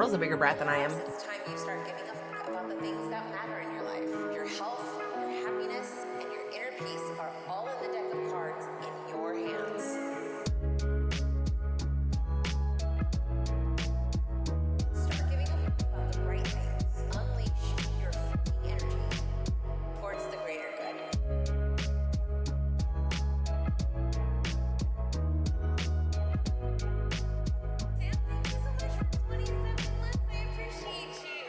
Jill's a bigger brat than I am. It's time you start giving a fuck about the things that matter in your life. Your health, your happiness, and your inner peace are all in the deck of cards in your hands. Start giving a fuck about the right things. Unleash your fucking energy towards the greater good. Sam, thank you so much for 27 months. I appreciate you.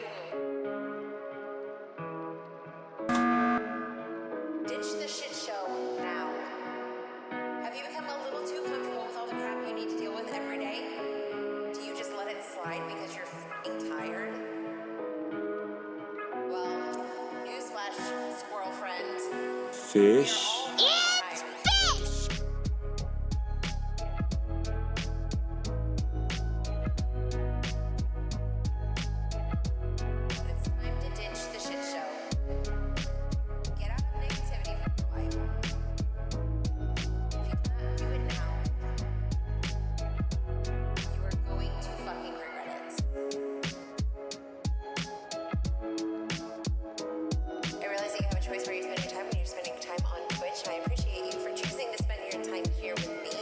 Ditch the shit show now. Have you become a little too comfortable with all the crap you need to deal with every day? Do you just let it slide because you're f***ing tired? Well, newsflash, squirrel friend. Fish. We are all fucking tired. It's time to ditch the shit show. Get out of negativity from your life. If you cannot do it now, you are going to fucking regret it. I realize that you have a choice where you spend your time when you're spending time on Twitch, and I appreciate you for choosing to spend your time here with me.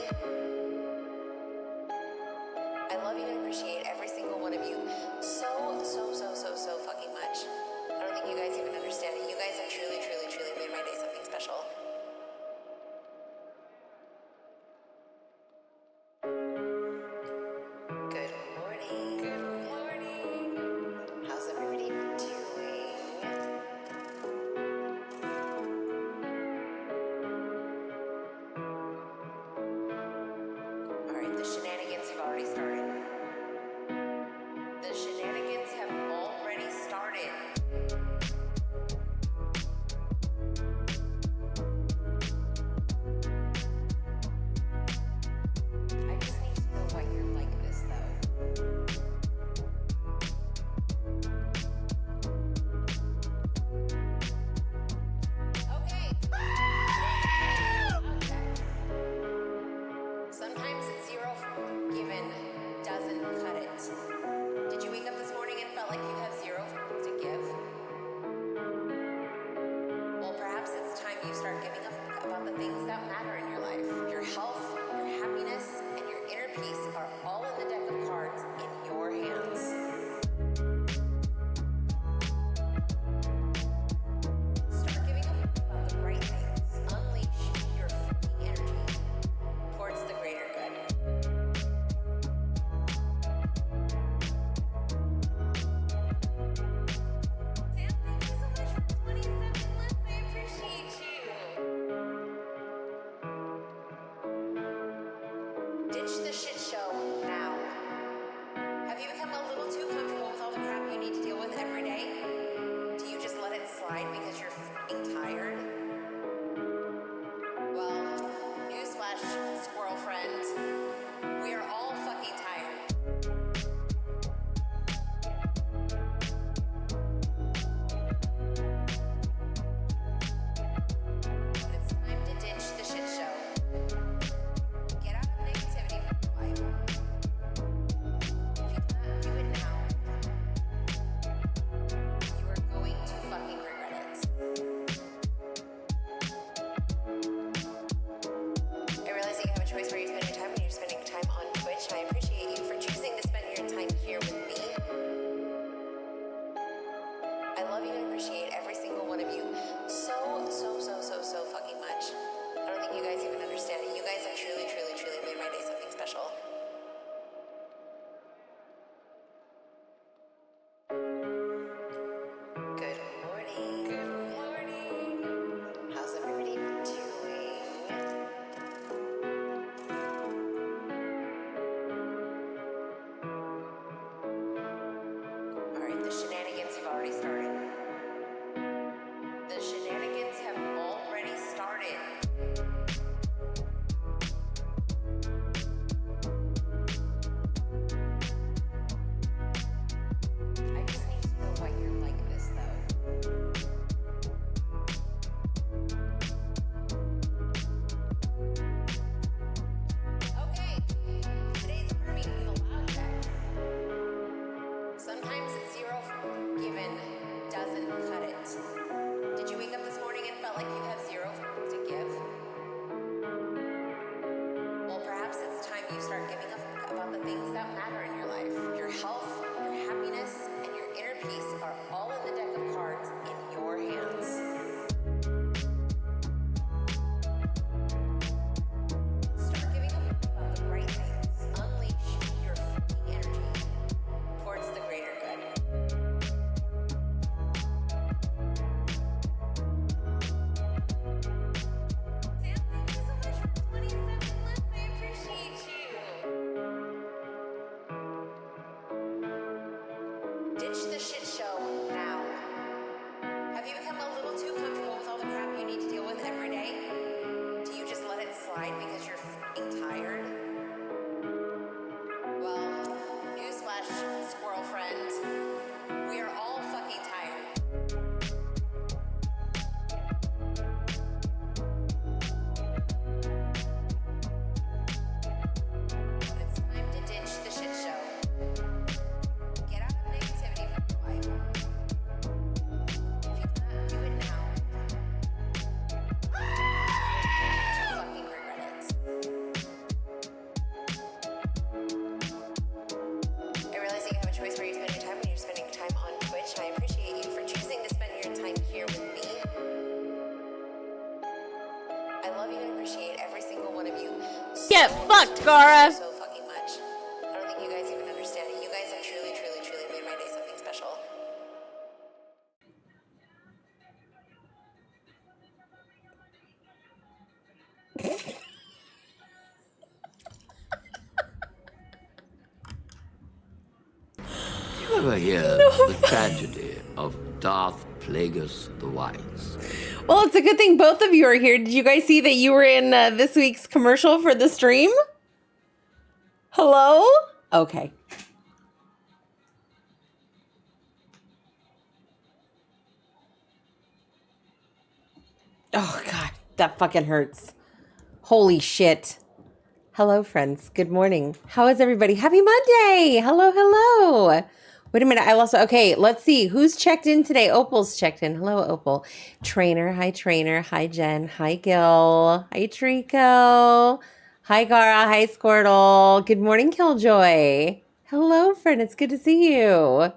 I love you and appreciate every single one of you so fucking much. I don't think you guys even understand it. You guys have truly made my day something special. Good morning. Good morning. How's everybody doing? Alright, the shenanigans have already started. The shenanigans have already started. I just need to know why you're like this, though. Okay. Sometimes zero given doesn't cut it. Did you wake up this morning and felt like you have zero to give? Well, perhaps it's time you start giving a fuck about the things that matter in your life. Your health, your happiness, and your inner peace are all in the deck of cards in your hands. Start giving a fuck about the right things. Unleash your fucking energy towards the greater good. Sam, thank you so much for 27 months. I appreciate you. Ditch the shit show now. slide because you're fucking tired? Well, newsflash, squirrel friend. We are all fucking tired. It's time to ditch the shit show. Get out of negativity from your life. If you cannot do it now, you fucking regret it. I realize that you have a choice where you spend your time when you're spending time on Twitch, and I appreciate you for choosing to spend your time here with me. I love you and appreciate every single one of you. Get fucked, Gara! So fucking much. I don't think you guys even understand it. You guys have truly, truly, truly made my day something special. You ever hear the tragedy of Darth Plagueis the Wise? Well, it's a good thing both of you are here. Did you guys see that you were in this week's commercial for the stream? Hello? Okay. Oh, God. That fucking hurts. Holy shit. Hello, friends. Good morning. How is everybody? Happy Monday. Hello, hello. Wait a minute. I lost. Okay, let's see. Who's checked in today? Opal's checked in. Hello, Opal. Trainer. Hi, Trainer. Hi, Jen. Hi, Gil. Hi, Trico. Hi, Gara. Hi, Squirtle. Good morning, Killjoy. Hello, friend. It's good to see you.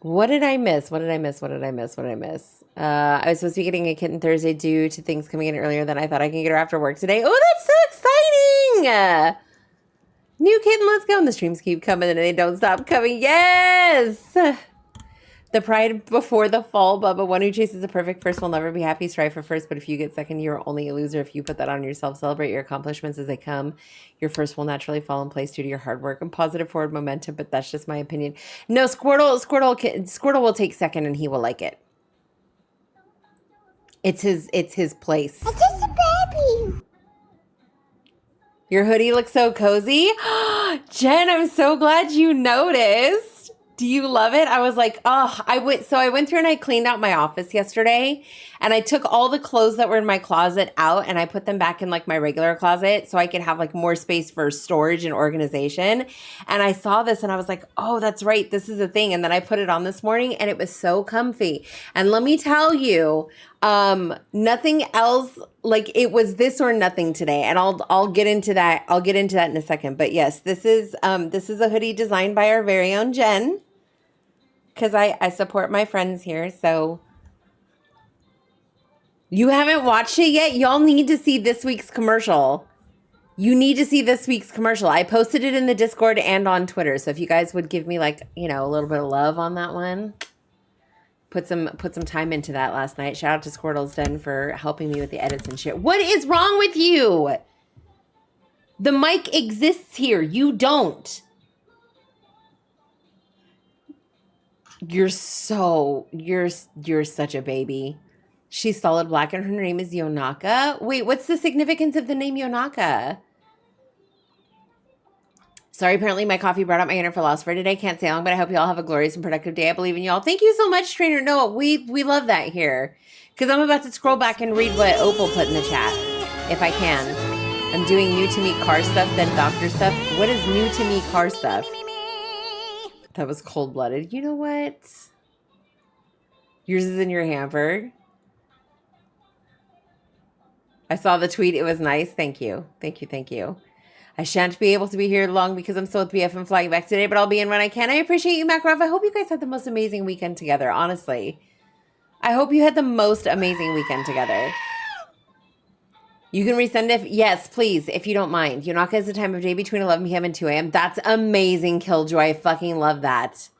What did I miss? What did I miss? What did I miss? What did I miss? I was supposed to be getting a kitten Thursday due to things coming in earlier than I thought. I can get her after work today. Oh, that's so exciting! New kitten, let's go. And the streams keep coming and they don't stop coming. Yes! The pride before the fall, Bubba. One who chases the perfect first will never be happy. Strive for first, but if you get second, you're only a loser. If you put that on yourself, celebrate your accomplishments as they come. Your first will naturally fall in place due to your hard work and positive forward momentum, but that's just my opinion. No, Squirtle will take second and he will like it. It's his place. It's just a baby. Your hoodie looks so cozy. Jen, I'm so glad you noticed. Do you love it? I was like, oh, I went through and I cleaned out my office yesterday and I took all the clothes that were in my closet out and I put them back in like my regular closet so I could have like more space for storage and organization. And I saw this and I was like, oh, that's right. This is a thing. And then I put it on this morning and it was so comfy. And let me tell you, nothing else, like it was this or nothing today. And I'll get into that. I'll get into that in a second. But yes, this is a hoodie designed by our very own Jen. Because I support my friends here, so. You haven't watched it yet? Y'all need to see this week's commercial. You need to see this week's commercial. I posted it in the Discord and on Twitter. So if you guys would give me like, you know, a little bit of love on that one. Put some time into that last night. Shout out to Squirtle's Den for helping me with the edits and shit. What is wrong with you? The mic exists here. You don't. You're such a baby. She's solid black and her name is Yonaka. Wait, what's the significance of the name Yonaka? Sorry, apparently my coffee brought out my inner philosopher today. Can't stay long, but I hope you all have a glorious and productive day. I believe in y'all. Thank you so much, Trainer. No, we love that here. Because I'm about to scroll back and read what Opal put in the chat, if I can. I'm doing new to me car stuff, then doctor stuff. What is new to me car stuff? That was cold-blooded. You know what? Yours is in your hamper. I saw the tweet. It was nice. Thank you. Thank you. Thank you. I shan't be able to be here long because I'm still with BF and flying back today, but I'll be in when I can. I appreciate you, Makarov. I hope you guys had the most amazing weekend together, honestly. I hope you had the most amazing weekend together. You can resend it. Yes, please, if you don't mind. Yonaka is the time of day between 11 p.m. and 2 a.m. That's amazing, Killjoy. I fucking love that.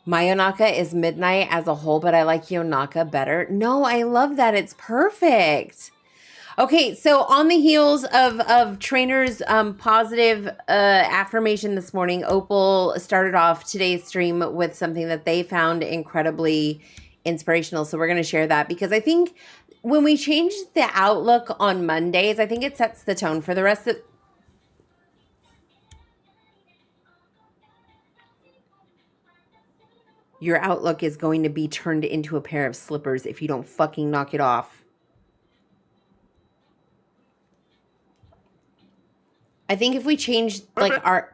My Yonaka is midnight as a whole, but I like Yonaka better. No, I love that. It's perfect. Okay, so on the heels of Trainer's positive affirmation this morning, Opal started off today's stream with something that they found incredibly inspirational. So we're going to share that because I think when we change the outlook on Mondays, I think it sets the tone for the rest of. Your outlook is going to be turned into a pair of slippers if you don't fucking knock it off. I think if we change like our.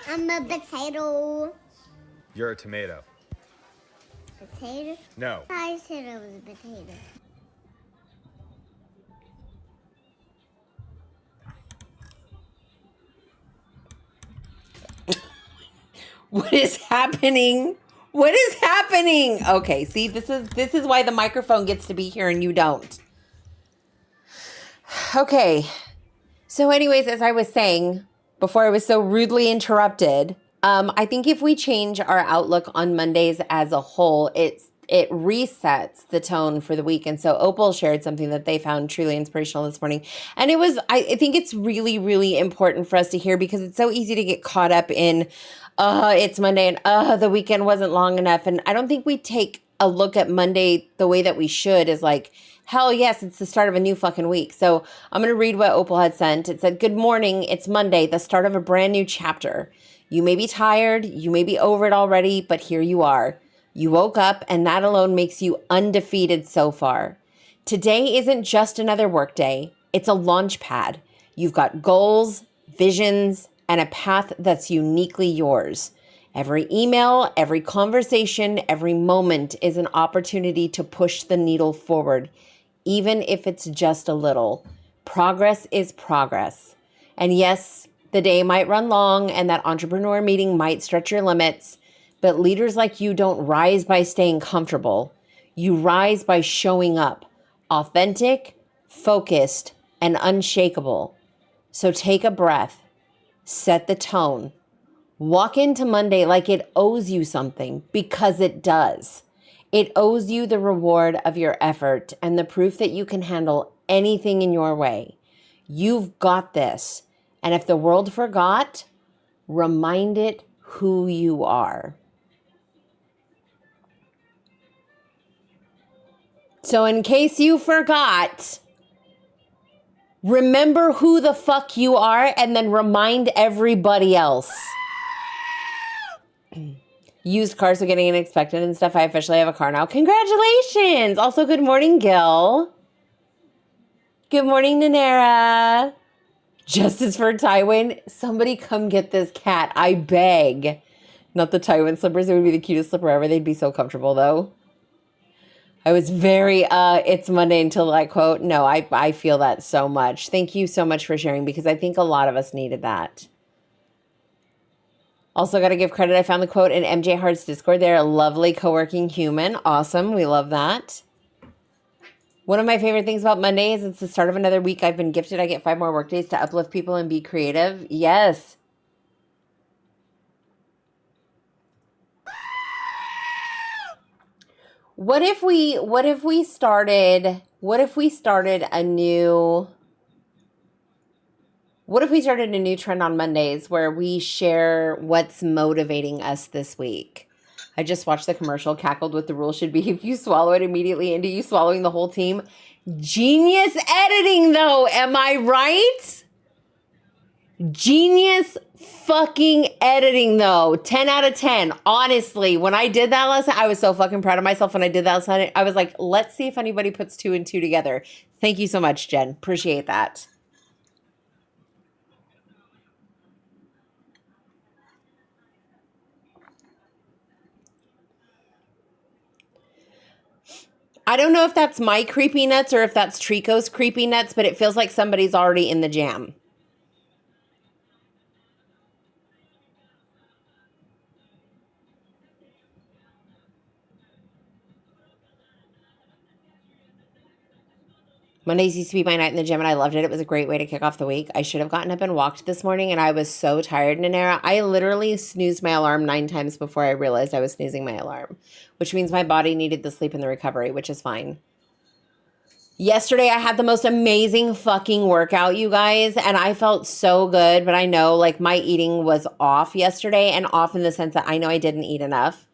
I'm a potato. You're a tomato. Potato? No. I said I was a potato. What is happening? What is happening? Okay, see, this is why the microphone gets to be here and you don't. Okay. So anyways, as I was saying before I was so rudely interrupted, I think if we change our outlook on Mondays as a whole, it resets the tone for the week. And so Opal shared something that they found truly inspirational this morning. And it was, I think it's really, really important for us to hear because it's so easy to get caught up in, it's Monday and the weekend wasn't long enough. And I don't think we take a look at Monday the way that we should is like, hell yes, it's the start of a new fucking week. So I'm going to read what Opal had sent. It said, good morning. It's Monday, the start of a brand new chapter. You may be tired. You may be over it already, but here you are. You woke up and that alone makes you undefeated so far. Today isn't just another work day. It's a launch pad. You've got goals, visions, and a path that's uniquely yours. Every email, every conversation, every moment is an opportunity to push the needle forward, even if it's just a little. Progress is progress. And yes, the day might run long and that entrepreneur meeting might stretch your limits, but leaders like you don't rise by staying comfortable. You rise by showing up, authentic, focused, and unshakable. So take a breath, set the tone. Walk into Monday like it owes you something, because it does. It owes you the reward of your effort and the proof that you can handle anything in your way. You've got this. And if the world forgot, remind it who you are. So in case you forgot, remember who the fuck you are and then remind everybody else. Used cars are getting unexpected and stuff. I officially have a car now. Congratulations. Also, good morning, Gil. Good morning, Nanera. Justice for Tywin. Somebody come get this cat. I beg. Not the Tywin slippers. It would be the cutest slipper ever. They'd be so comfortable, though. I was very, it's Monday until I quote. No, I feel that so much. Thank you so much for sharing because I think a lot of us needed that. Also got to give credit. I found the quote in MJ Hart's Discord. They're a lovely co-working human. Awesome. We love that. One of my favorite things about Monday is it's the start of another week. I've been gifted. I get 5 more work days to uplift people and be creative. Yes. What if we started a new trend on Mondays where we share what's motivating us this week? I just watched the commercial, cackled with the rule should be if you swallow it immediately into you swallowing the whole team. Genius editing though, am I right? Genius fucking editing though. 10 out of 10. Honestly, when I did that last night, I was so fucking proud of myself when I did that last night. I was like, let's see if anybody puts 2 and 2 together. Thank you so much, Jen. Appreciate that. I don't know if that's my creepy nuts or if that's Trico's creepy nuts, but it feels like somebody's already in the jam. Mondays used to be my night in the gym and I loved it. It was a great way to kick off the week. I should have gotten up and walked this morning and I was so tired, Nanera. I literally snoozed my alarm 9 times before I realized I was snoozing my alarm, which means my body needed the sleep and the recovery, which is fine. Yesterday, I had the most amazing fucking workout, you guys, and I felt so good, but I know, like, my eating was off yesterday, and off in the sense that I know I didn't eat enough,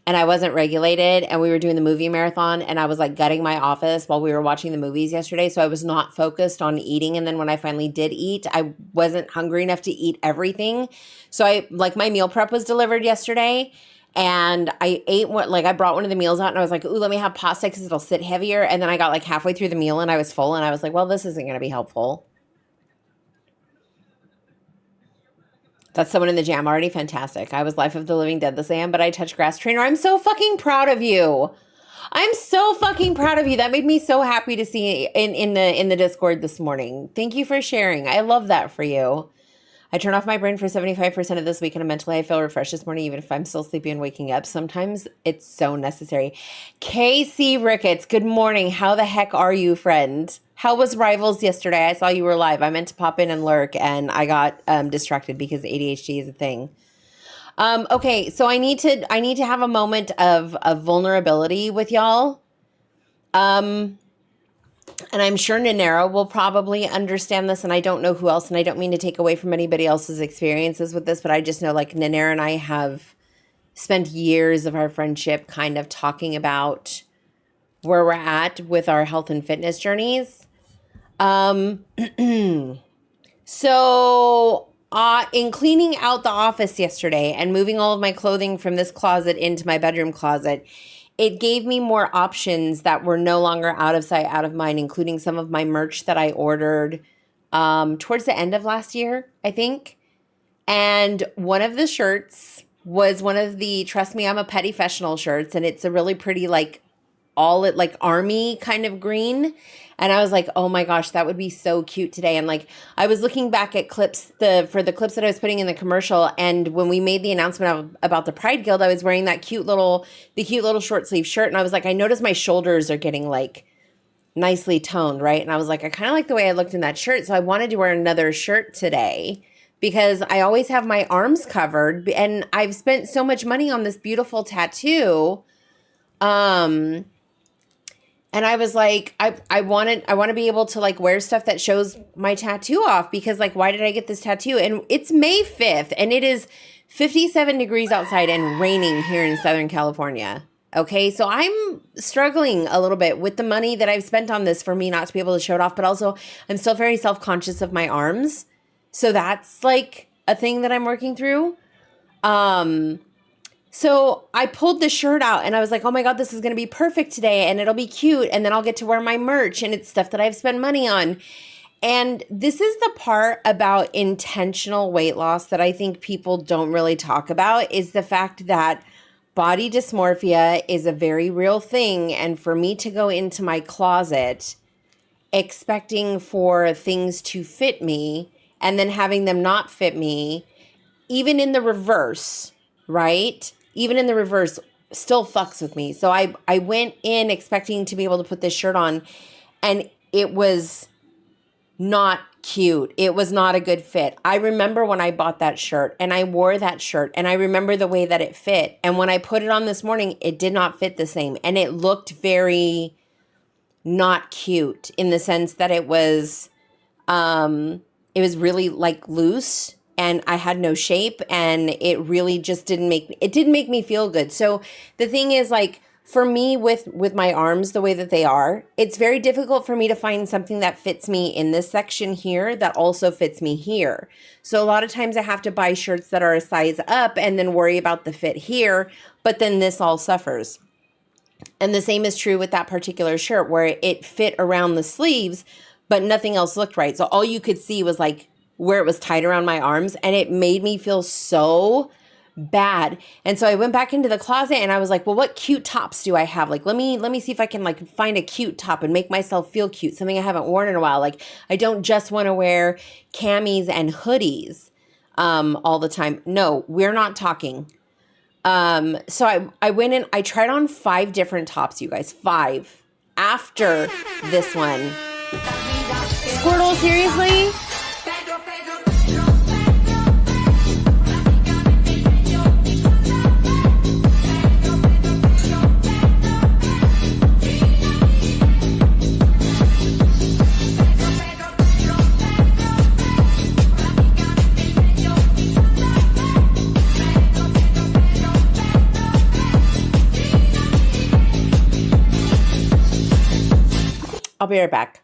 and I wasn't regulated, and we were doing the movie marathon, and I was, like, gutting my office while we were watching the movies yesterday, so I was not focused on eating, and then when I finally did eat, I wasn't hungry enough to eat everything, so my meal prep was delivered yesterday, and I ate I brought one of the meals out and I was like, ooh, let me have pasta because it'll sit heavier. And then I got like halfway through the meal and I was full and I was like, well, this isn't going to be helpful. That's someone in the jam already. Fantastic. I was Life of the Living Dead this AM, but I touched grass trainer. I'm so fucking proud of you. I'm so fucking proud of you. That made me so happy to see in the Discord this morning. Thank you for sharing. I love that for you. I turn off my brain for 75% of this week and mentally I feel refreshed this morning even if I'm still sleepy and waking up. Sometimes it's so necessary. KC Ricketts, good morning. How the heck are you, friend? How was Rivals yesterday? I saw you were live. I meant to pop in and lurk and I got distracted because ADHD is a thing. Okay, so I need to have a moment of vulnerability with y'all. And I'm sure Nanera will probably understand this, and I don't know who else, and I don't mean to take away from anybody else's experiences with this, but I just know, like, Nanera and I have spent years of our friendship kind of talking about where we're at with our health and fitness journeys. So, in cleaning out the office yesterday and moving all of my clothing from this closet into my bedroom closet, it gave me more options that were no longer out of sight, out of mind, including some of my merch that I ordered towards the end of last year, I think. And one of the shirts was one of the Trust Me, I'm a Petty Professional shirts. And it's a really pretty, like, army kind of green. And I was like, oh my gosh, that would be so cute today. And like, I was looking back at clips, for the clips that I was putting in the commercial. And when we made the announcement about the Pride Guild, I was wearing the cute little short sleeve shirt. And I was like, I noticed my shoulders are getting like nicely toned, right? And I was like, I kind of like the way I looked in that shirt. So I wanted to wear another shirt today because I always have my arms covered. And I've spent so much money on this beautiful tattoo. And I was like, I want to be able to like wear stuff that shows my tattoo off because like, why did I get this tattoo? And it's May 5th and it is 57 degrees outside and raining here in Southern California. Okay. So I'm struggling a little bit with the money that I've spent on this for me not to be able to show it off, but also I'm still very self-conscious of my arms. So that's like a thing that I'm working through. So I pulled the shirt out and I was like, oh my God, this is going to be perfect today and it'll be cute. And then I'll get to wear my merch and it's stuff that I've spent money on. And this is the part about intentional weight loss that I think people don't really talk about is the fact that body dysmorphia is a very real thing. And for me to go into my closet expecting for things to fit me and then having them not fit me, even in the reverse, right? Even in the reverse, still fucks with me. So I went in expecting to be able to put this shirt on and it was not cute. It was not a good fit. I remember when I bought that shirt and I wore that shirt and I remember the way that it fit. And when I put it on this morning, it did not fit the same. And it looked very not cute in the sense that it was really like loose. And I had no shape and it really just didn't make me feel good. So the thing is like, for me with my arms the way that they are, it's very difficult for me to find something that fits me in this section here that also fits me here. So a lot of times I have to buy shirts that are a size up and then worry about the fit here, but then this all suffers. And the same is true with that particular shirt where it fit around the sleeves, but nothing else looked right. So all you could see was like where it was tight around my arms and it made me feel so bad. And so I went back into the closet and I was like, well, what cute tops do I have? Like, let me see if I can like find a cute top and make myself feel cute. Something I haven't worn in a while. Like I don't just want to wear camis and hoodies all the time. No, we're not talking. So I went in, I tried on 5 different tops, you guys, 5 after this one. Squirtle, seriously? be right back.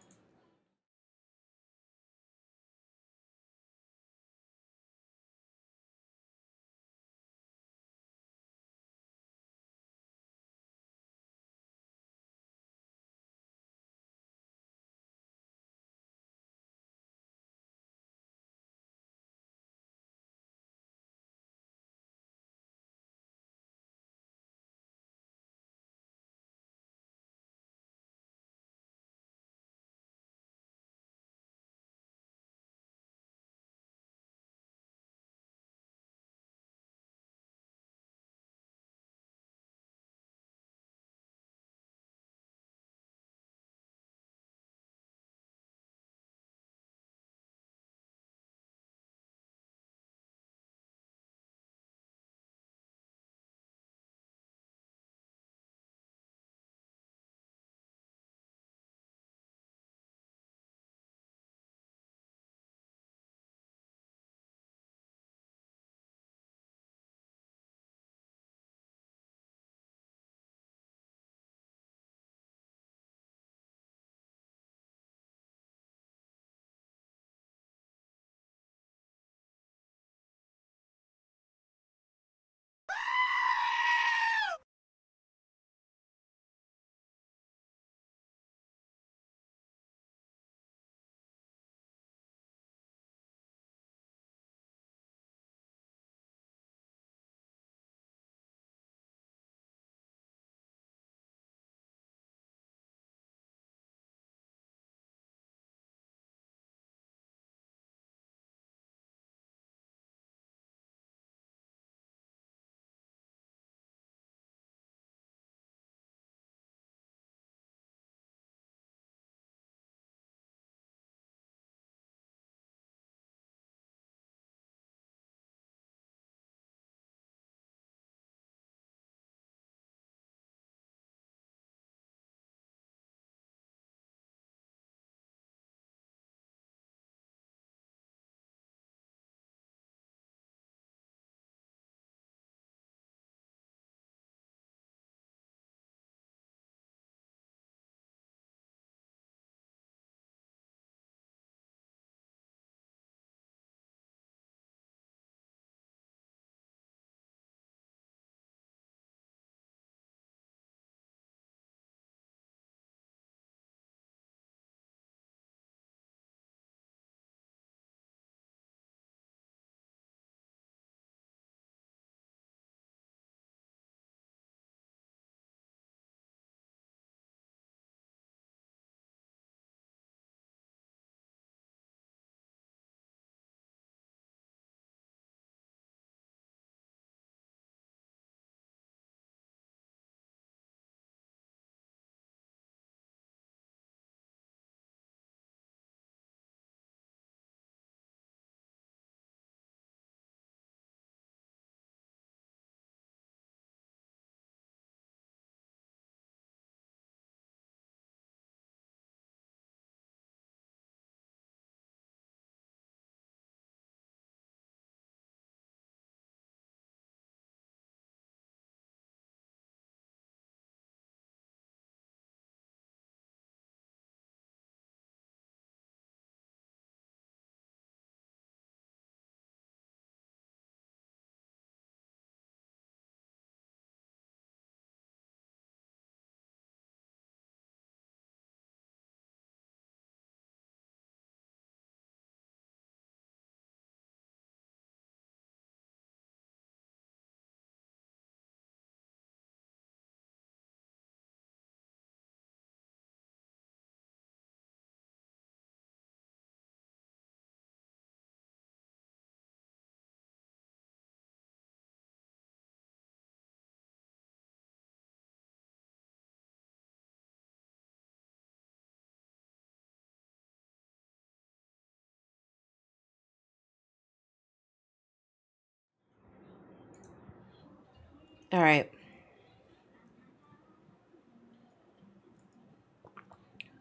All right.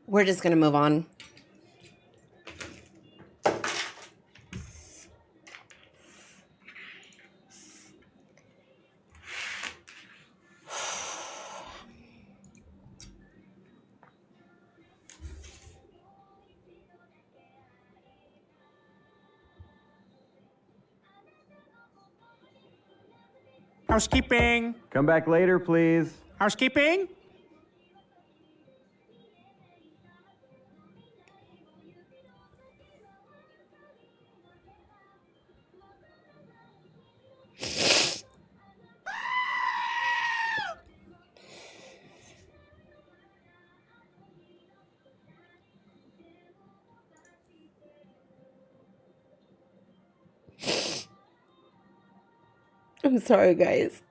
We're just going to move on. Housekeeping. Come back later, please. Housekeeping. I'm sorry, guys.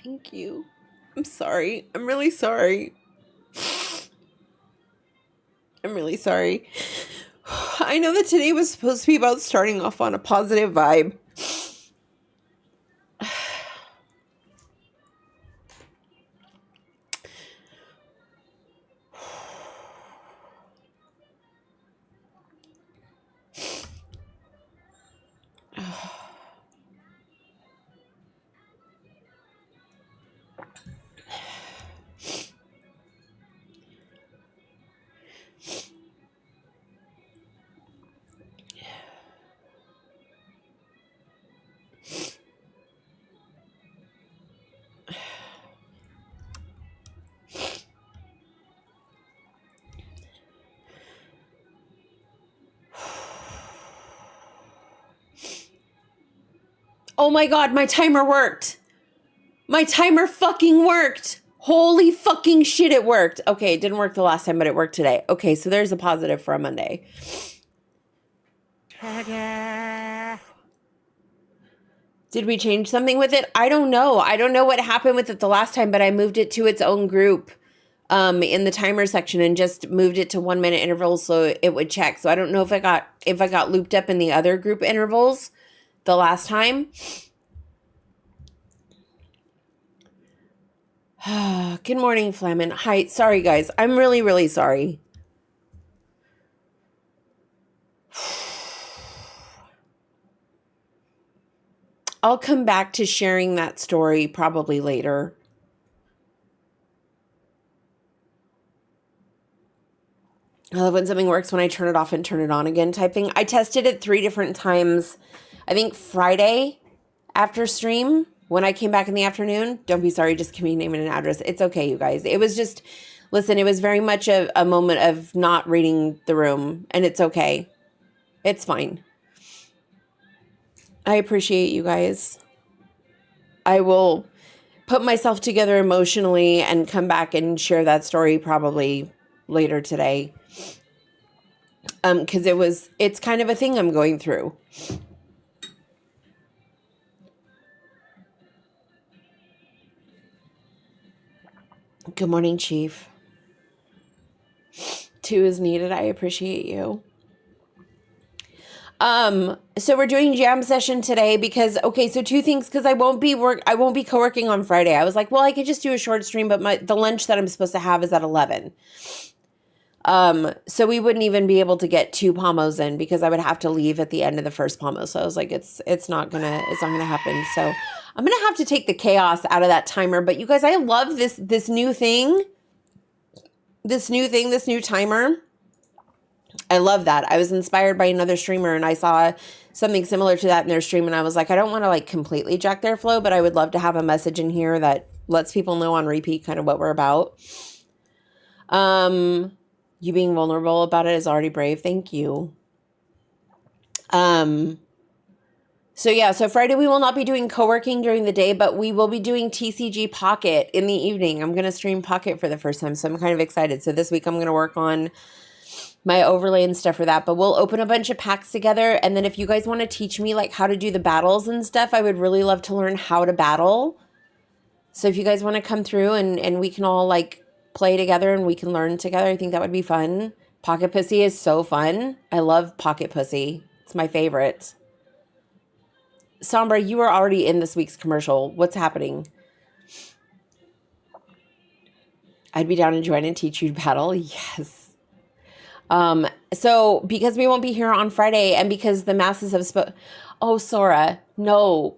Thank you. I'm sorry. I'm really sorry. I'm really sorry. I know that today was supposed to be about starting off on a positive vibe. Oh my god, my timer worked. My timer fucking worked. Holy fucking shit, it worked. Okay, it didn't work the last time, but it worked today. Okay, so there's a positive for a Monday. Did we change something with it? I don't know. I don't know what happened with it the last time, but I moved it to its own group in the timer section and just moved it to 1 minute intervals so it would check. So I don't know if I got looped up in the other group intervals the last time. Good morning, Flamin. Hi. Sorry, guys. I'm really, really sorry. I'll come back to sharing that story probably later. I love when something works when I turn it off and turn it on again type thing. I tested it 3 different times. I think Friday after stream when I came back in the afternoon. Don't be sorry, just give me a name and an address. It's okay, you guys. It was just, listen, it was very much a moment of not reading the room, and it's okay. It's fine. I appreciate you guys. I will put myself together emotionally and come back and share that story probably later today. Because it's kind of a thing I'm going through. Good morning, Chief. 2 is needed. I appreciate you. So we're doing jam session today because, okay, so 2 things, because I won't be co-working on Friday. I was like, well, I could just do a short stream, but the lunch that I'm supposed to have is at 11. So we wouldn't even be able to get 2 Pomos in because I would have to leave at the end of the first Pomo. So I was like, it's not gonna happen. So I'm gonna have to take the chaos out of that timer. But you guys, I love this new thing. This new timer. I love that. I was inspired by another streamer and I saw something similar to that in their stream. And I was like, I don't want to like completely jack their flow, but I would love to have a message in here that lets people know on repeat kind of what we're about. You being vulnerable about it is already brave. Thank you. So yeah, so Friday we will not be doing co-working during the day, but we will be doing TCG Pocket in the evening. I'm going to stream Pocket for the first time, so I'm kind of excited. So this week I'm going to work on my overlay and stuff for that, but we'll open a bunch of packs together. And then if you guys want to teach me like how to do the battles and stuff, I would really love to learn how to battle. So if you guys want to come through and we can all like play together and we can learn together, I think that would be fun. Pocket Pussy is so fun. I love Pocket Pussy. It's my favorite. Sombra, you were already in this week's commercial. What's happening? I'd be down to join and teach you to battle. Yes. So because we won't be here on Friday and because the masses have oh, Sora, no.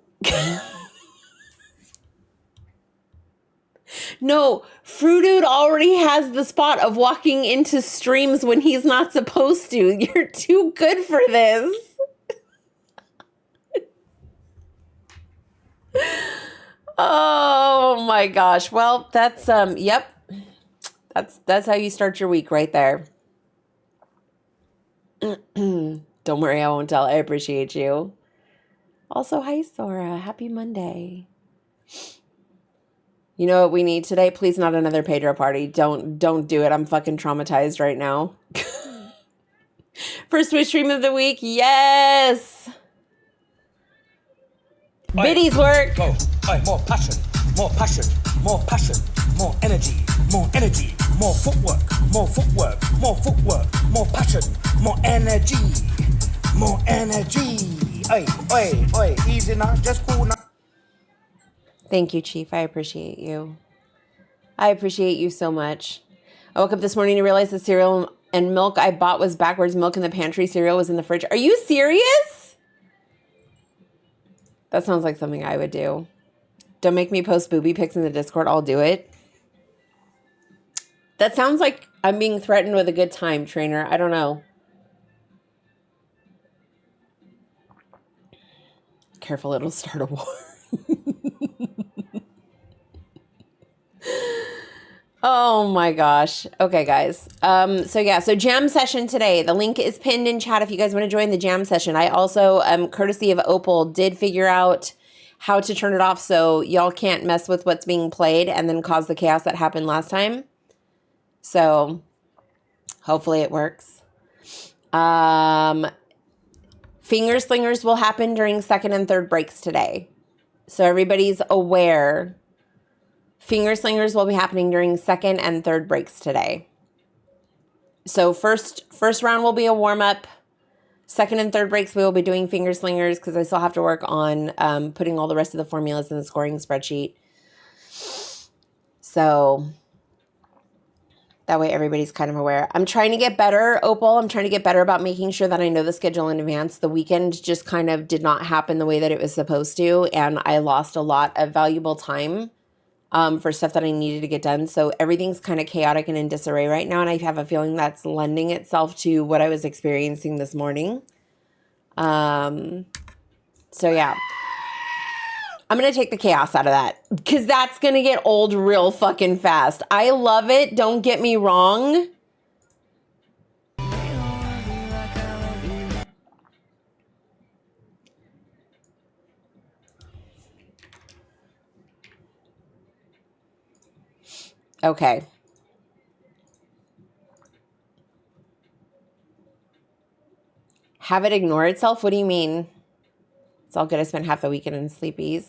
No, Fruitude already has the spot of walking into streams when he's not supposed to. You're too good for this. Oh my gosh. Well, that's yep. That's how you start your week right there. Don't worry, I won't tell. I appreciate you. Also, hi Sora. Happy Monday. You know what we need today? Please not another Pedro party. Don't do it. I'm fucking traumatized right now. First Twitch stream of the week. Yes. Biddy's work. Go. More passion, more passion, more passion, more energy, more energy, more footwork, more footwork, more footwork, more passion, more energy, more energy. Oi, easy now, just cool now. Thank you, Chief. I appreciate you. I appreciate you so much. I woke up this morning to realize the cereal and milk I bought was backwards. Milk in the pantry, cereal was in the fridge. Are you serious? That sounds like something I would do. Don't make me post booby pics in the Discord. I'll do it. That sounds like I'm being threatened with a good time, trainer. I don't know. Careful, it'll start a war. Oh my gosh. Okay, guys. So jam session today. The link is pinned in chat if you guys want to join the jam session. I also, courtesy of Opal, did figure out how to turn it off so y'all can't mess with what's being played and then cause the chaos that happened last time. So hopefully it works. Finger slingers will happen during second and third breaks today. So everybody's aware. Finger slingers will be happening during second and third breaks today. So first round will be a warm-up. Second and third breaks, we will be doing finger slingers because I still have to work on putting all the rest of the formulas in the scoring spreadsheet. So that way everybody's kind of aware. I'm trying to get better, Opal. I'm trying to get better about making sure that I know the schedule in advance. The weekend just kind of did not happen the way that it was supposed to, and I lost a lot of valuable time for stuff that I needed to get done. So everything's kind of chaotic and in disarray right now, and I have a feeling that's lending itself to what I was experiencing this morning. So yeah. I'm going to take the chaos out of that because that's going to get old real fucking fast. I love it. Don't get me wrong. Okay. Have it ignore itself? What do you mean? It's all good. I spent half the weekend in sleepies.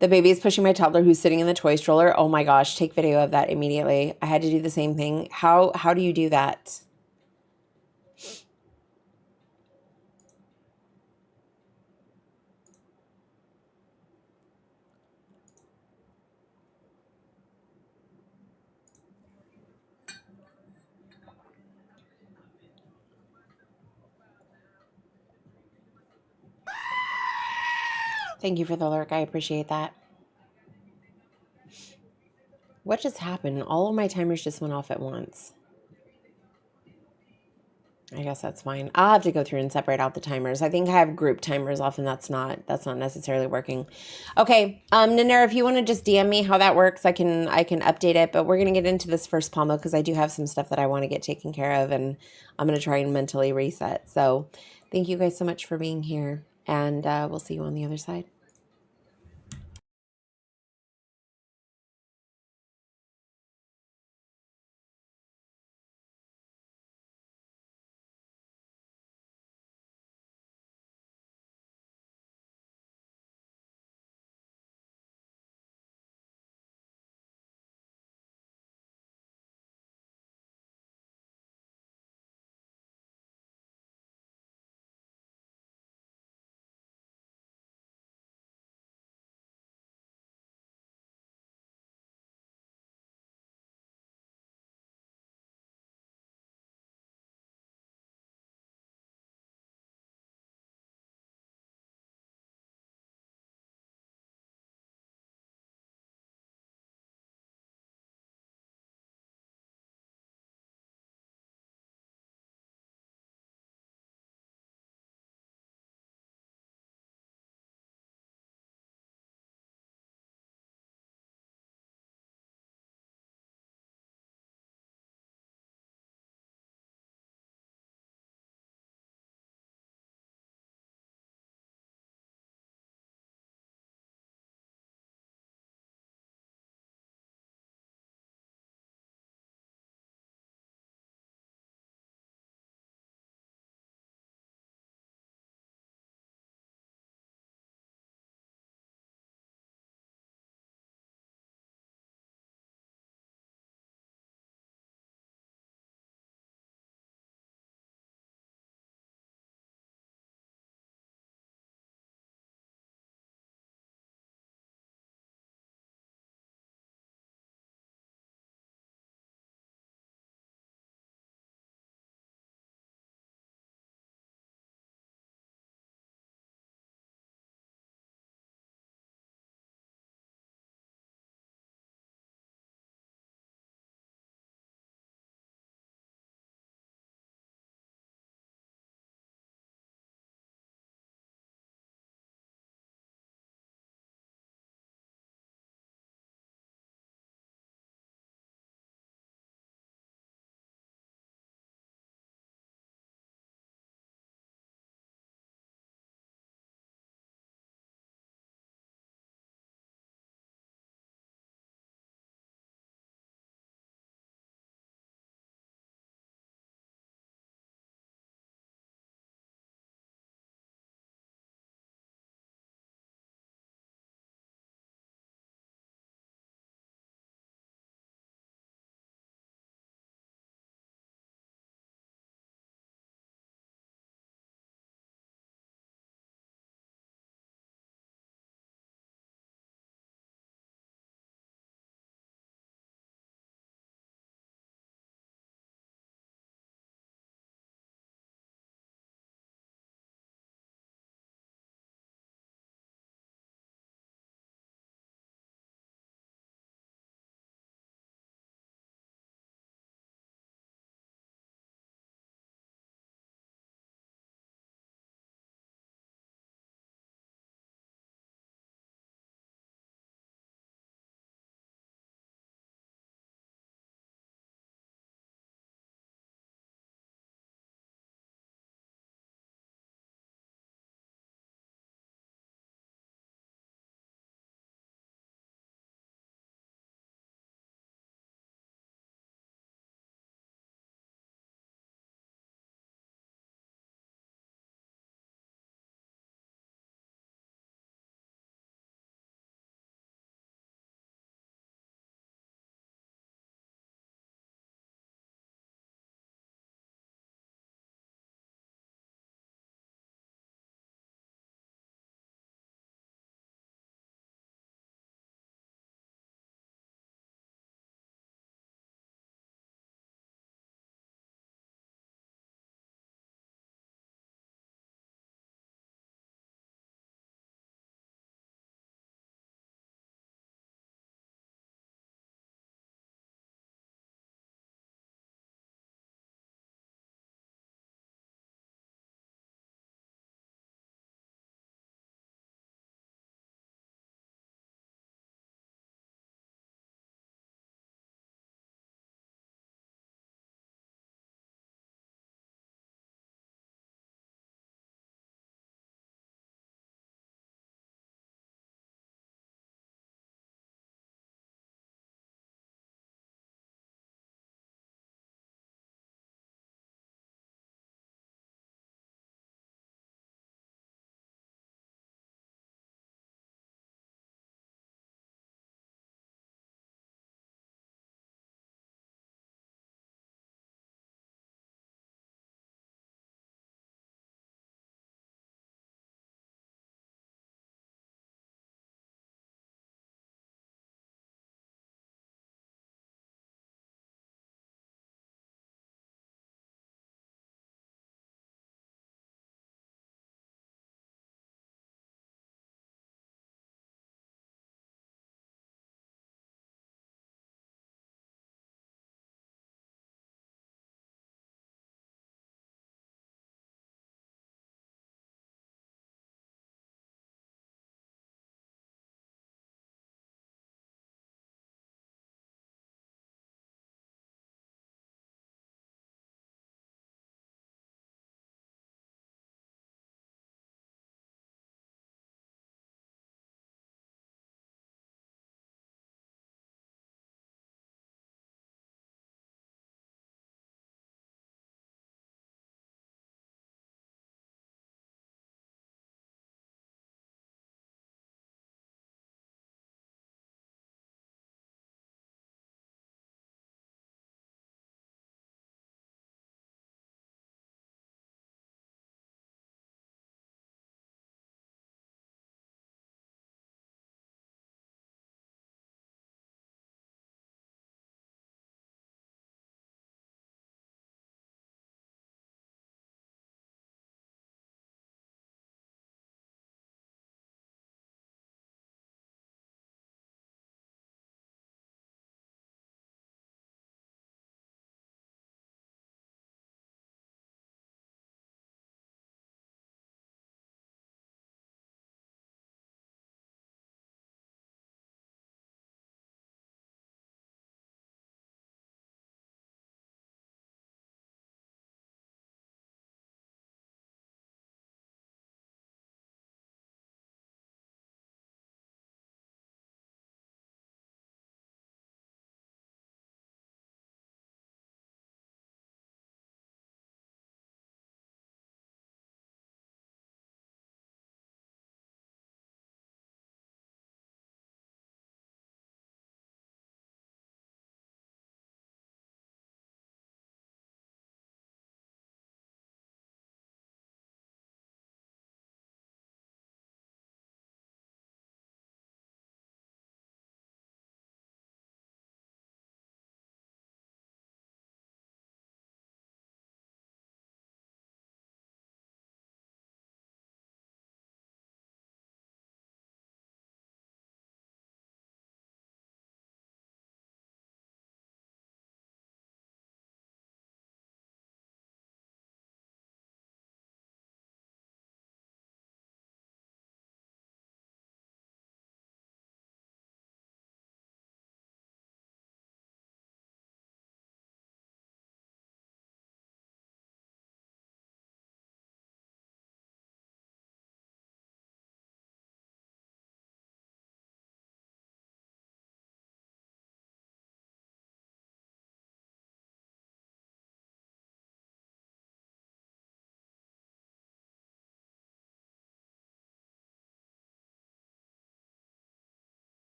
The baby is pushing my toddler who's sitting in the toy stroller. Oh my gosh, take video of that immediately. I had to do the same thing. How do you do that? Thank you for the lurk. I appreciate that. What just happened? All of my timers just went off at once. I guess that's fine. I'll have to go through and separate out the timers. I think I have group timers off and that's not necessarily working. Okay. Nanera, if you want to just DM me how that works, I can update it, but we're going to get into this first Pomo because I do have some stuff that I want to get taken care of and I'm going to try and mentally reset. So thank you guys so much for being here and we'll see you on the other side.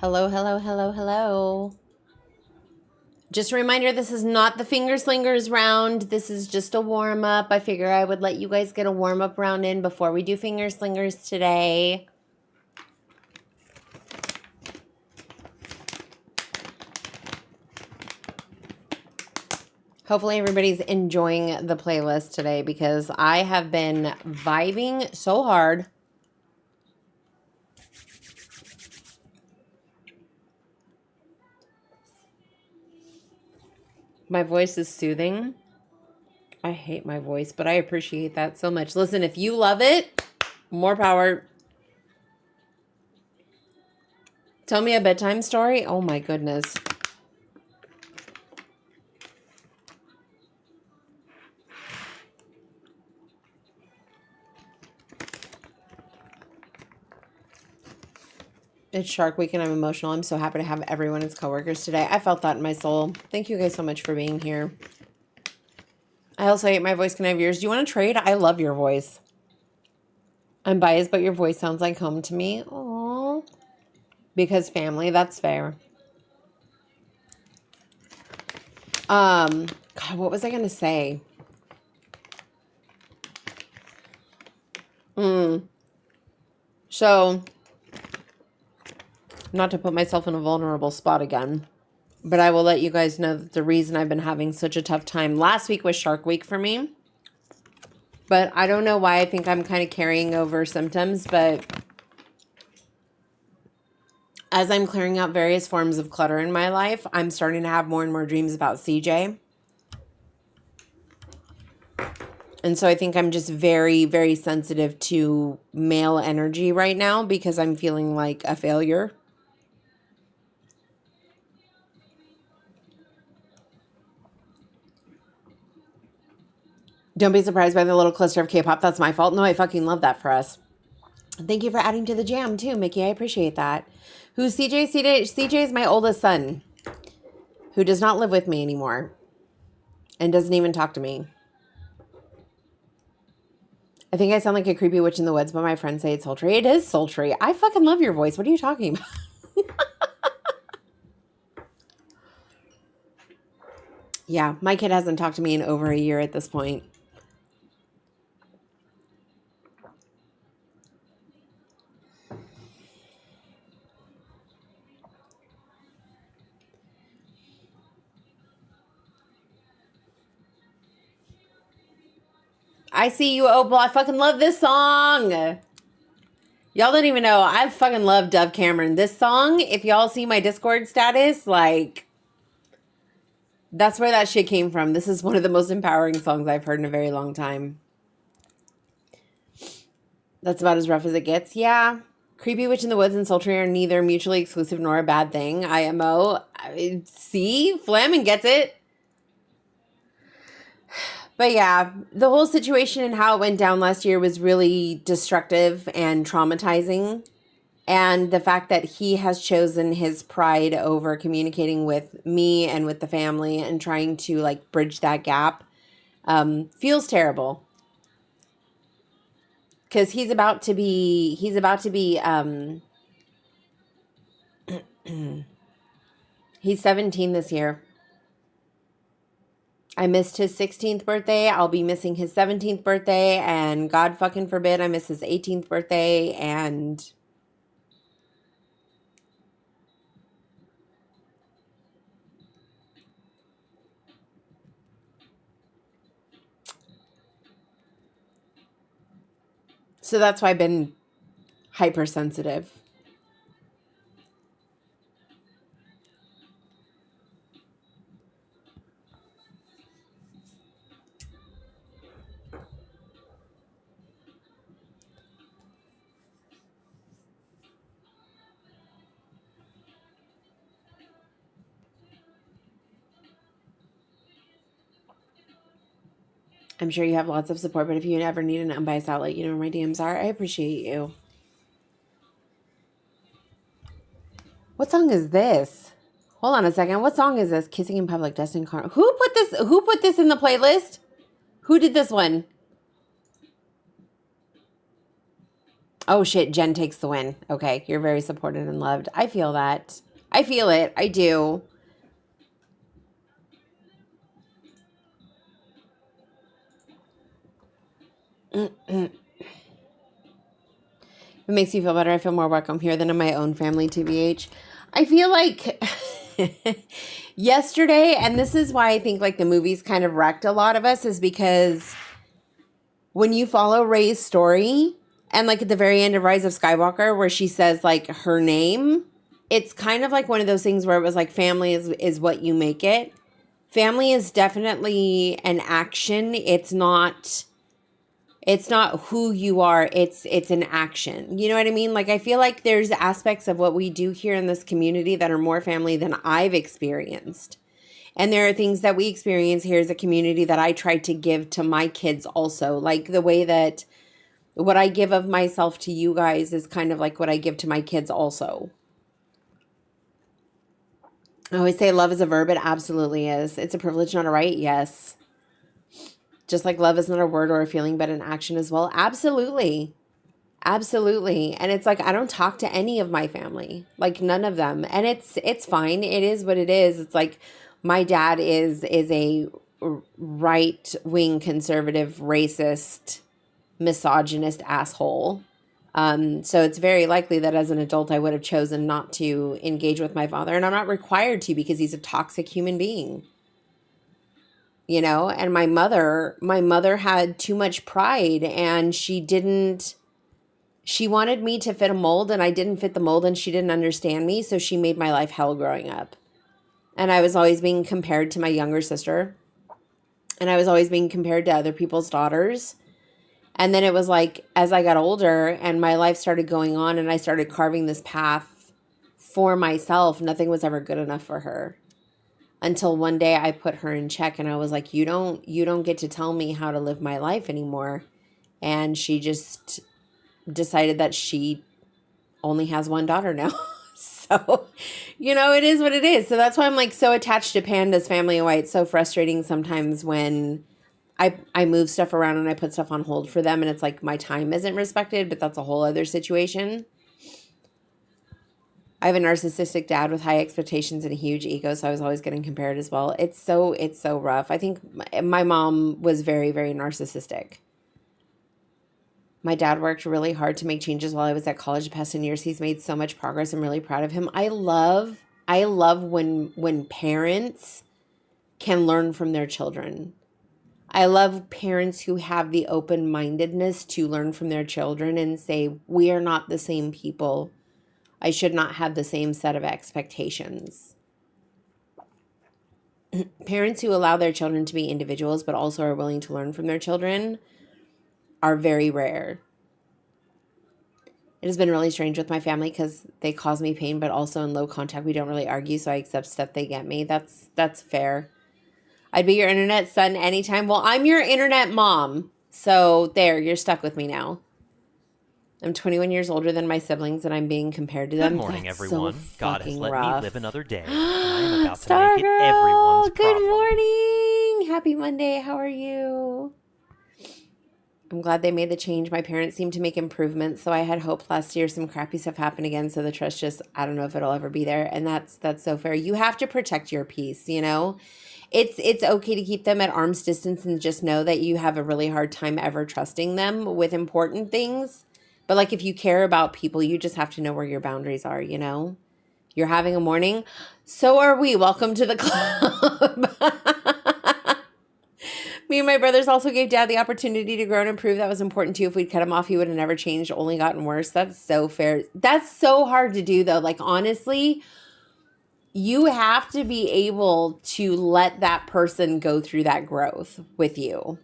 Hello, hello, hello, hello. Just a reminder, this is not the finger slingers round. This is just a warm up. I figure I would let you guys get a warm up round in before we do finger slingers today. Hopefully everybody's enjoying the playlist today because I have been vibing so hard. My voice is soothing. I hate my voice, but I appreciate that so much. Listen, if you love it, more power. Tell me a bedtime story. Oh my goodness. It's Shark Week and I'm emotional. I'm so happy to have everyone as coworkers today. I felt that in my soul. Thank you guys so much for being here. I also hate my voice. Can I have yours? Do you want to trade? I love your voice. I'm biased, but your voice sounds like home to me. Aww. Because family, that's fair. God, what was I going to say? So, not to put myself in a vulnerable spot again, but I will let you guys know that the reason I've been having such a tough time last week was Shark Week for me. But I don't know why I think I'm kind of carrying over symptoms, but as I'm clearing out various forms of clutter in my life, I'm starting to have more and more dreams about CJ. And so I think I'm just very, very sensitive to male energy right now because I'm feeling like a failure. Don't be surprised by the little cluster of K-pop. That's my fault. No, I fucking love that for us. Thank you for adding to the jam too, Mickey. I appreciate that. Who's CJ? CJ is my oldest son who does not live with me anymore and doesn't even talk to me. I think I sound like a creepy witch in the woods, but my friends say it's sultry. It is sultry. I fucking love your voice. What are you talking about? Yeah, my kid hasn't talked to me in over a year at this point. I See You, Opal. I fucking love this song. Y'all don't even know. I fucking love Dove Cameron. This song, if y'all see my Discord status, like, that's where that shit came from. This is one of the most empowering songs I've heard in a very long time. That's about as rough as it gets. Yeah. Creepy Witch in the Woods and sultry are neither mutually exclusive nor a bad thing. IMO. See? Flamin gets it. But yeah, the whole situation and how it went down last year was really destructive and traumatizing. And the fact that he has chosen his pride over communicating with me and with the family and trying to like bridge that gap feels terrible. Because he's about to be he's 17 this year. I missed his 16th birthday. I'll be missing his 17th birthday. And God fucking forbid I miss his 18th birthday. And so that's why I've been hypersensitive. I'm sure you have lots of support, but if you ever need an unbiased outlet, you know where my DMs are. I appreciate you. What song is this? Hold on a second. What song is this? Kissing in Public, Destin Car. Who put this in the playlist? Who did this one? Oh shit, Jen takes the win. Okay, you're very supported and loved. I feel that. I feel it. I do. If it makes you feel better, I feel more welcome here than in my own family, TBH. I feel like yesterday, and this is why I think like the movies kind of wrecked a lot of us, is because when you follow Rey's story, and like at the very end of Rise of Skywalker, where she says like her name, it's kind of like one of those things where it was like family is what you make it. Family is definitely an action. It's not who you are, it's an action. You know what I mean? Like I feel like there's aspects of what we do here in this community that are more family than I've experienced. And there are things that we experience here as a community that I try to give to my kids also. Like the way that what I give of myself to you guys is kind of like what I give to my kids also. I always say love is a verb. It absolutely is. It's a privilege, not a right. Yes. Just like love is not a word or a feeling, but an action as well. Absolutely. Absolutely. And it's like I don't talk to any of my family. Like none of them. And it's fine. It is what it is. It's like my dad is a right-wing conservative racist misogynist asshole. So it's very likely that as an adult I would have chosen not to engage with my father, and I'm not required to because he's a toxic human being. You know, and my mother had too much pride, and she wanted me to fit a mold, and I didn't fit the mold, and she didn't understand me, so she made my life hell growing up. And I was always being compared to my younger sister, and I was always being compared to other people's daughters. And then it was like, as I got older and my life started going on and I started carving this path for myself, nothing was ever good enough for her. Until one day I put her in check and I was like, you don't get to tell me how to live my life anymore. And she just decided that she only has one daughter now. So, it is what it is. So that's why I'm like so attached to Panda's family and why it's so frustrating sometimes when I move stuff around and I put stuff on hold for them and it's like my time isn't respected, but that's a whole other situation. I have a narcissistic dad with high expectations and a huge ego, so I was always getting compared as well. It's so rough. I think my mom was very, very narcissistic. My dad worked really hard to make changes while I was at college the past 10 years. He's made so much progress. I'm really proud of him. I love when parents can learn from their children. I love parents who have the open-mindedness to learn from their children and say, we are not the same people. I should not have the same set of expectations. Parents who allow their children to be individuals but also are willing to learn from their children are very rare. It has been really strange with my family because they cause me pain, but also in low contact, we don't really argue, so I accept stuff they get me. That's fair. I'd be your internet son anytime. Well, I'm your internet mom. So there, you're stuck with me now. I'm 21 years older than my siblings, and I'm being compared to them. Good morning, That's everyone. So God has let rough. me live another day, and I am about to Star make it Girl, everyone's good problem. morning. Happy Monday. How are you? I'm glad they made the change. My parents seem to make improvements, so I had hope last year some crappy stuff happened again, so the trust just, I don't know if it'll ever be there, and that's so fair. You have to protect your peace, It's okay to keep them at arm's distance and just know that you have a really hard time ever trusting them with important things. But like if you care about people, you just have to know where your boundaries are, You're having a morning. So are we. Welcome to the club. Me and my brothers also gave Dad the opportunity to grow and improve. That was important too. If we'd cut him off, he would have never changed, only gotten worse. That's so fair. That's so hard to do though. Like honestly, you have to be able to let that person go through that growth with you.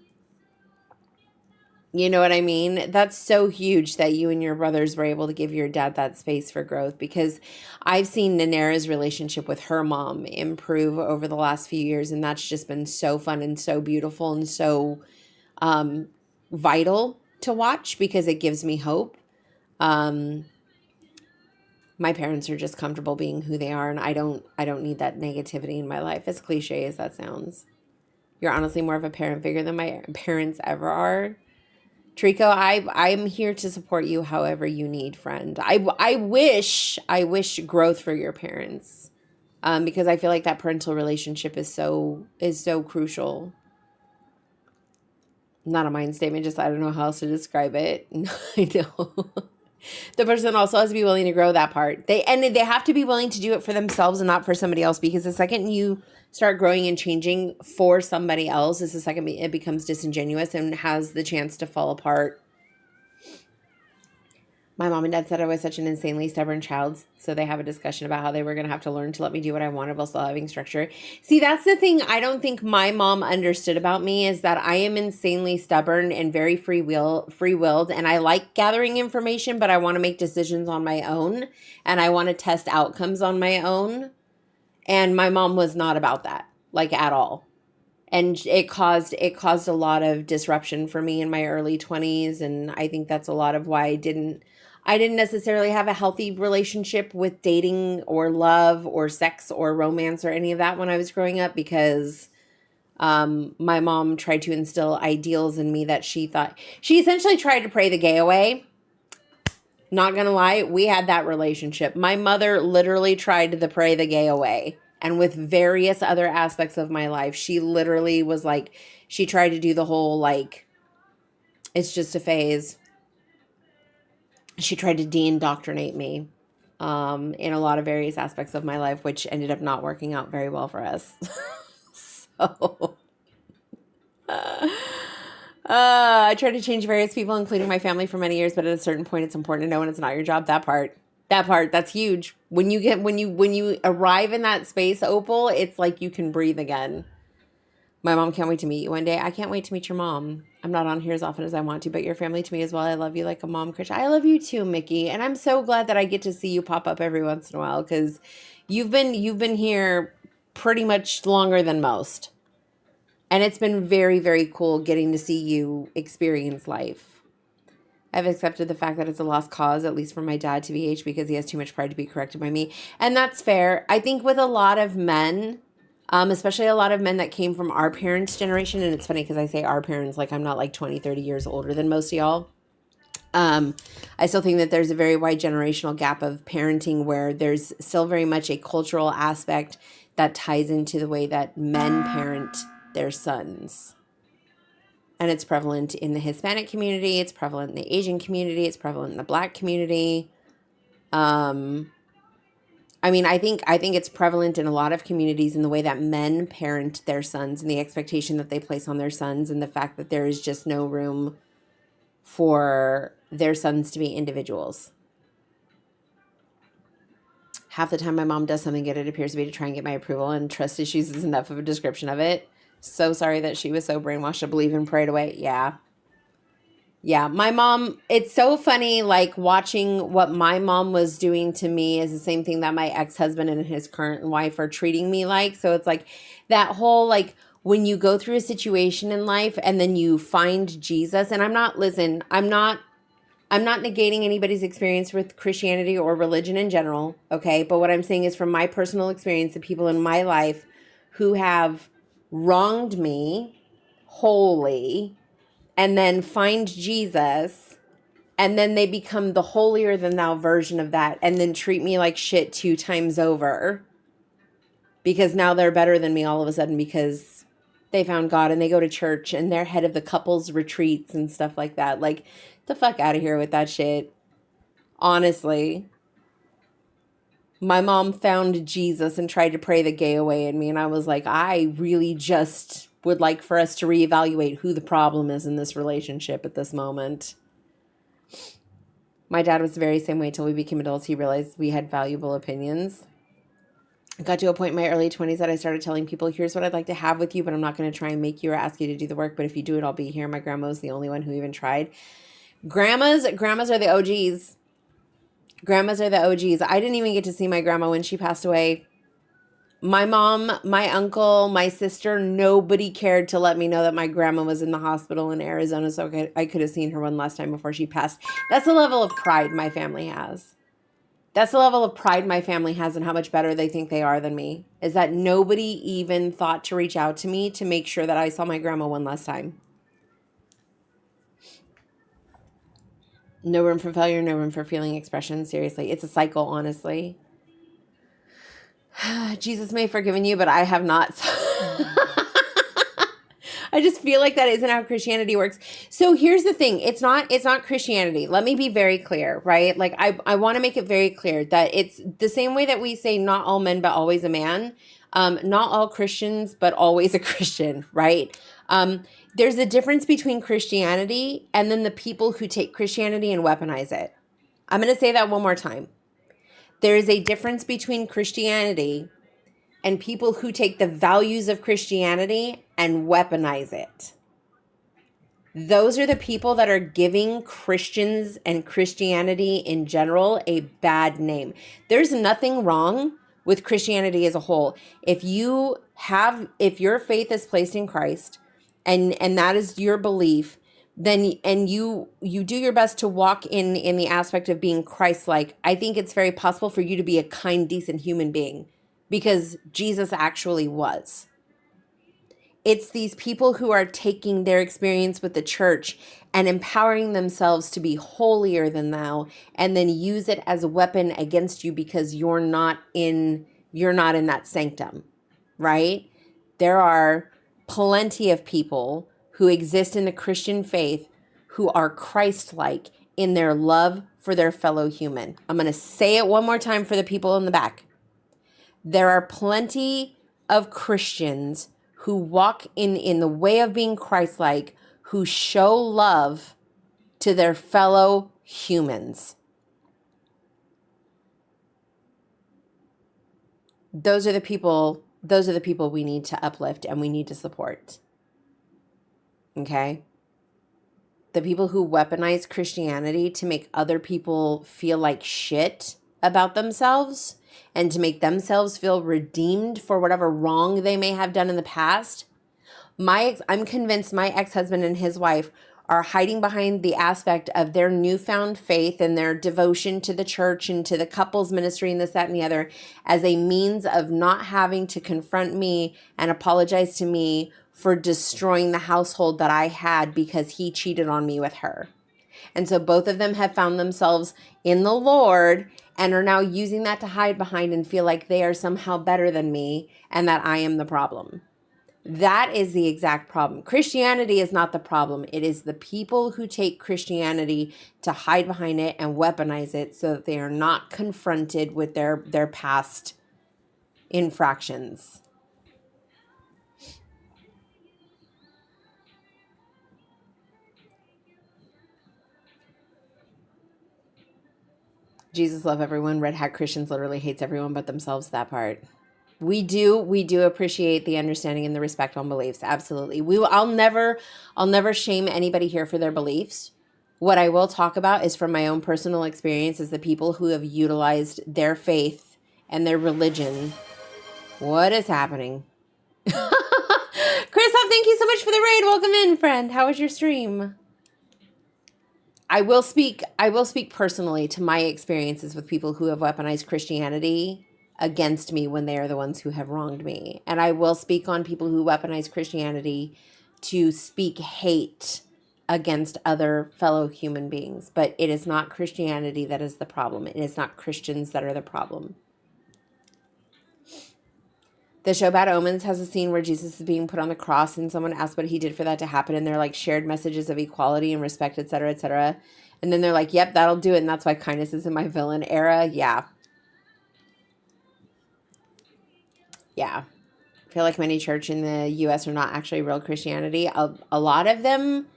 You know what I mean? That's so huge that you and your brothers were able to give your dad that space for growth, because I've seen Nanera's relationship with her mom improve over the last few years, and that's just been so fun and so beautiful and so vital to watch because it gives me hope. My parents are just comfortable being who they are, and I don't need that negativity in my life, as cliche as that sounds. You're honestly more of a parent figure than my parents ever are. Trico, I'm here to support you however you need, friend. I wish growth for your parents. Because I feel like that parental relationship is so crucial. Not a mind statement, just I don't know how else to describe it. I know. The person also has to be willing to grow that part. They have to be willing to do it for themselves and not for somebody else, because the second you start growing and changing for somebody else is the second it becomes disingenuous and has the chance to fall apart. My mom and dad said I was such an insanely stubborn child, so they have a discussion about how they were going to have to learn to let me do what I wanted while still having structure. See, that's the thing I don't think my mom understood about me, is that I am insanely stubborn and very free-willed, and I like gathering information, but I want to make decisions on my own, and I want to test outcomes on my own. And my mom was not about that, like, at all. And it caused a lot of disruption for me in my early 20s, and I think that's a lot of why I didn't necessarily have a healthy relationship with dating or love or sex or romance or any of that when I was growing up, because my mom tried to instill ideals in me that she essentially tried to pray the gay away. Not gonna lie, we had that relationship. My mother literally tried to pray the gay away. And with various other aspects of my life, she literally was like, she tried to do the whole, like, it's just a phase. She tried to de-indoctrinate me in a lot of various aspects of my life, which ended up not working out very well for us. So, I tried to change various people, including my family, for many years, but at a certain point, it's important to know when it's not your job. That part, that's huge. When you arrive in that space, Opal, it's like you can breathe again. My mom can't wait to meet you one day. I can't wait to meet your mom. I'm not on here as often as I want to, but your family to me as well. I love you like a mom, Krish. I love you too, Mickey. And I'm so glad that I get to see you pop up every once in a while, because you've been here pretty much longer than most. And it's been very, very cool getting to see you experience life. I've accepted the fact that it's a lost cause, at least for my dad, to BH, because he has too much pride to be corrected by me. And that's fair. I think with a lot of men, especially a lot of men that came from our parents' generation, and it's funny because I say our parents like I'm not like 20, 30 years older than most of y'all. I still think that there's a very wide generational gap of parenting where there's still very much a cultural aspect that ties into the way that men parent their sons. And it's prevalent in the Hispanic community, it's prevalent in the Asian community, it's prevalent in the Black community. I mean, I think it's prevalent in a lot of communities in the way that men parent their sons and the expectation that they place on their sons, and the fact that there is just no room for their sons to be individuals. Half the time my mom does something good, it appears to be to try and get my approval, and trust issues is enough of a description of it. So sorry that she was so brainwashed to believe and prayed away. Yeah, my mom, it's so funny, like, watching what my mom was doing to me is the same thing that my ex-husband and his current wife are treating me like. So it's like that whole, like, when you go through a situation in life and then you find Jesus, and I'm not negating anybody's experience with Christianity or religion in general, okay? But what I'm saying is, from my personal experience, the people in my life who have wronged me wholly, and then find Jesus, and then they become the holier than thou version of that, and then treat me like shit 2 times over, because now they're better than me all of a sudden because they found God and they go to church and they're head of the couples retreats and stuff like that. Like, the fuck out of here with that shit. Honestly. My mom found Jesus and tried to pray the gay away in me, and I was like, I really just would like for us to reevaluate who the problem is in this relationship at this moment. My dad was the very same way till we became adults. He realized we had valuable opinions. I got to a point in my early 20s that I started telling people, here's what I'd like to have with you, but I'm not going to try and make you or ask you to do the work. But if you do it, I'll be here. My grandma was the only one who even tried. Grandmas are the OGs. Grandmas are the OGs. I didn't even get to see my grandma when she passed away. My mom, my uncle, my sister, nobody cared to let me know that my grandma was in the hospital in Arizona, so I could have seen her one last time before she passed. That's the level of pride my family has. That's the level of pride my family has, and how much better they think they are than me, is that nobody even thought to reach out to me to make sure that I saw my grandma one last time. No room for failure, no room for feeling expression. Seriously, it's a cycle, honestly. Jesus may have forgiven you, but I have not. I just feel like that isn't how Christianity works. So here's the thing. It's not Christianity. Let me be very clear, right? Like I want to make it very clear that it's the same way that we say not all men, but always a man. Not all Christians, but always a Christian, right? There's a difference between Christianity and then the people who take Christianity and weaponize it. I'm going to say that one more time. There is a difference between Christianity and people who take the values of Christianity and weaponize it. Those are the people that are giving Christians and Christianity in general a bad name. There's nothing wrong with Christianity as a whole. If your faith is placed in Christ and that is your belief, then and you do your best to walk in the aspect of being Christ-like, I think it's very possible for you to be a kind, decent human being because Jesus actually was. It's these people who are taking their experience with the church and empowering themselves to be holier than thou and then use it as a weapon against you because you're not in that sanctum, right? There are plenty of people who exist in the Christian faith who are Christ-like in their love for their fellow human. I'm going to say it one more time for the people in the back. There are plenty of Christians who walk in the way of being Christ-like, who show love to their fellow humans. Those are the people we need to uplift and we need to support. Okay? The people who weaponize Christianity to make other people feel like shit about themselves and to make themselves feel redeemed for whatever wrong they may have done in the past. I'm convinced my ex-husband and his wife are hiding behind the aspect of their newfound faith and their devotion to the church and to the couples ministry and this, that, and the other as a means of not having to confront me and apologize to me for destroying the household that I had because he cheated on me with her. And so both of them have found themselves in the Lord and are now using that to hide behind and feel like they are somehow better than me and that I am the problem. That is the exact problem. Christianity is not the problem. It is the people who take Christianity to hide behind it and weaponize it so that they are not confronted with their past infractions. Jesus love everyone. Red hat Christians literally hates everyone but themselves. That part. We do appreciate the understanding and the respect on beliefs. Absolutely. I'll never shame anybody here for their beliefs. What I will talk about is from my own personal experience is the people who have utilized their faith and their religion. What is happening? Christoph, thank you so much for the raid. Welcome in, friend. How was your stream? I will speak personally to my experiences with people who have weaponized Christianity against me when they are the ones who have wronged me. And I will speak on people who weaponize Christianity to speak hate against other fellow human beings. But it is not Christianity that is the problem. It is not Christians that are the problem. The show Bad Omens has a scene where Jesus is being put on the cross and someone asks what he did for that to happen. And they're like shared messages of equality and respect, et cetera, et cetera. And then they're like, yep, that'll do it. And that's why kindness is in my villain era. Yeah. Yeah. I feel like many church in the U.S. are not actually real Christianity. A lot of them,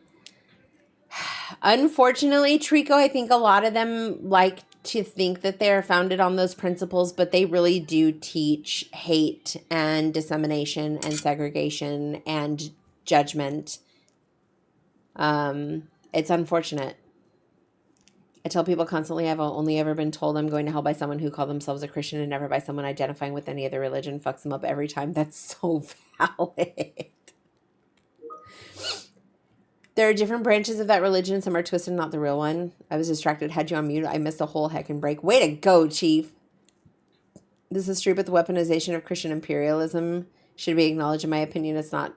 unfortunately, Trico, I think a lot of them like to think that they're founded on those principles, but they really do teach hate and dissemination and segregation and judgment. It's unfortunate. I tell people constantly I've only ever been told I'm going to hell by someone who called themselves a Christian and never by someone identifying with any other religion. Fucks them up every time. That's so valid. There are different branches of that religion. Some are twisted, not the real one. I was distracted, had you on mute. I missed a whole heckin' break. Way to go, Chief. This is true, but the weaponization of Christian imperialism should be acknowledged. In my opinion, it's not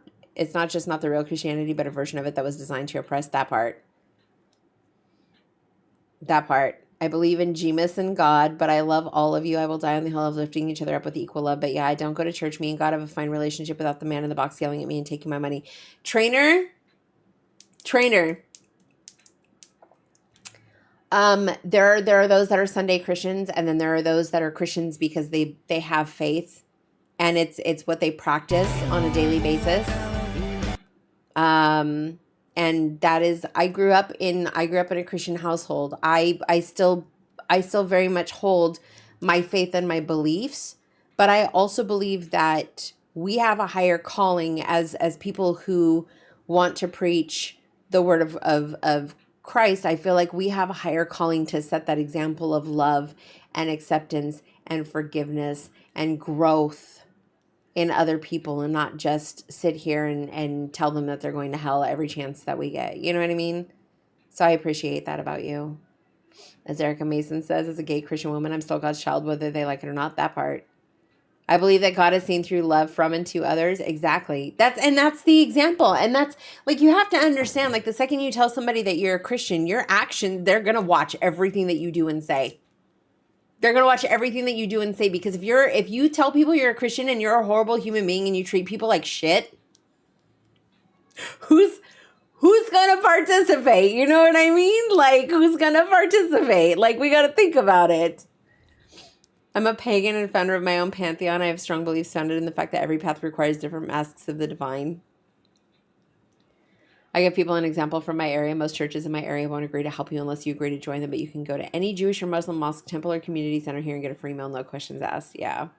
just not the real Christianity, but a version of it that was designed to oppress that part. That part. I believe in Jesus and God, but I love all of you. I will die on the hill of lifting each other up with equal love. But yeah, I don't go to church. Me and God have a fine relationship without the man in the box yelling at me and taking my money. Trainer. There are those that are Sunday Christians, and then there are those that are Christians because they have faith, and it's what they practice on a daily basis. And that is, I grew up in a Christian household. I still very much hold my faith and my beliefs, but I also believe that we have a higher calling as people who want to preach the word of Christ. I feel like we have a higher calling to set that example of love and acceptance and forgiveness and growth in other people, and not just sit here and tell them that they're going to hell every chance that we get. You know what I mean? So I appreciate that about you. As Erica Mason says, as a gay Christian woman, I'm still God's child, whether they like it or not. That part. I believe that God is seen through love from and to others. Exactly. That's the example. And that's like, you have to understand, like, the second you tell somebody that you're a Christian, your action, they're going to watch everything that you do and say. They're going to watch everything that you do and say, because if you tell people you're a Christian and you're a horrible human being and you treat people like shit, who's going to participate? You know what I mean? Like, who's going to participate? Like, we got to think about it. I'm a pagan and founder of my own pantheon. I have strong beliefs founded in the fact that every path requires different masks of the divine. I give people an example from my area. Most churches in my area won't agree to help you unless you agree to join them, but you can go to any Jewish or Muslim mosque, temple, or community center here and get a free meal, no questions asked. Yeah.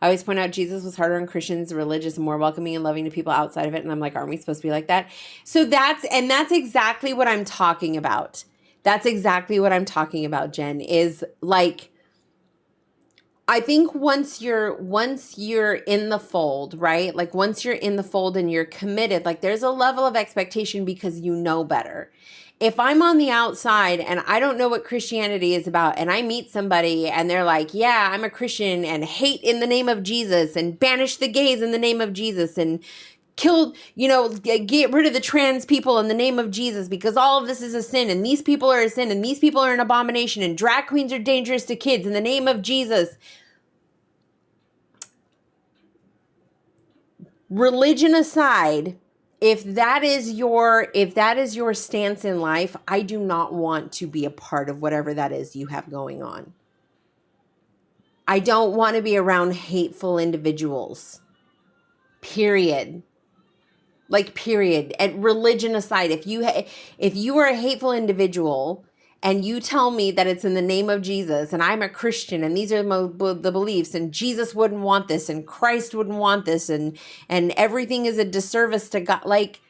I always point out Jesus was harder on Christians, religious, and more welcoming and loving to people outside of it. And I'm like, aren't we supposed to be like that? So that's exactly what I'm talking about. That's exactly what I'm talking about, Jen, is like, I think once you're in the fold, right? Like, once you're in the fold and you're committed, like, there's a level of expectation because you know better. If I'm on the outside and I don't know what Christianity is about, and I meet somebody and they're like, yeah, I'm a Christian, and hate in the name of Jesus, and banish the gays in the name of Jesus, and kill, get rid of the trans people in the name of Jesus, because all of this is a sin, and these people are a sin, and these people are an abomination, and drag queens are dangerous to kids in the name of Jesus. Religion aside, if that is your stance in life, I do not want to be a part of whatever that is you have going on. I don't want to be around hateful individuals. Period. Like, period. And religion aside, if you are a hateful individual and you tell me that it's in the name of Jesus, and I'm a Christian, and these are the beliefs, and Jesus wouldn't want this, and Christ wouldn't want this, and everything is a disservice to God, like,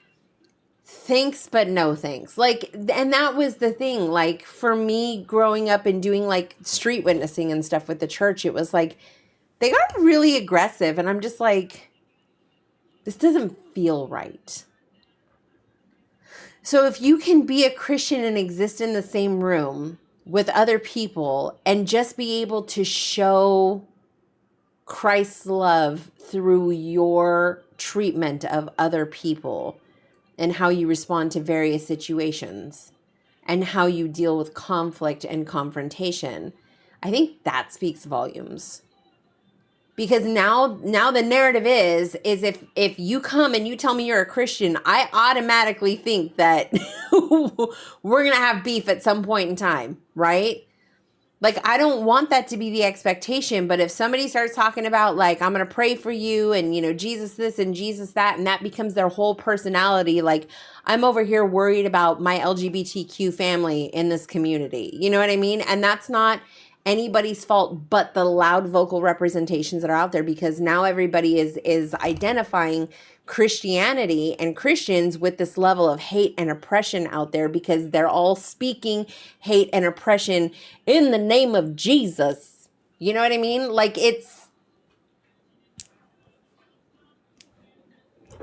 thanks, but no thanks. Like, and that was the thing, like, for me growing up and doing like street witnessing and stuff with the church, it was like, they got really aggressive, and I'm just like, this doesn't feel right. So if you can be a Christian and exist in the same room with other people and just be able to show Christ's love through your treatment of other people and how you respond to various situations and how you deal with conflict and confrontation, I think that speaks volumes. Because now the narrative is if you come and you tell me you're a Christian, I automatically think that we're going to have beef at some point in time, right? Like, I don't want that to be the expectation, but if somebody starts talking about, like, I'm going to pray for you and, Jesus this and Jesus that, and that becomes their whole personality, like, I'm over here worried about my LGBTQ family in this community. You know what I mean? And that's not anybody's fault but the loud vocal representations that are out there, because now everybody is identifying Christianity and Christians with this level of hate and oppression out there, because they're all speaking hate and oppression in the name of Jesus. You know what I mean? Like, it's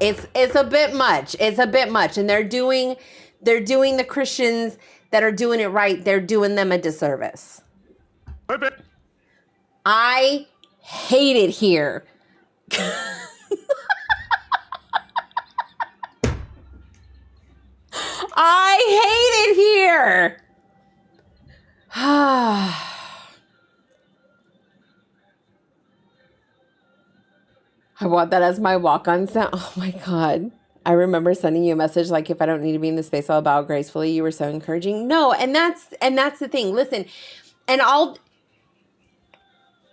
a bit much. It's a bit much. And they're doing the Christians that are doing it right, they're doing them a disservice. I hate it here. I hate it here. I want that as my walk-on sound. Oh my God. I remember sending you a message like, if I don't need to be in the space, I'll bow gracefully. You were so encouraging. No, and that's the thing. Listen, and I'll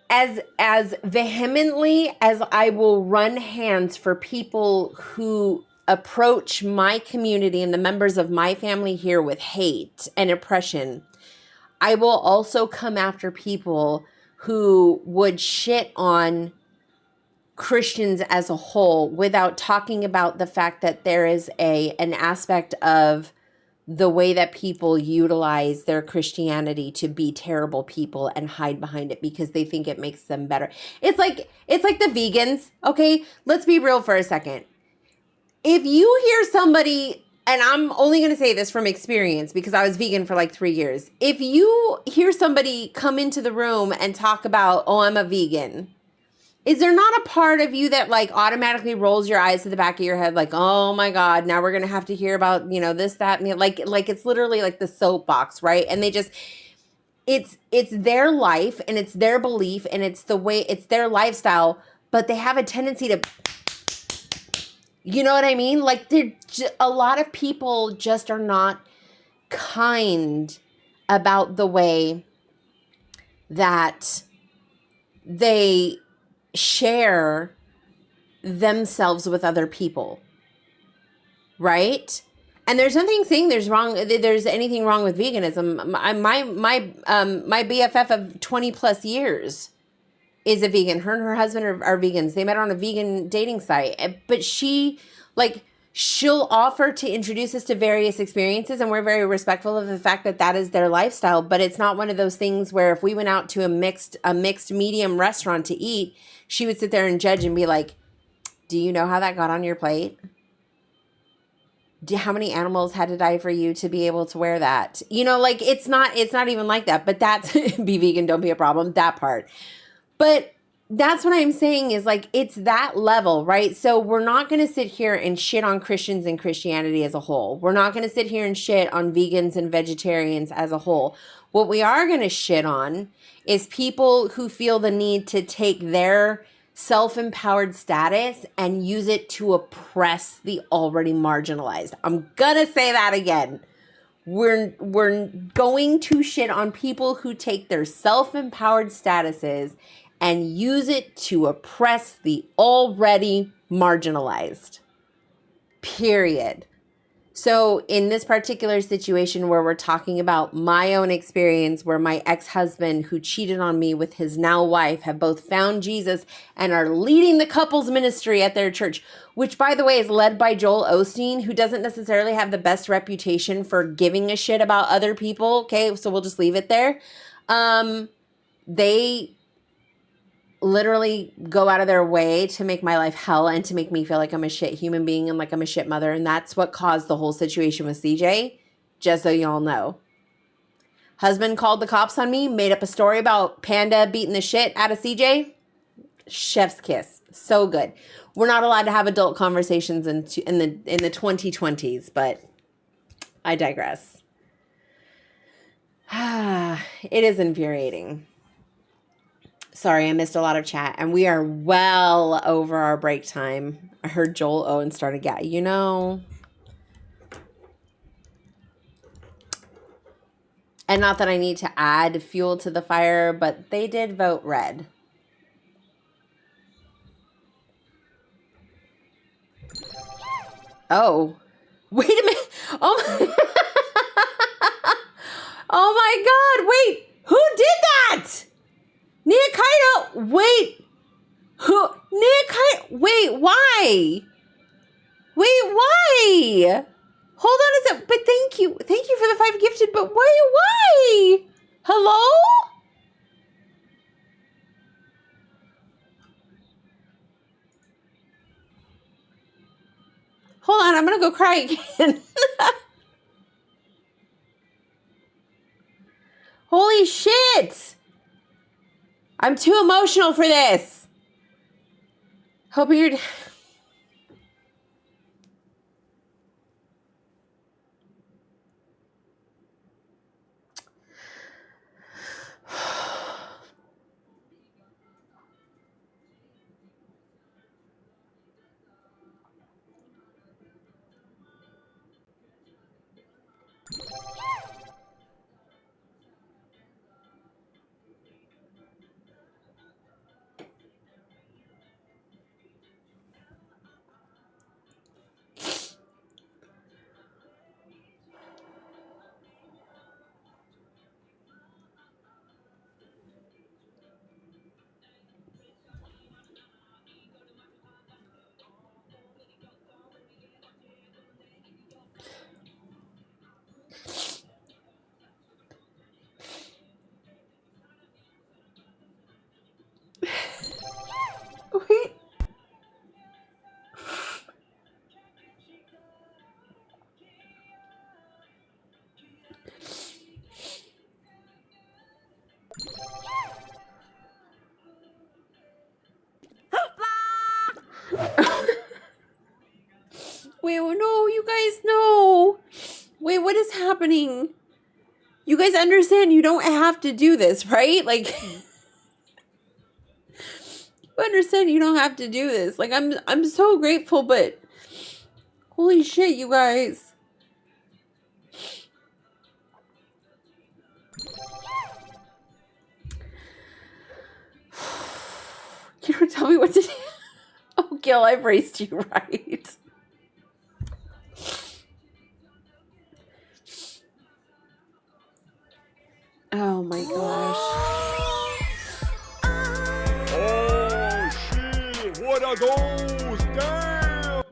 as vehemently as I will run hands for people who approach my community and the members of my family here with hate and oppression, I will also come after people who would shit on Christians as a whole without talking about the fact that there is an aspect of the way that people utilize their Christianity to be terrible people and hide behind it because they think it makes them better. It's like the vegans, okay? Let's be real for a second. If you hear somebody, and I'm only going to say this from experience because I was vegan for like 3 years. If you hear somebody come into the room and talk about, oh, I'm a vegan, is there not a part of you that like automatically rolls your eyes to the back of your head like, oh my God, now we're going to have to hear about, this, that, and the, like it's literally like the soapbox, right? And they just, it's their life and it's their belief and it's the way, it's their lifestyle, but they have a tendency to, you know what I mean? Like a lot of people just are not kind about the way that they share themselves with other people, right? And there's nothing saying there's anything wrong with veganism. My BFF of 20 plus years is a vegan. Her and her husband are vegans. They met on a vegan dating site, but she'll offer to introduce us to various experiences, and we're very respectful of the fact that is their lifestyle. But it's not one of those things where if we went out to a mixed medium restaurant to eat, she would sit there and judge and be like, do you know how that got on your plate? How many animals had to die for you to be able to wear that? Like it's not even like that, but that's be vegan, don't be a problem, that part. But that's what I'm saying is like, it's that level, right? So we're not going to sit here and shit on Christians and Christianity as a whole. We're not going to sit here and shit on vegans and vegetarians as a whole. What we are going to shit on is people who feel the need to take their self-empowered status and use it to oppress the already marginalized. I'm gonna say that again. We're going to shit on people who take their self-empowered statuses and use it to oppress the already marginalized. Period. So in this particular situation where we're talking about my own experience, where my ex-husband who cheated on me with his now wife have both found Jesus and are leading the couples ministry at their church, which by the way is led by Joel Osteen, who doesn't necessarily have the best reputation for giving a shit about other people. Okay, so we'll just leave it there. They literally go out of their way to make my life hell and to make me feel like I'm a shit human being and like I'm a shit mother. And that's what caused the whole situation with CJ, just so y'all know. Husband called the cops on me, made up a story about Panda beating the shit out of CJ. Chef's kiss. So good. We're not allowed to have adult conversations in the 2020s, but I digress. It is infuriating. Sorry, I missed a lot of chat, and we are well over our break time. I heard Joel Owen started and not that I need to add fuel to the fire, but they did vote red. Oh, wait a minute. Oh my God, wait, who did that? Nia Kaito, wait. Who? Nia Kaito, wait, why? Wait, why? Hold on a sec. But thank you. Thank you for the 5 gifted, but why? Hello? Hold on, I'm going to go cry again. Holy shit. I'm too emotional for this. Hope you're... why? What is happening? You guys understand you don't have to do this, right? Like, you understand you don't have to do this. Like, I'm so grateful, but holy shit, you guys. You don't tell me what to do. Oh, Gil, I've raised you right. Oh my gosh. Oh shit! What are those? Damn!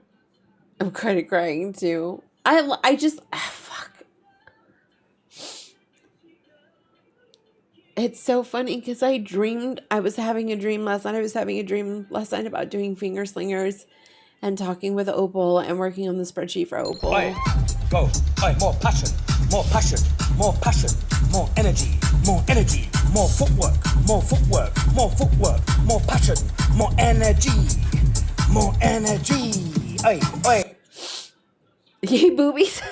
I'm kind of crying too. I just, fuck. It's so funny because I was having a dream last night. I was having a dream last night about doing finger slingers and talking with Opal and working on the spreadsheet for Opal. Oi, go. Oi, more passion, more passion, more passion, more energy, more energy, more footwork, more footwork, more footwork, more passion, more energy, more energy. Oi, oi. Yay, boobies.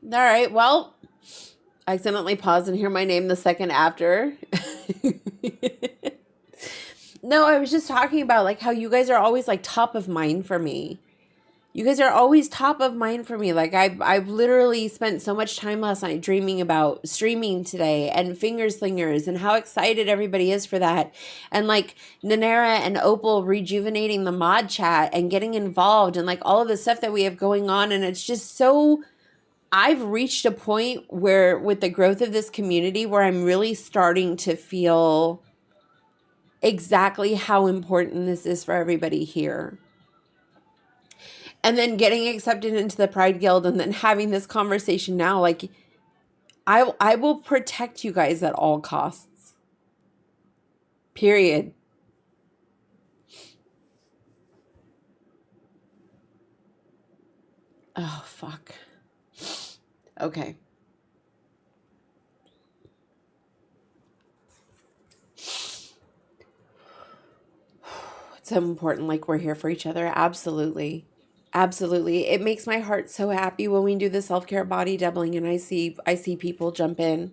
All right, well, I accidentally paused and hear my name the second after. No, I was just talking about like how you guys are always like top of mind for me. You guys are always top of mind for me. Like I've literally spent so much time last night dreaming about streaming today and finger slingers and how excited everybody is for that. And like Nanera and Opal rejuvenating the mod chat and getting involved and like all of the stuff that we have going on. And it's just so, I've reached a point where with the growth of this community where I'm really starting to feel exactly how important this is for everybody here. And then getting accepted into the Pride Guild and then having this conversation now, like I will protect you guys at all costs. Period. Oh, fuck. Okay. It's so important, like we're here for each other. Absolutely. Absolutely. It makes my heart so happy when we do the self-care body doubling and I see people jump in.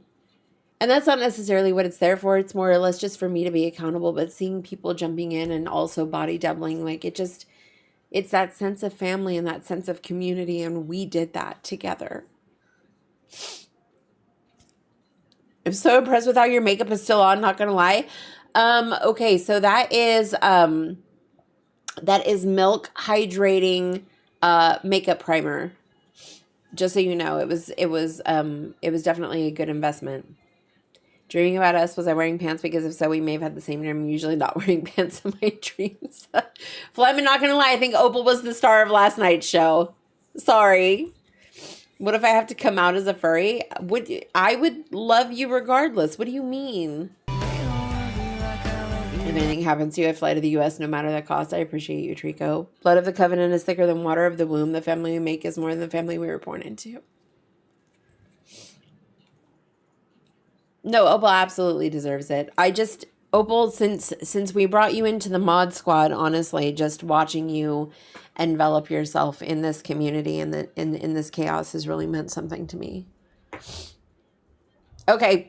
And that's not necessarily what it's there for. It's more or less just for me to be accountable, but seeing people jumping in and also body doubling, like it's that sense of family and that sense of community, and we did that together. I'm so impressed with how your makeup is still on, not gonna lie. Okay, so that is Milk Hydrating makeup primer. Just so you know, it was definitely a good investment. Dreaming about us, was I wearing pants? Because if so, we may have had the same dream. I'm usually not wearing pants in my dreams. Flem, I'm not gonna lie, I think Opal was the star of last night's show. Sorry. What if I have to come out as a furry? I would love you regardless. What do you mean? If anything happens to you, I fly to the U.S. no matter the cost. I appreciate you, Trico. Blood of the covenant is thicker than water of the womb. The family we make is more than the family we were born into. No, Opal absolutely deserves it. Opal, since we brought you into the mod squad, honestly, just watching you envelop yourself in this community and in this chaos has really meant something to me. Okay,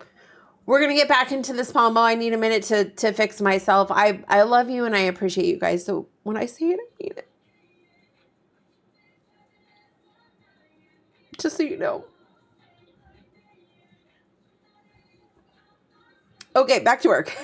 we're gonna get back into this Pomo. I need a minute to fix myself. I love you and I appreciate you guys. So when I say it, I mean it. Just so you know. Okay, back to work.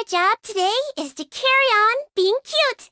our job today is to carry on being cute.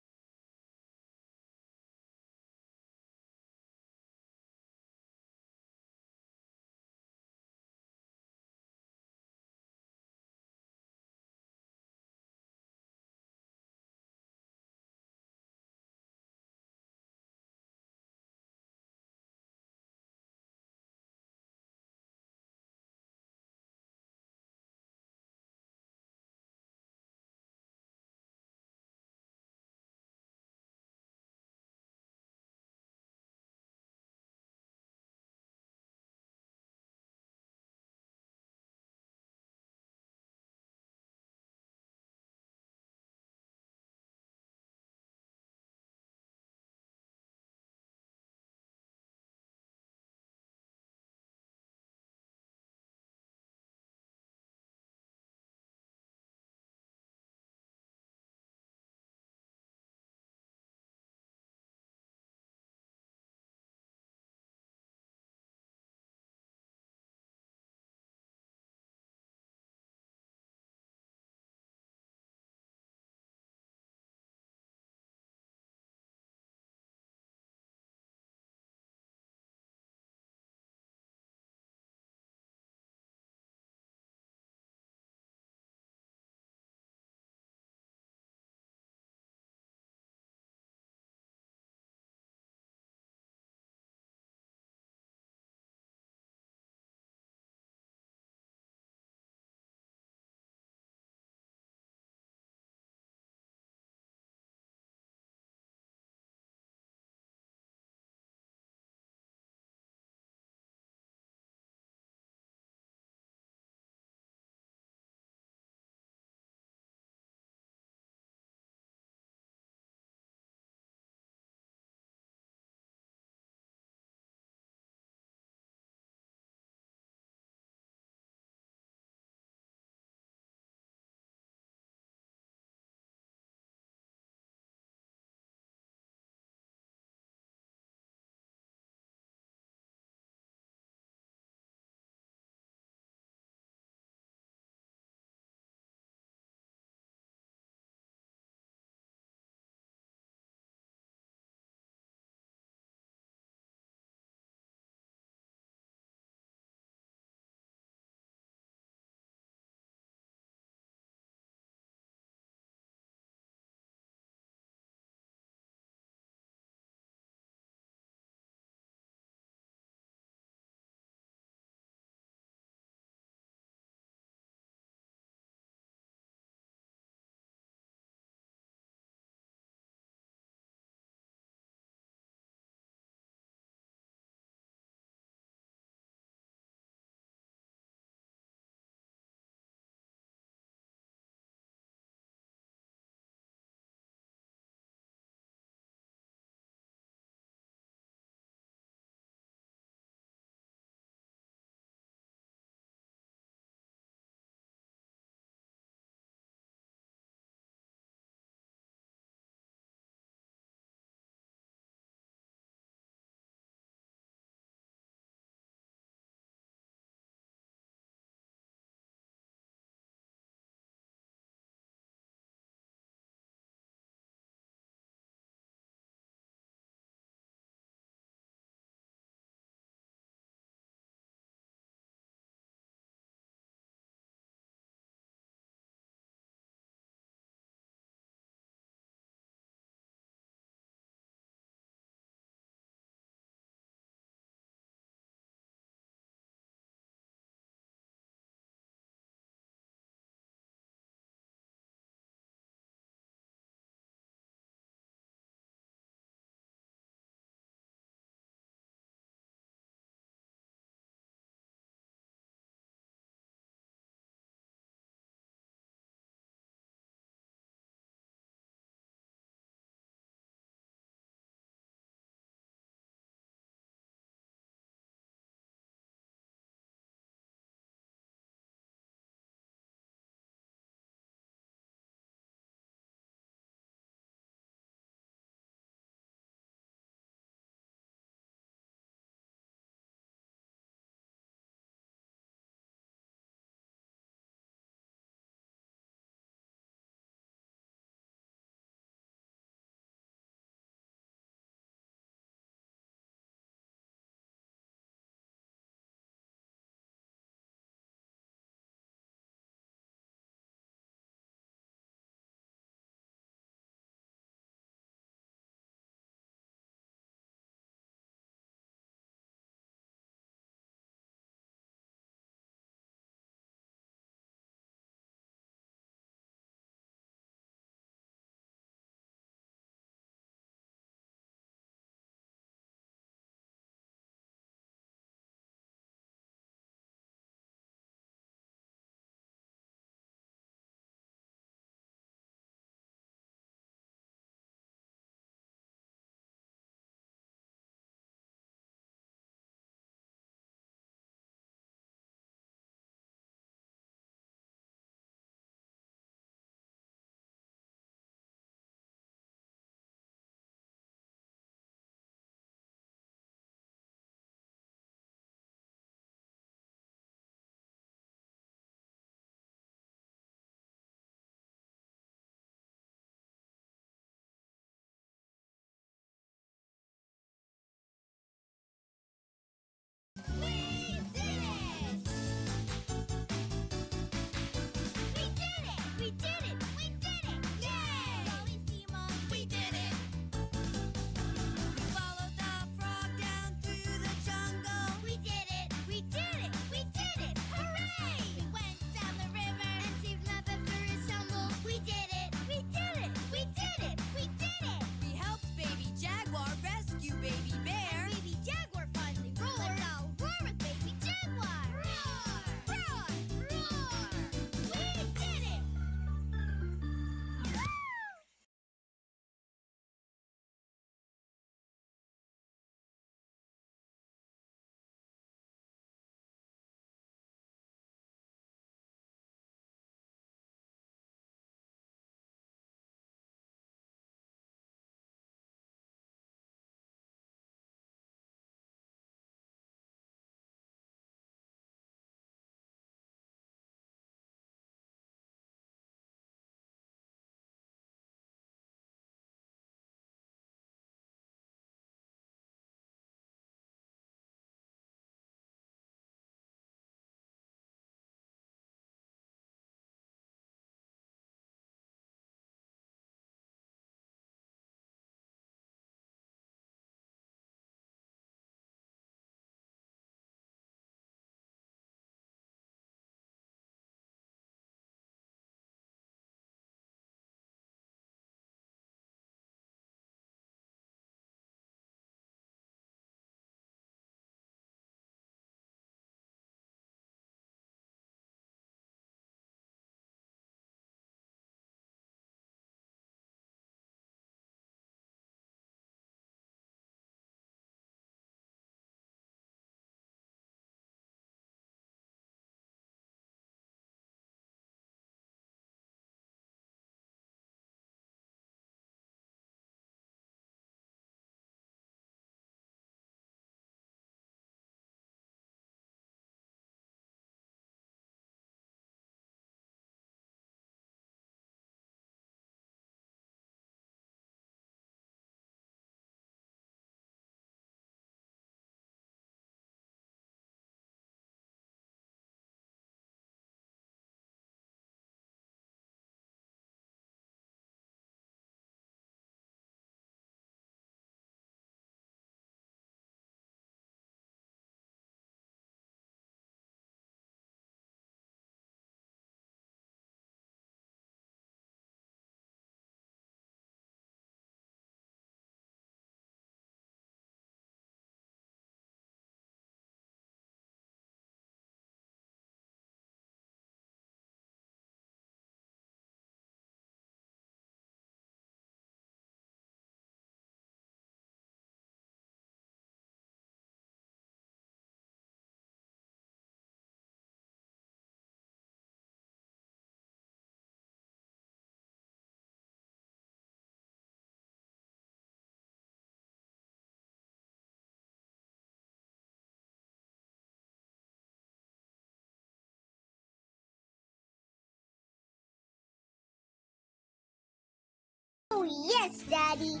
yes, Daddy.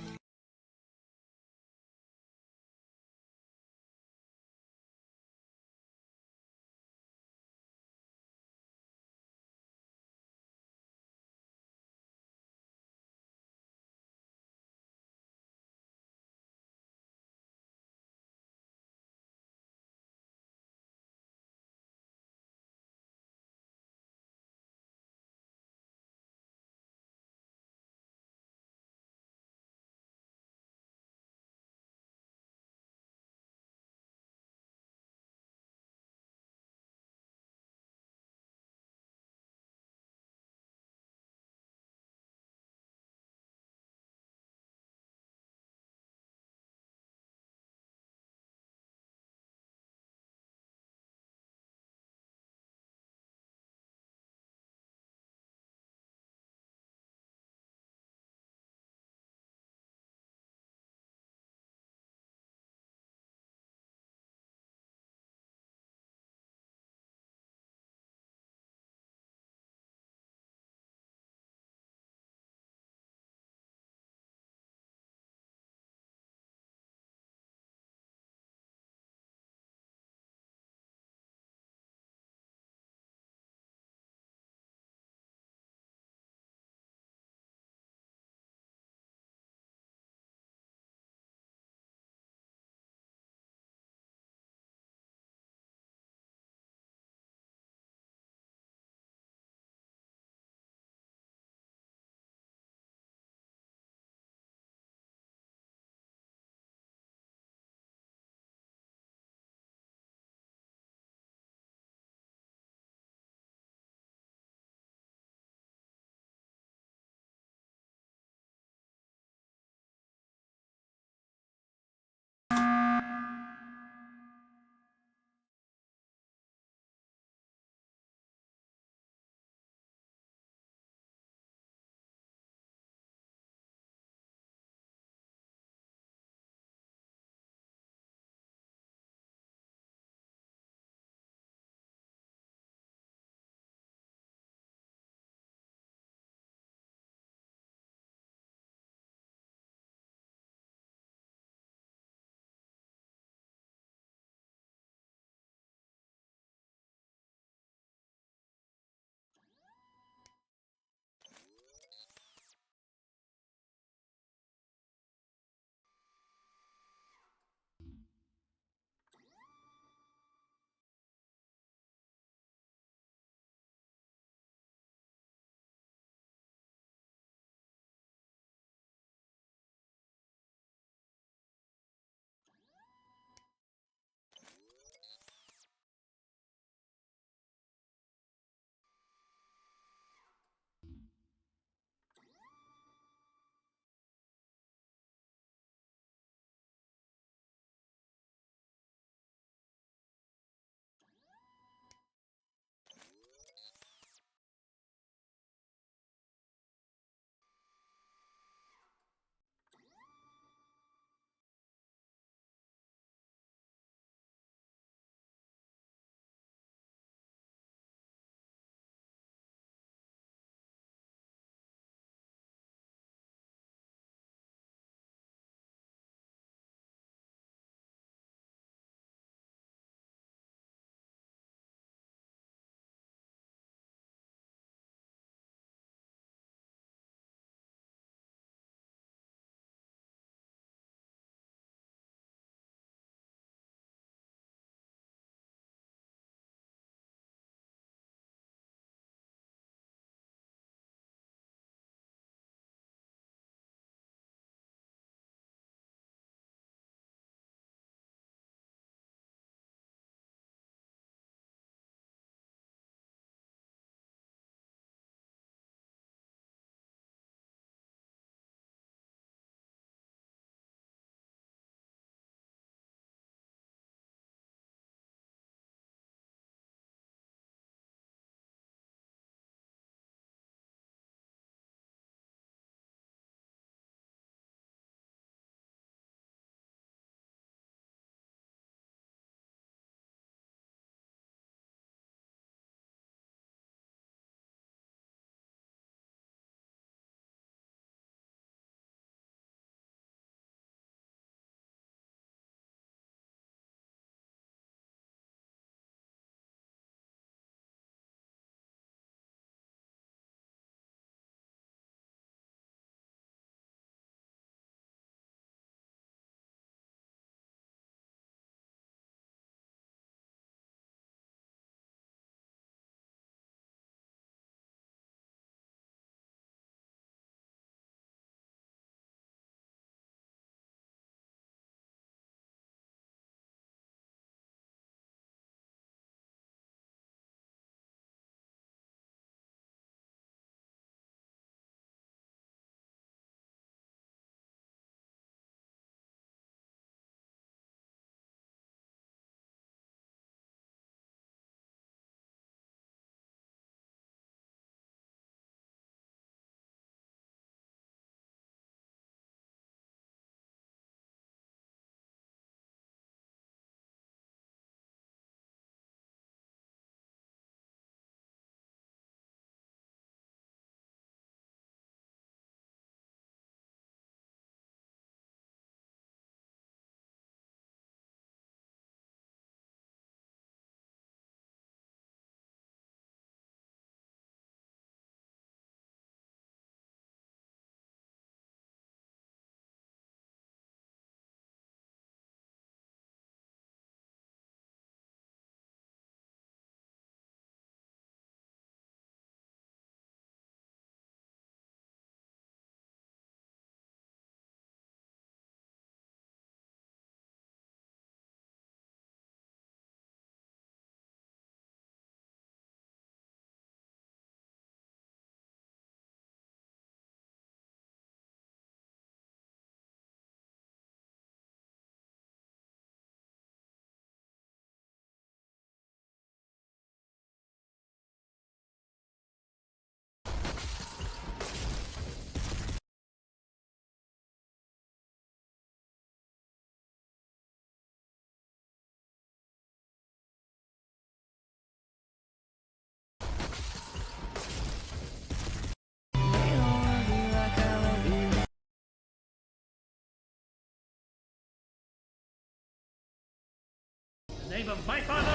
name of my father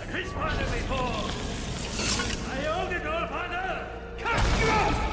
and his father before. I own it all, father! Cut you off!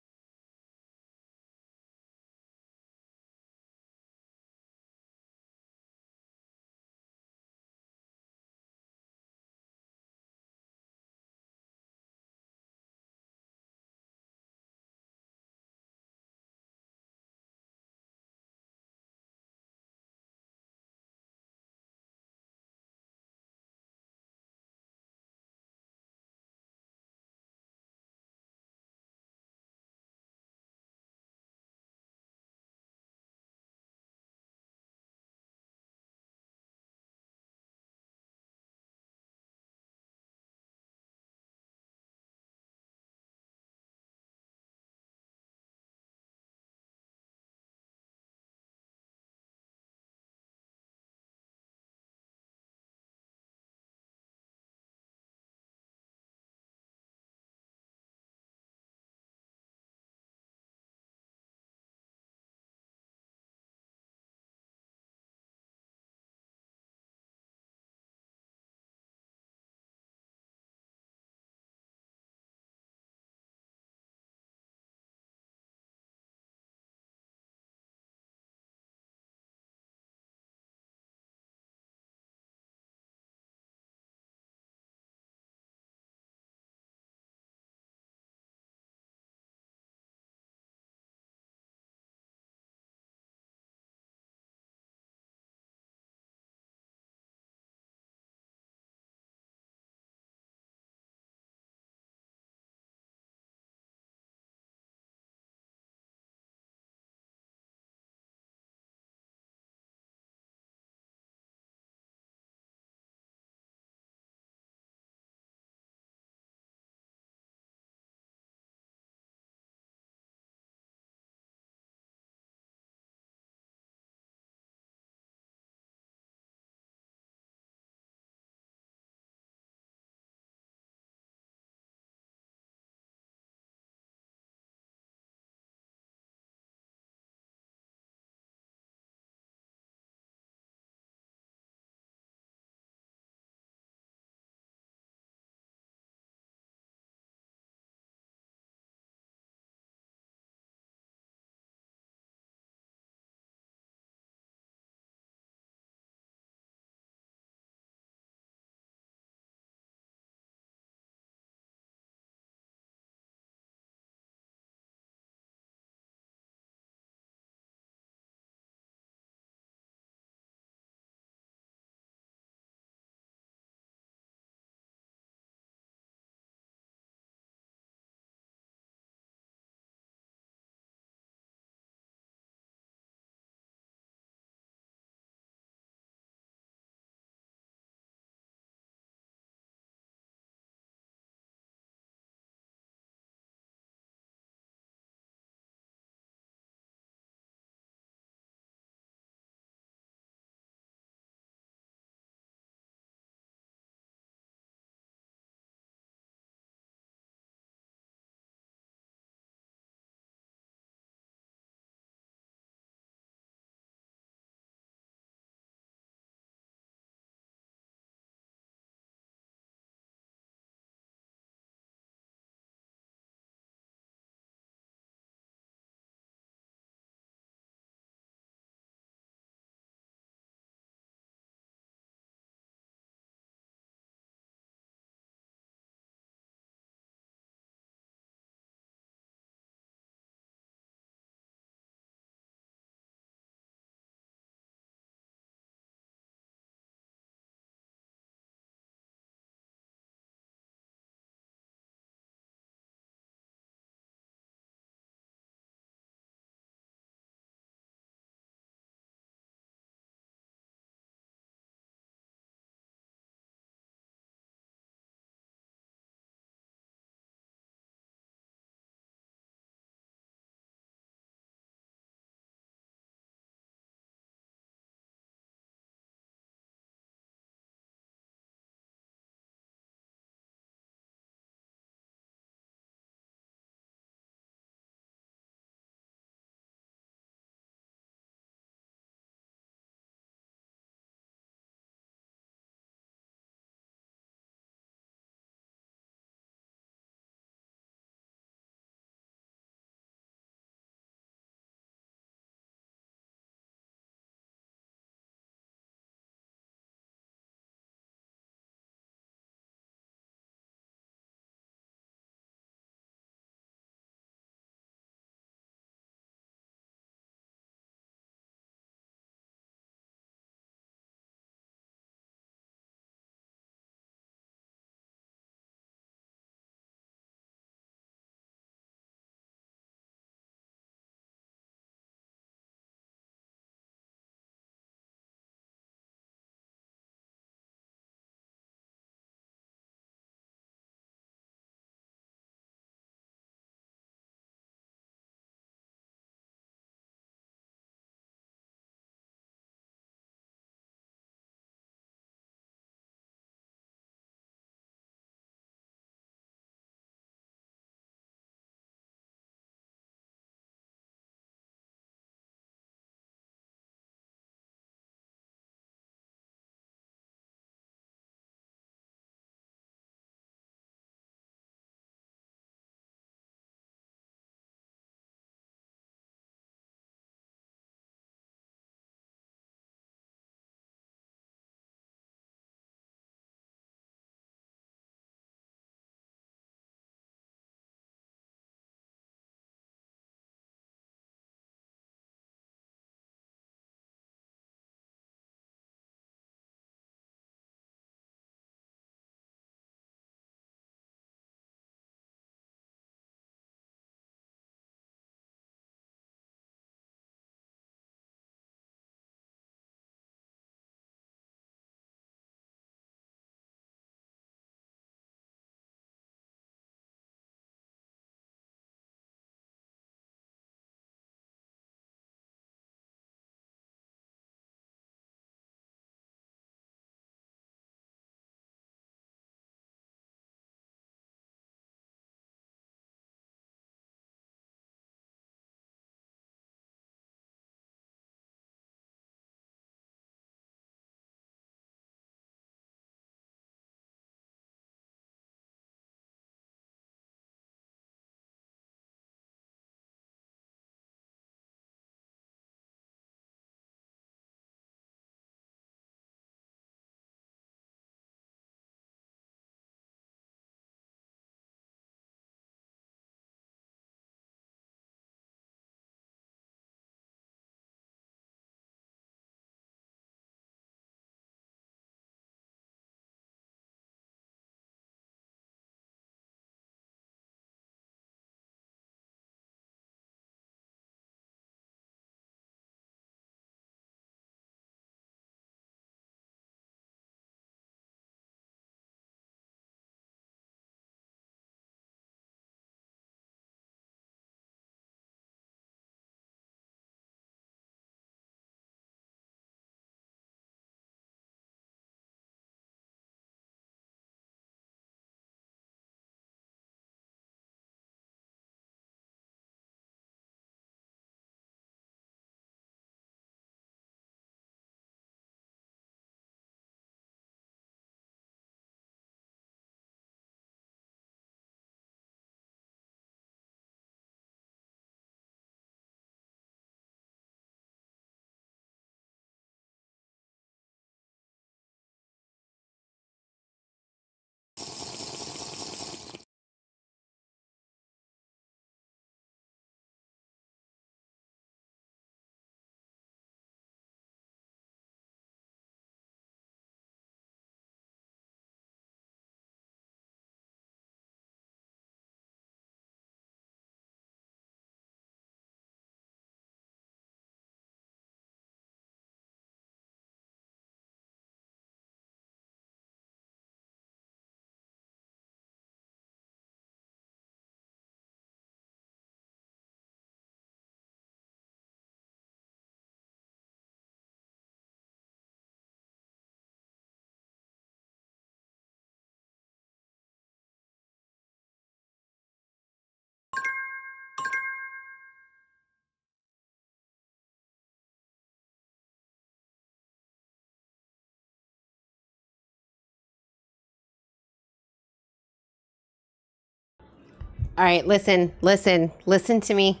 All right, listen to me.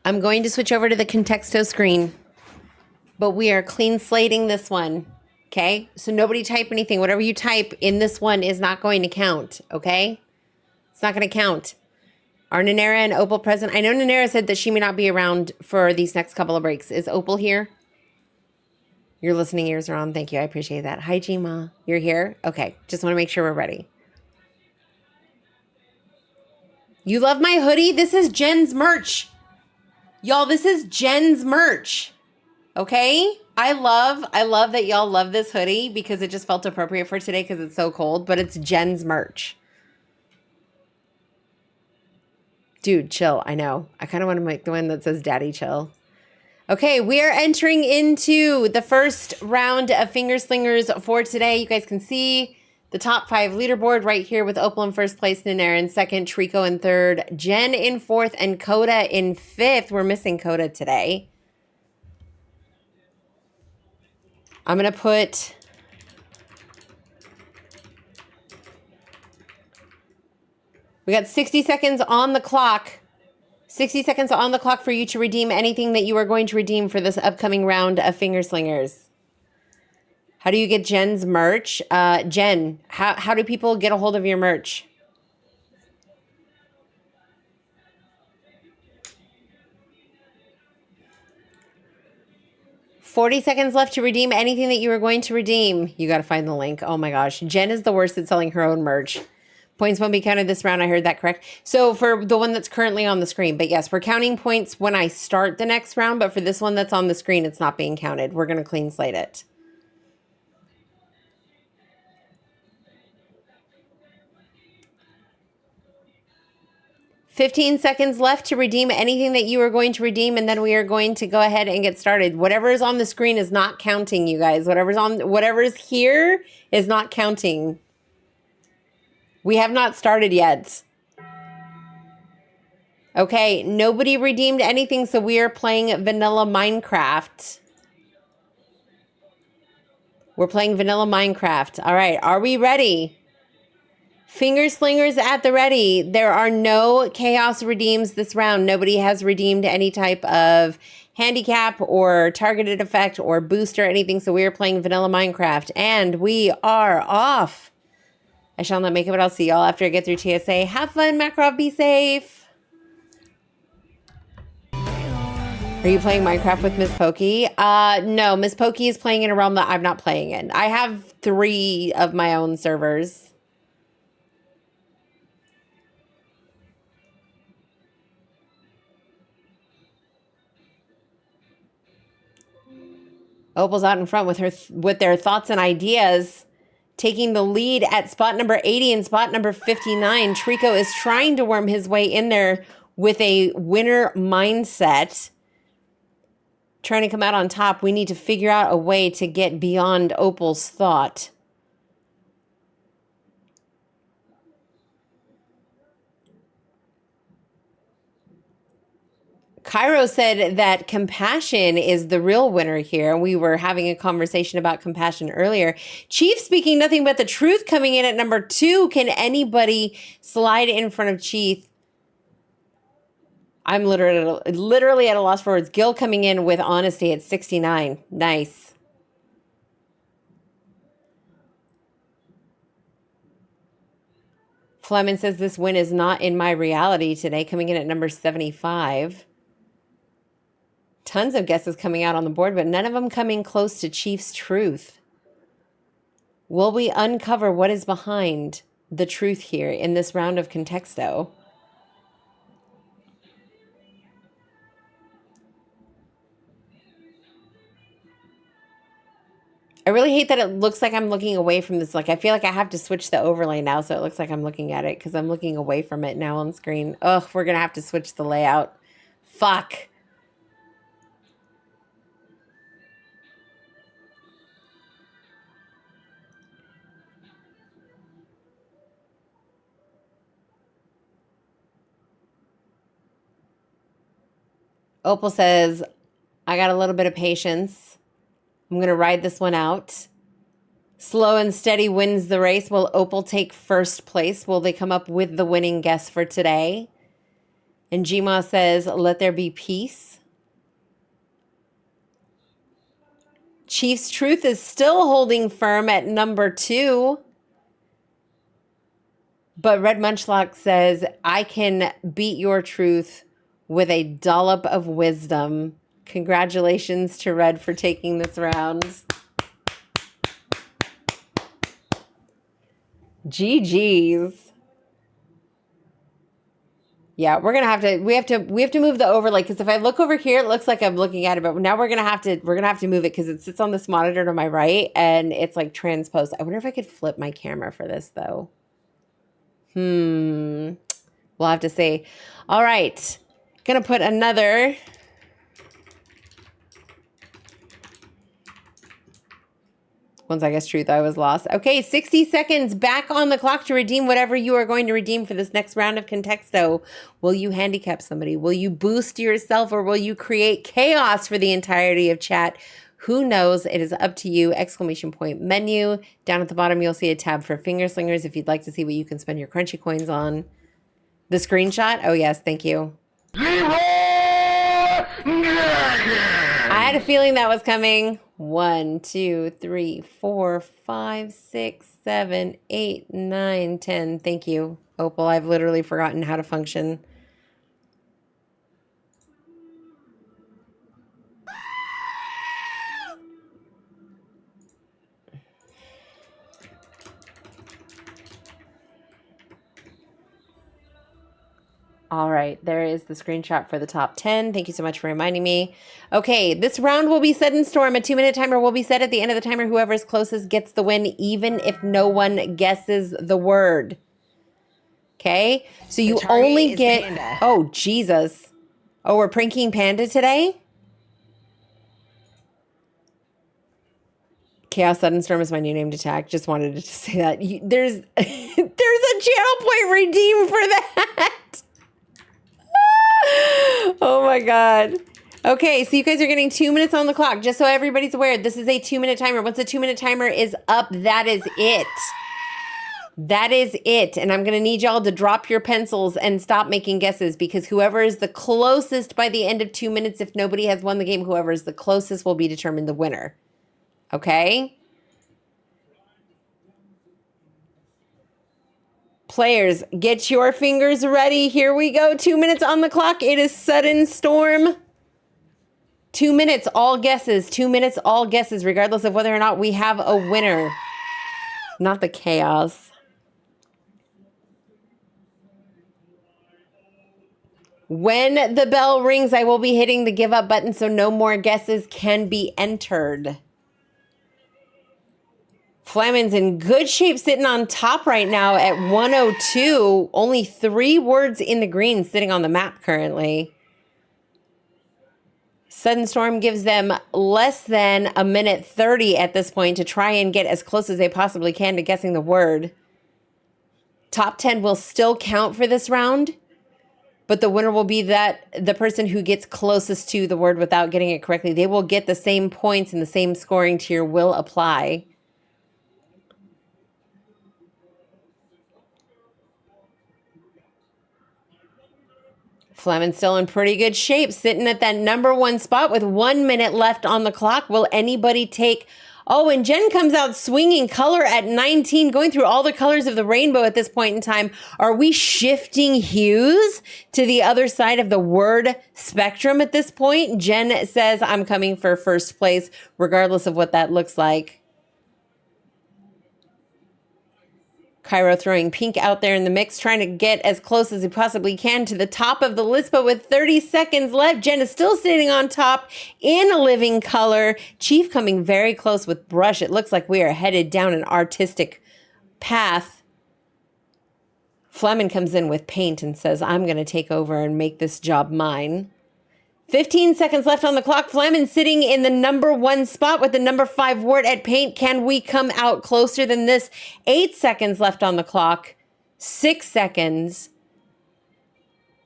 I'm going to switch over to the Contexto screen, but we are clean slating this one, okay? So nobody type anything. Whatever you type in this one is not going to count, okay? It's not going to count. Are Nanera and Opal present? I know Nanera said that she may not be around for these next couple of breaks. Is Opal here? Your listening ears are on. Thank you. I appreciate that. Hi, Gma. You're here? Okay. Just want to make sure we're ready. You love my hoodie? This is Jen's merch. Y'all, this is Jen's merch. Okay? I love that y'all love this hoodie because it just felt appropriate for today because it's so cold, but it's Jen's merch. Dude, chill. I know. I kind of want to make the one that says Daddy Chill. Okay, we are entering into the first round of Finger Slingers for today. You guys can see the top 5 leaderboard right here with Opal in first place, Nanera in second, Trico in third, Jen in fourth, and Coda in fifth. We're missing Coda today. I'm going to put... We got 60 seconds on the clock. 60 seconds on the clock for you to redeem anything that you are going to redeem for this upcoming round of Finger Slingers. How do you get Jen's merch? Jen, how do people get a hold of your merch? $40 seconds left to redeem anything that you are going to redeem. You got to find the link. Oh my gosh. Jen is the worst at selling her own merch. Points won't be counted this round. I heard that correct. So for the one that's currently on the screen, but yes, we're counting points when I start the next round, but for this one that's on the screen, it's not being counted. We're going to clean slate it. 15 seconds left to redeem anything that you are going to redeem, and then we are going to go ahead and get started. Whatever is on the screen is not counting, you guys. Whatever's here is not counting. We have not started yet. Okay, nobody redeemed anything, so we are playing vanilla Minecraft. We're playing vanilla Minecraft. All right, are we ready? Finger Slingers at the ready. There are no chaos redeems this round. Nobody has redeemed any type of handicap or targeted effect or boost or anything, so we are playing vanilla Minecraft, and we are off. I shall not make it, but I'll see y'all after I get through TSA. Have fun, Makarov. Be safe. Are you playing Minecraft with Miss Pokey? No, Miss Pokey is playing in a realm that I'm not playing in. I have 3 of my own servers. Opal's out in front with their thoughts and ideas, taking the lead at spot number 80 and spot number 59. Trico is trying to worm his way in there with a winner mindset, trying to come out on top. We need to figure out a way to get beyond Opal's thought. Cairo said that compassion is the real winner here. We were having a conversation about compassion earlier. Chief speaking nothing but the truth coming in at number 2. Can anybody slide in front of Chief? I'm literally at a loss for words. Gil coming in with honesty at 69. Nice. Fleming says this win is not in my reality today, coming in at number 75. Tons of guesses coming out on the board, but none of them coming close to Chief's truth. Will we uncover what is behind the truth here in this round of Contexto? I really hate that it looks like I'm looking away from this. Like, I feel like I have to switch the overlay now so it looks like I'm looking at it because I'm looking away from it now on screen. Ugh, we're going to have to switch the layout. Fuck. Opal says, I got a little bit of patience. I'm going to ride this one out. Slow and steady wins the race. Will Opal take first place? Will they come up with the winning guess for today? And Gma says, let there be peace. Chief's Truth is still holding firm at number 2. But Red Munchlock says, I can beat your truth with a dollop of wisdom. Congratulations to Red for taking this round. GG's. Yeah, we're gonna have to. We have to move the overlay because if I look over here, it looks like I'm looking at it. But now we're gonna have to move it because it sits on this monitor to my right and it's like transposed. I wonder if I could flip my camera for this though. We'll have to see. All right, gonna put another. Once I guess truth, I was lost. Okay, 60 seconds back on the clock to redeem whatever you are going to redeem for this next round of Contexto. Will you handicap somebody? Will you boost yourself or will you create chaos for the entirety of chat? Who knows? It is up to you. Exclamation point menu. Down at the bottom, you'll see a tab for finger slingers if you'd like to see what you can spend your crunchy coins on. The screenshot? Oh, yes. Thank you. I had a feeling that was coming. 1, 2, 3, 4, 5, 6, 7, 8, 9, 10. Thank you, Opal. I've literally forgotten how to function. All right, there is the screenshot for the top 10. Thank you so much for reminding me. Okay, this round will be set in storm. A 2-minute timer will be set at the end of the timer. Whoever is closest gets the win, even if no one guesses the word. Okay, so you only get... Panda. Oh, Jesus. Oh, we're pranking Panda today? Chaos Sudden Storm is my new name to tag. Just wanted to say that. There's a channel point redeem for that. Oh my God. Okay, so you guys are getting 2 minutes on the clock. Just so everybody's aware, this is a 2-minute timer. Once the 2-minute timer is up, that is it. That is it. And I'm going to need y'all to drop your pencils and stop making guesses because whoever is the closest by the end of 2 minutes, if nobody has won the game, whoever is the closest will be determined the winner. Okay? Players, get your fingers ready. Here we go. 2 minutes on the clock. It is Sudden Storm. 2 minutes, all guesses. 2 minutes, all guesses, regardless of whether or not we have a winner. Not the chaos. When the bell rings, I will be hitting the give up button so no more guesses can be entered. Flamin's in good shape sitting on top right now at 102. Only 3 words in the green sitting on the map currently. Sudden Storm gives them less than 1:30 at this point to try and get as close as they possibly can to guessing the word. Top 10 will still count for this round, but the winner will be the person who gets closest to the word without getting it correctly. They will get the same points and the same scoring tier will apply. Flemin's still in pretty good shape, sitting at that number 1 spot with 1 minute left on the clock. Will anybody take... Oh, and Jen comes out swinging color at 19, going through all the colors of the rainbow at this point in time. Are we shifting hues to the other side of the word spectrum at this point? Jen says, I'm coming for first place, regardless of what that looks like. Cairo throwing pink out there in the mix, trying to get as close as he possibly can to the top of the list, but with 30 seconds left, Jen is still sitting on top in a living color. Chief coming very close with brush. It looks like we are headed down an artistic path. Flemin comes in with paint and says, I'm going to take over and make this job mine. 15 seconds left on the clock. Flemin sitting in the number 1 spot with the number 5 word at paint. Can we come out closer than this? 8 seconds left on the clock. 6 seconds.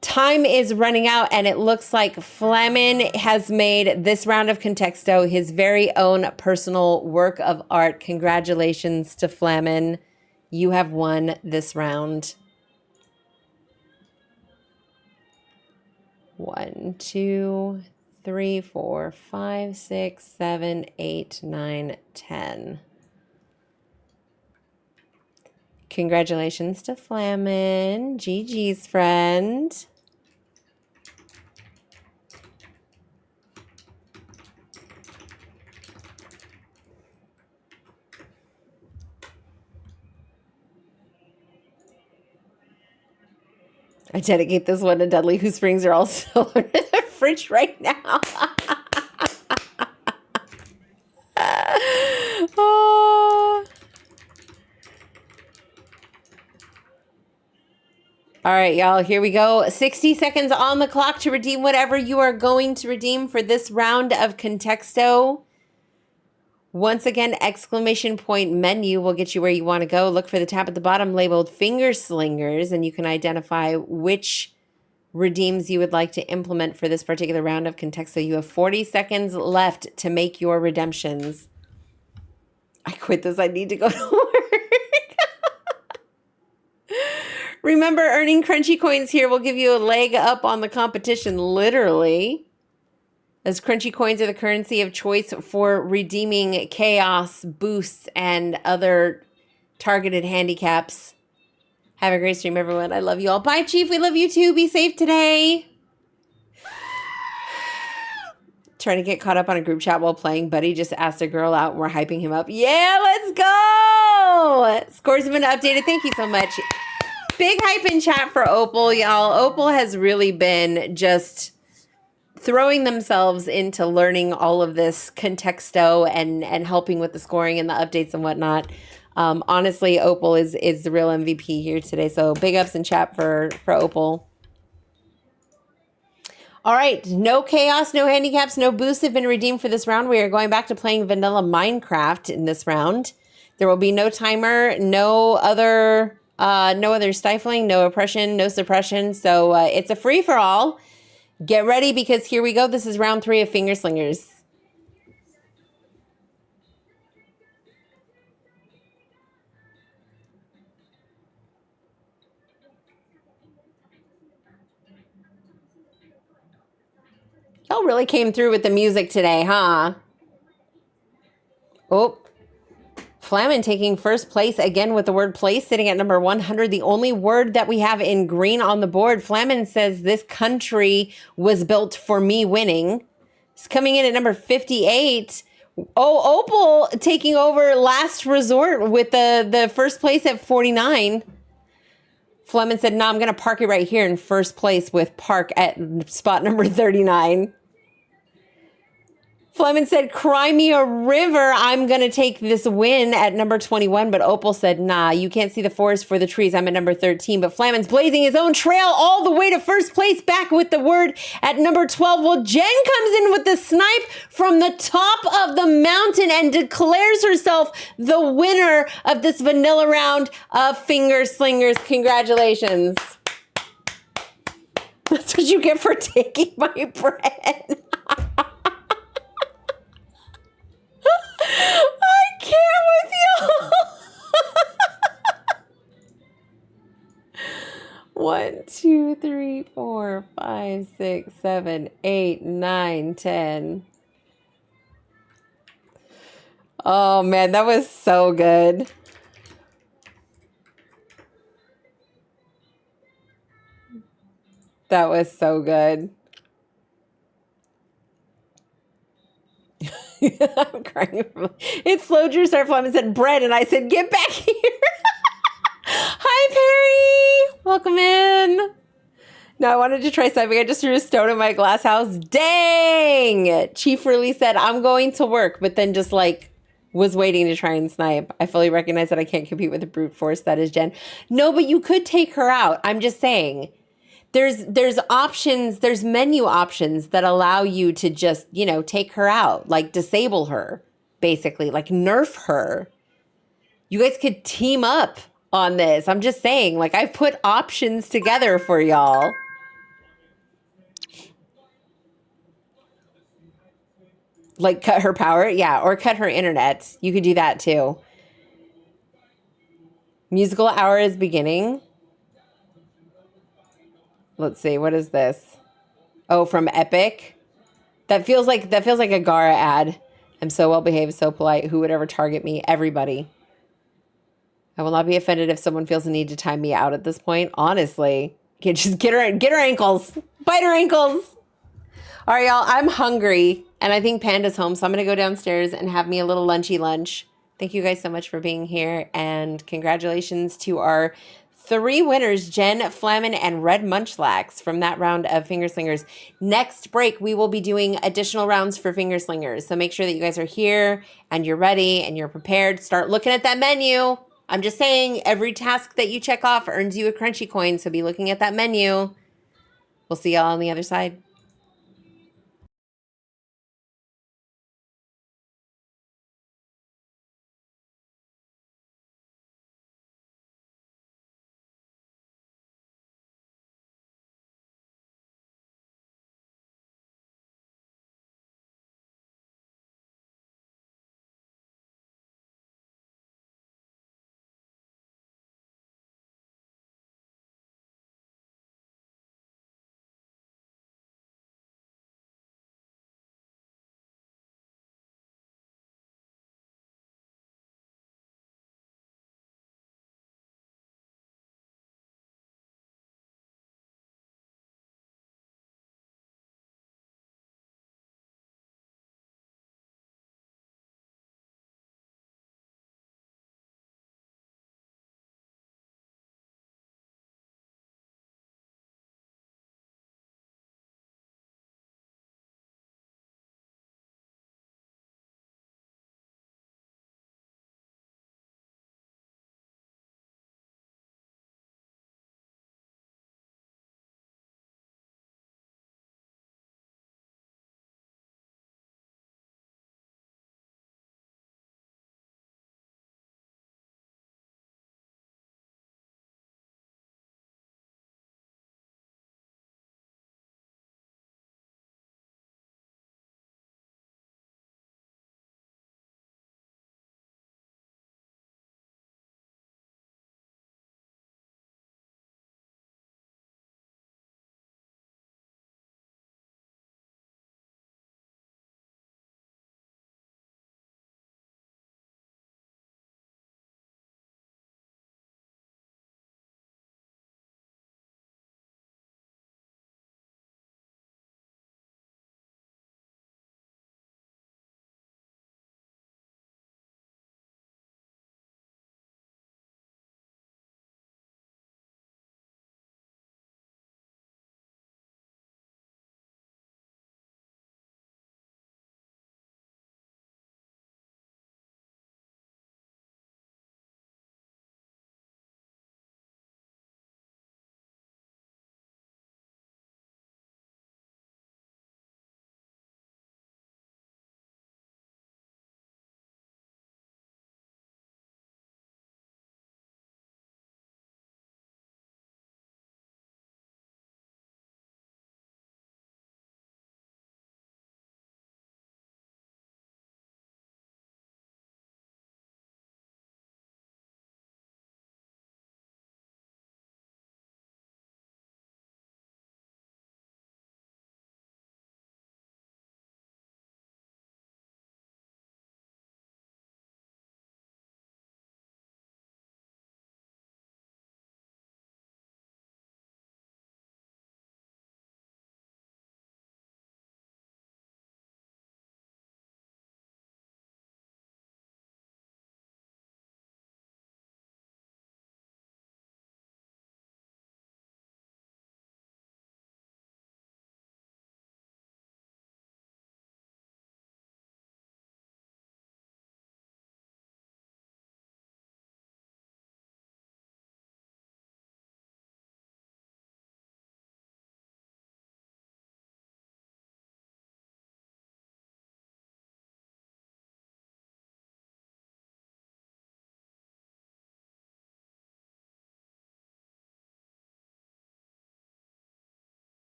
Time is running out, and it looks like Flamin has made this round of Contexto his very own personal work of art. Congratulations to Flamin. You have won this round. 1, 2, 3, 4, 5, 6, 7, 8, 9, 10. Congratulations to Flamin, Gigi's friend. I dedicate this one to Dudley, whose springs are all still in the fridge right now. Oh. All right, y'all, here we go. 60 seconds on the clock to redeem whatever you are going to redeem for this round of Contexto. Once again, exclamation point menu will get you where you want to go. Look for the tab at the bottom labeled Finger Slingers, and you can identify which redeems you would like to implement for this particular round of Contexto. You have 40 seconds left to make your redemptions. I quit this. I need to go to work. Remember, earning crunchy coins here will give you a leg up on the competition, literally, as crunchy coins are the currency of choice for redeeming chaos, boosts, and other targeted handicaps. Have a great stream, everyone. I love you all. Bye, Chief. We love you too. Be safe today. Trying to get caught up on a group chat while playing. Buddy just asked a girl out and we're hyping him up. Yeah, let's go. Scores have been updated. Thank you so much. Big hype in chat for Opal, y'all. Opal has really been just throwing themselves into learning all of this Contexto and helping with the scoring and the updates and whatnot. Honestly, Opal is the real MVP here today. So big ups in chat for Opal. All right, no chaos, no handicaps, no boosts have been redeemed for this round. We are going back to playing vanilla Minecraft in this round. There will be no timer, no other stifling, no oppression, no suppression. So it's a free for all. Get ready because here we go. This is round 3 of Finger Slingers. Y'all really came through with the music today, huh? Oh, Flamin taking first place again with the word place, sitting at number 100. The only word that we have in green on the board. Flamin says this country was built for me winning. It's coming in at number 58. Oh, Opal taking over last resort with the first place at 49. Flamin said, no, I'm going to park it right here in first place with Park at spot number 39. Fleming said, cry me a river. I'm going to take this win at number 21. But Opal said, nah, you can't see the forest for the trees. I'm at number 13. But Fleming's blazing his own trail all the way to first place, back with the word at number 12. Well, Jen comes in with the snipe from the top of the mountain and declares herself the winner of this vanilla round of Finger Slingers. Congratulations. That's what you get for taking my bread. I can't with you. 1, 2, 3, 4, 5, 6, 7, 8, 9, 10. Oh man, that was so good. That was so good. I'm crying. It's slow Drew Star Fleming said bread, and I said, get back here. Hi, Perry. Welcome in. No, I wanted to try something. I just threw a stone in my glass house. Dang. Chief really said, I'm going to work, but then just like was waiting to try and snipe. I fully recognize that I can't compete with the brute force that is Jen. No, but you could take her out. I'm just saying. There's options, there's menu options that allow you to just, you know, take her out, like disable her, basically, like nerf her. You guys could team up on this. I'm just saying, like, I've put options together for y'all. Like cut her power? Yeah, or cut her internet. You could do that too. Musical hour is beginning. Let's see, what is this? Oh, from Epic. That feels like a Gara ad. I'm so well behaved, so polite. Who would ever target me? Everybody. I will not be offended if someone feels the need to time me out at this point. Honestly, just get her ankles, bite her ankles. All right, y'all. I'm hungry, and I think Panda's home, so I'm gonna go downstairs and have me a little lunchy lunch. Thank you guys so much for being here, and congratulations to our 3 winners, Jen, Flamin, and Red Munchlax from that round of Finger Slingers. Next break, we will be doing additional rounds for Finger Slingers, so make sure that you guys are here and you're ready and you're prepared. Start looking at that menu. I'm just saying, every task that you check off earns you a crunchy coin, so be looking at that menu. We'll see y'all on the other side.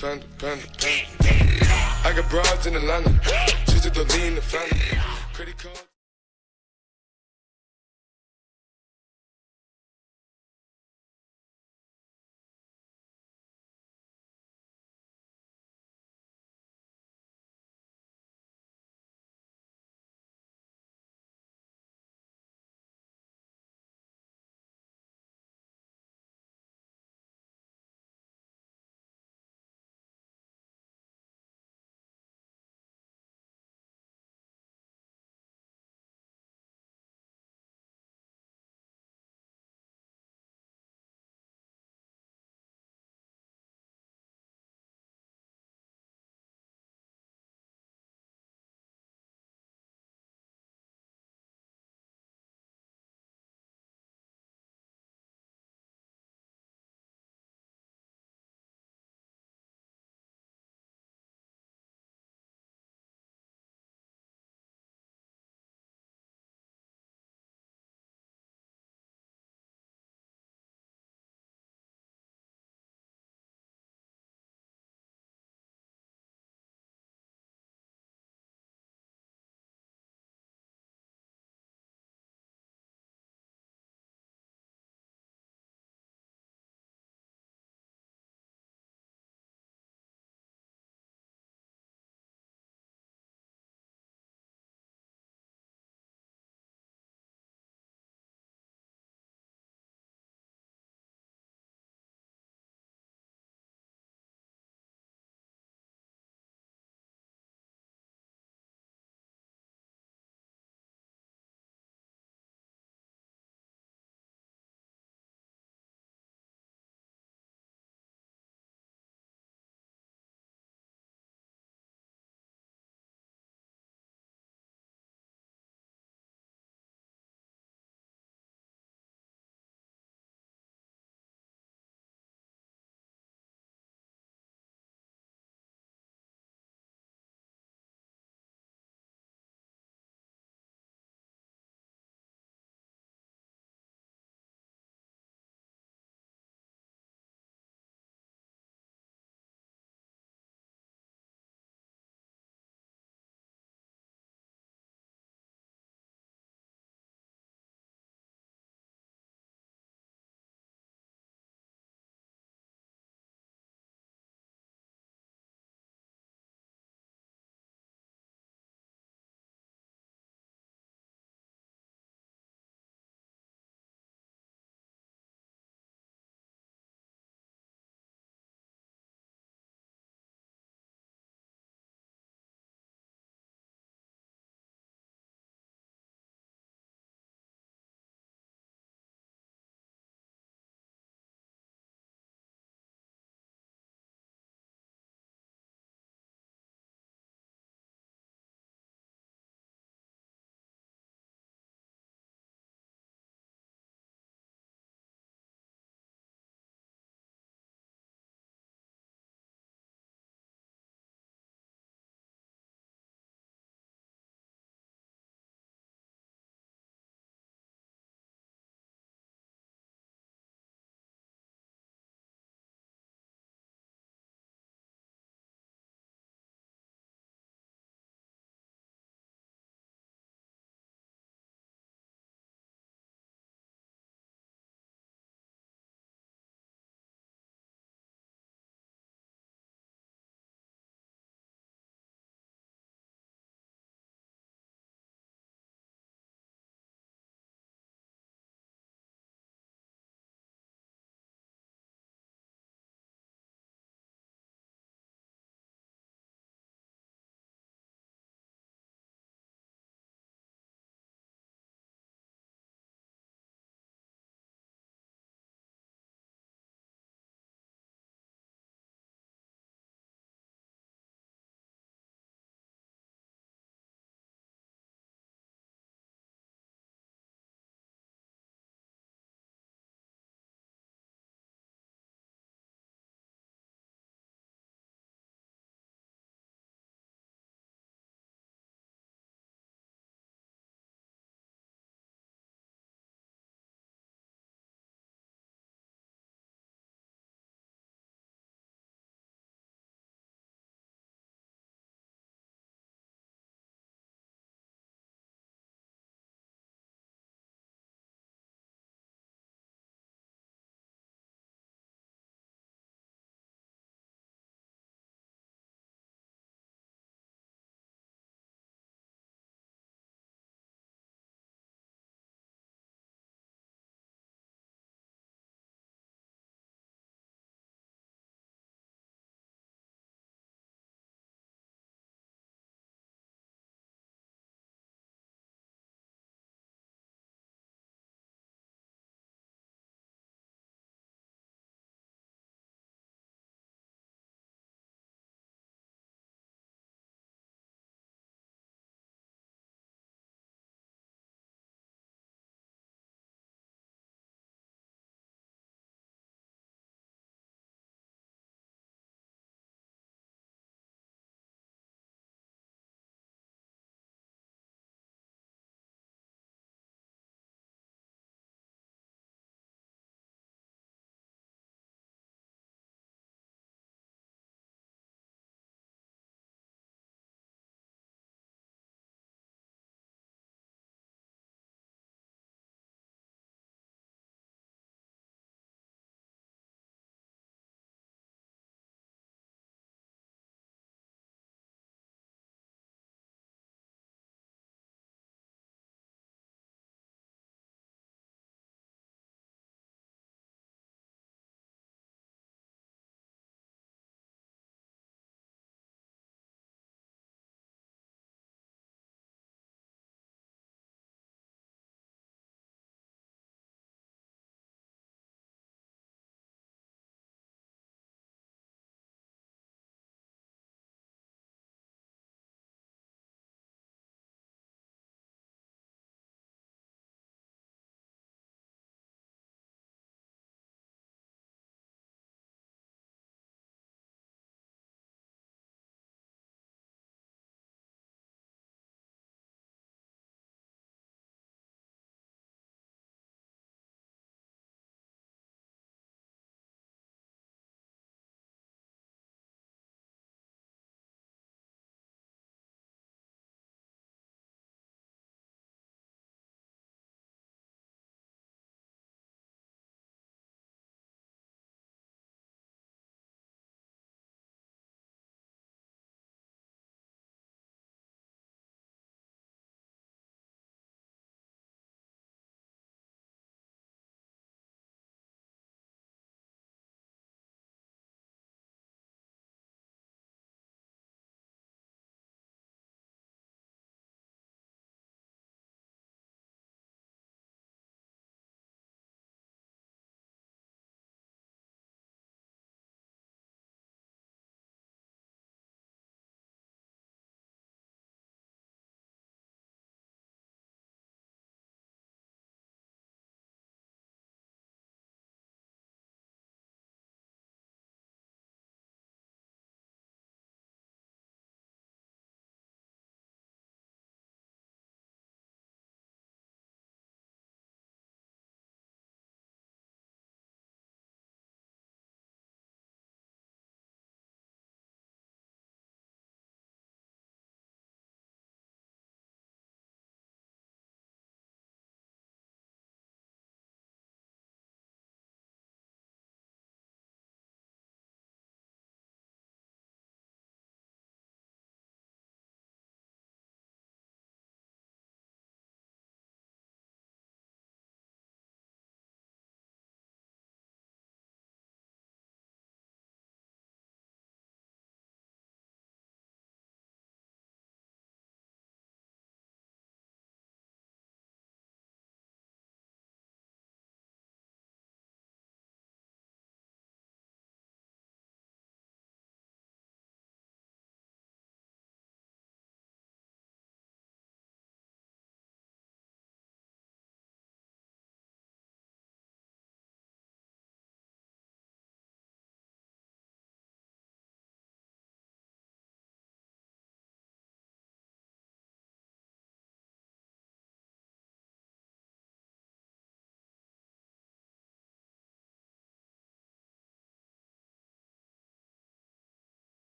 Panda, panda, panda. I got broads in Atlanta. Just to the lean, the family. Credit card.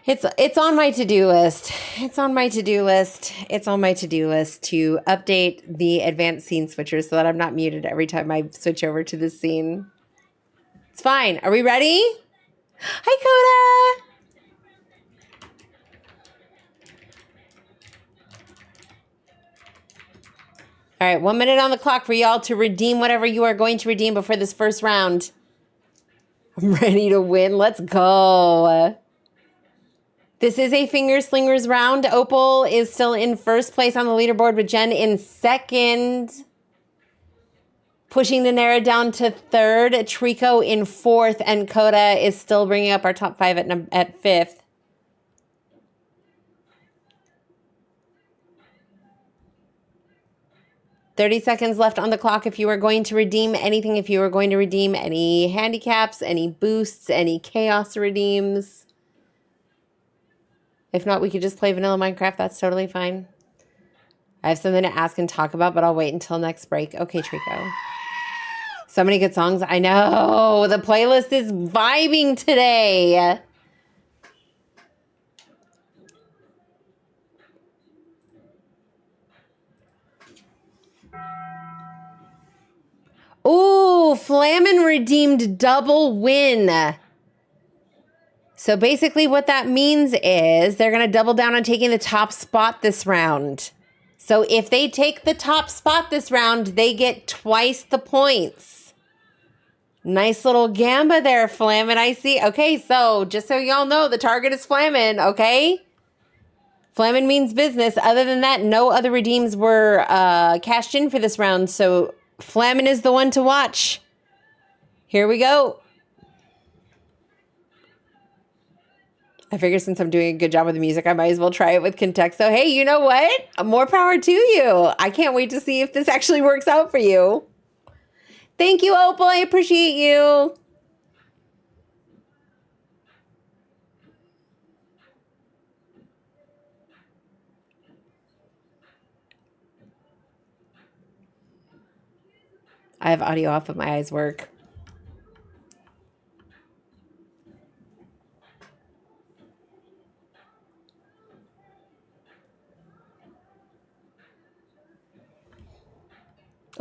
It's on my to-do list. It's on my to-do list. It's on my to-do list to update the advanced scene switcher so that I'm not muted every time I switch over to this scene. It's fine. Are we ready? Hi, Coda. All right, 1 minute on the clock for y'all to redeem whatever you are going to redeem before this first round. I'm ready to win. Let's go. This is a finger slingers round. Opal is still in first place on the leaderboard with Jen in second. Pushing the narrow down to third. Trico in fourth. And Coda is still bringing up our top five at fifth. $30 left on the clock if you are going to redeem anything. If you are going to redeem any handicaps, any boosts, any chaos redeems. If not, we could just play vanilla Minecraft. That's totally fine. I have something to ask and talk about, but I'll wait until next break. Okay, Trico. So many good songs. I know. The playlist is vibing today. Ooh, Flamin redeemed double win. So basically what that means is they're going to double down on taking the top spot this round. So if they take the top spot this round, they get twice the points. Nice little gamba there, Flamin, I see. Okay, so just so y'all know, the target is Flamin, okay? Flamin means business. Other than that, no other redeems were cashed in for this round. So Flamin is the one to watch. Here we go. I figure since I'm doing a good job with the music, I might as well try it with context. So, hey, you know what? More power to you. I can't wait to see if this actually works out for you. Thank you, Opal. I appreciate you. I have audio off, but my eyes work.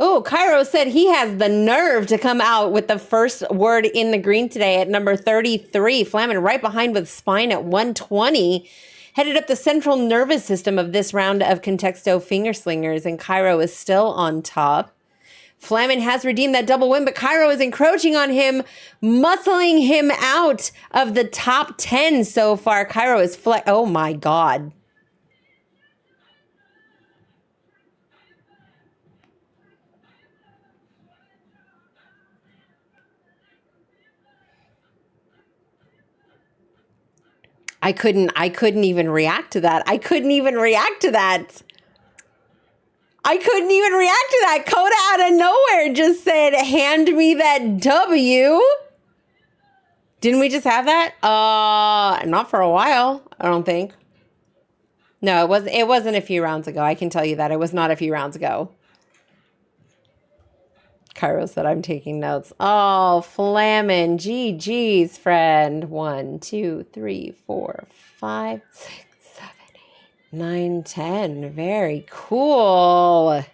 Oh, Cairo said he has the nerve to come out with the first word in the green today at number 33. Flamin right behind with Spine at 120. Headed up the central nervous system of this round of Contexto Finger Slingers, and Cairo is still on top. Flamin has redeemed that double win, but Cairo is encroaching on him, muscling him out of the top 10 so far. Cairo is oh my God. I couldn't even react to that. I couldn't even react to that. Coda out of nowhere just said, hand me that W. Didn't we just have that? Not for a while, I don't think. No, it wasn't a few rounds ago. I can tell you that. It was not a few rounds ago. Cairo said I'm taking notes. Oh, Flamin. GG's, friend. 1, 2, 3, 4, 5, 6, 7, 8, 9, 10. Very cool.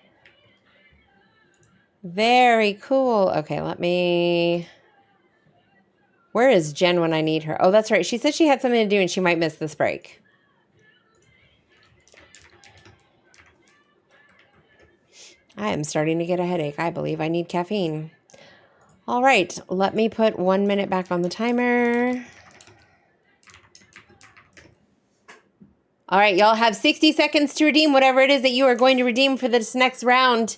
Very cool. Okay, where is Jen when I need her? Oh, that's right. She said she had something to do and she might miss this break. I am starting to get a headache. I believe I need caffeine. All right, let me put 1 minute back on the timer. All right, y'all have 60 seconds to redeem whatever it is that you are going to redeem for this next round.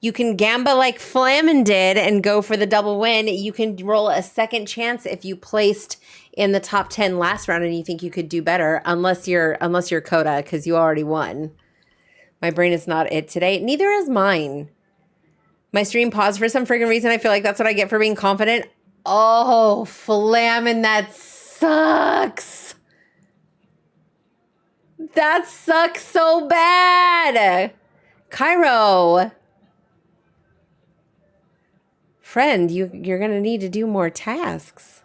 You can gamba like Flamin did and go for the double win. You can roll a second chance if you placed in the top 10 last round and you think you could do better, unless you're Coda, because you already won. My brain is not it today. Neither is mine. My stream paused for some friggin' reason. I feel like that's what I get for being confident. Oh, Flamin, that sucks. That sucks so bad. Cairo. Friend, you're going to need to do more tasks.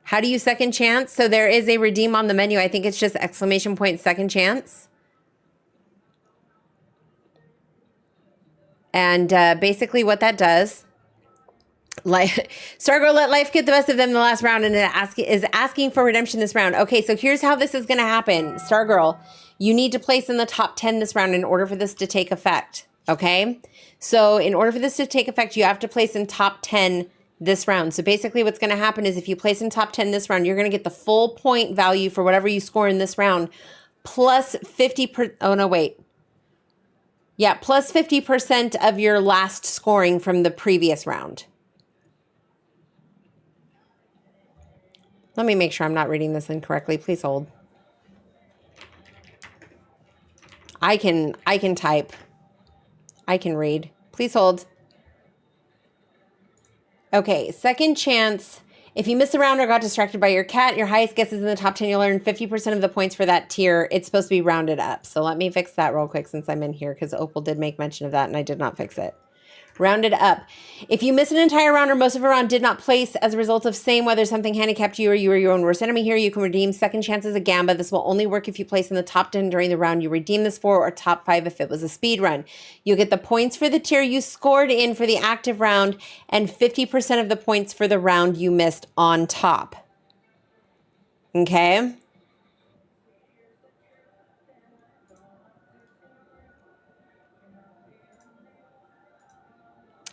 How do you second chance? So there is a redeem on the menu. I think it's just exclamation point second chance. And basically what that does, like Stargirl let life get the best of them in the last round and is asking for redemption this round. Okay, so here's how this is going to happen. Stargirl, you need to place in the top 10 this round in order for this to take effect. Okay? So in order for this to take effect, you have to place in top 10 this round. So basically what's going to happen is if you place in top 10 this round, you're going to get the full point value for whatever you score in this round plus 50%. Oh, no, wait. Yeah, plus 50% of your last scoring from the previous round. Let me make sure I'm not reading this incorrectly. Please hold. I can type. I can read. Please hold. Okay, second chance. If you missed a round or got distracted by your cat, your highest guess is in the top 10. You'll earn 50% of the points for that tier. It's supposed to be rounded up. So let me fix that real quick since I'm in here because Opal did make mention of that and I did not fix it. Rounded up. If you miss an entire round or most of a round did not place as a result of same whether something handicapped you or you were your own worst enemy here, you can redeem second chances a gamba. This will only work if you place in the top 10 during the round you redeem this for or top 5 if it was a speed run. You get the points for the tier you scored in for the active round and 50% of the points for the round you missed on top. Okay?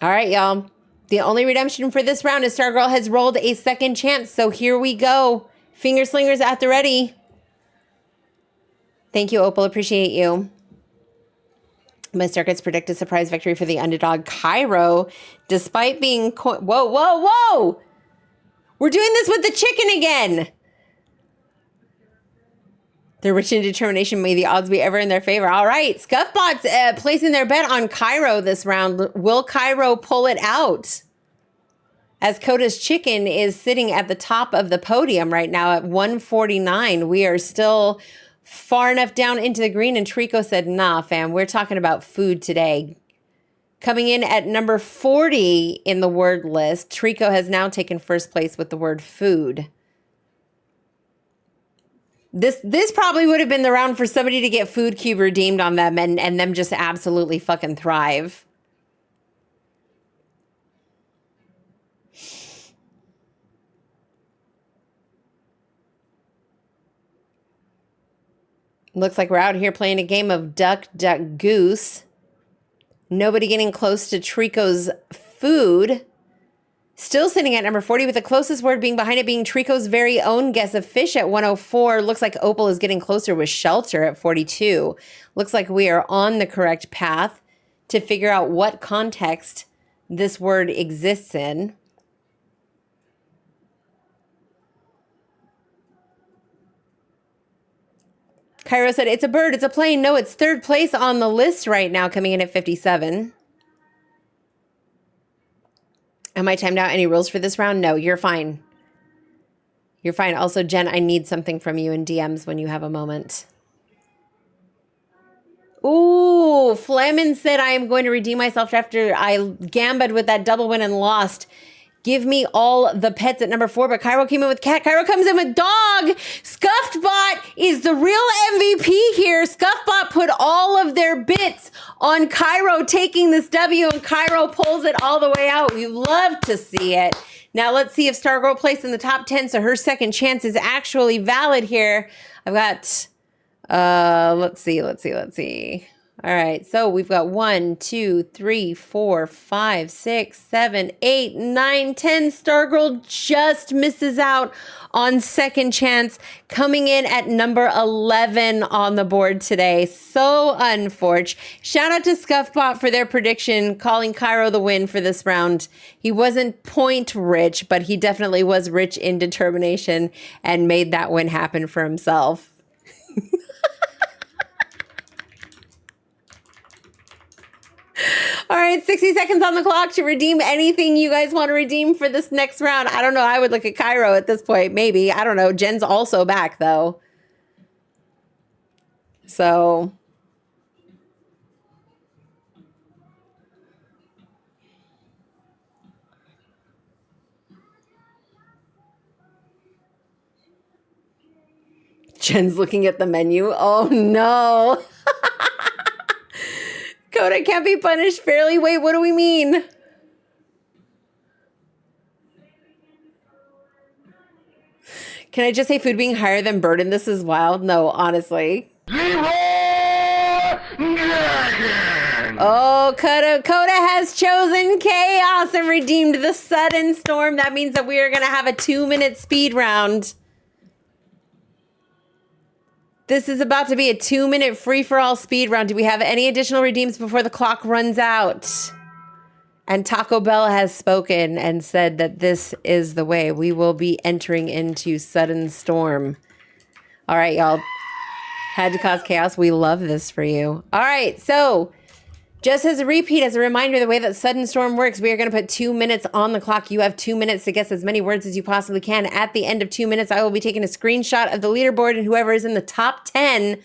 All right, y'all. The only redemption for this round is Stargirl has rolled a second chance. So here we go. Finger slingers at the ready. Thank you, Opal. Appreciate you. My circuits predict a surprise victory for the underdog Cairo, despite being... Whoa, whoa, whoa! We're doing this with the chicken again. Their rich in determination, may the odds be ever in their favor. All right, Scuffbot's placing their bet on Cairo this round. Will Cairo pull it out? As Coda's chicken is sitting at the top of the podium right now at 149. We are still far enough down into the green, and Trico said, nah, fam, we're talking about food today. Coming in at number 40 in the word list, Trico has now taken first place with the word food. This probably would have been the round for somebody to get food cube redeemed on them and them just absolutely fucking thrive. Looks like we're out here playing a game of duck, duck, goose. Nobody getting close to Trico's food. Still sitting at number 40 with the closest word being behind it being Trico's very own guess of fish at 104. Looks like Opal is getting closer with shelter at 42. Looks like we are on the correct path to figure out what context this word exists in. Cairo said, it's a bird, it's a plane. No, it's third place on the list right now, coming in at 57. Am I timed out? Any rules for this round? No, you're fine. You're fine. Also, Jen, I need something from you in DMs when you have a moment. Ooh, Flamin said I am going to redeem myself after I gambed with that double win and lost. Give me all the pets at number 4, but Cairo came in with cat. Cairo comes in with dog. Scuffbot is the real MVP here. Scuffbot put all of their bits on Cairo taking this W, and Cairo pulls it all the way out. We love to see it. Now let's see if Stargirl placed in the top 10, so her second chance is actually valid here. I've got, let's see. All right, so we've got 1, 2, 3, 4, 5, 6, 7, 8, 9, 10. Stargirl just misses out on second chance, coming in at number 11 on the board today. So unfortunate. Shout out to Scuffbot for their prediction, calling Cairo the win for this round. He wasn't point rich, but he definitely was rich in determination and made that win happen for himself. All right, 60 seconds on the clock to redeem anything you guys want to redeem for this next round. I don't know. I would look at Cairo at this point. Maybe. I don't know. Jen's also back, though. So... Jen's looking at the menu. Oh no. Coda can't be punished fairly. Wait, what do we mean? Can I just say food being higher than burden? This is wild. No, honestly. Oh, Coda has chosen chaos and redeemed the sudden storm. That means that we are going to have a 2-minute speed round. This is about to be a 2-minute free-for-all speed round. Do we have any additional redeems before the clock runs out? And Taco Bell has spoken and said that this is the way. We will be entering into sudden storm. All right, y'all. Had to cause chaos. We love this for you. All right, so just as a repeat, as a reminder, the way that sudden storm works, we are going to put 2 minutes on the clock. You have 2 minutes to guess as many words as you possibly can. At the end of 2 minutes, I will be taking a screenshot of the leaderboard, and whoever is in the top 10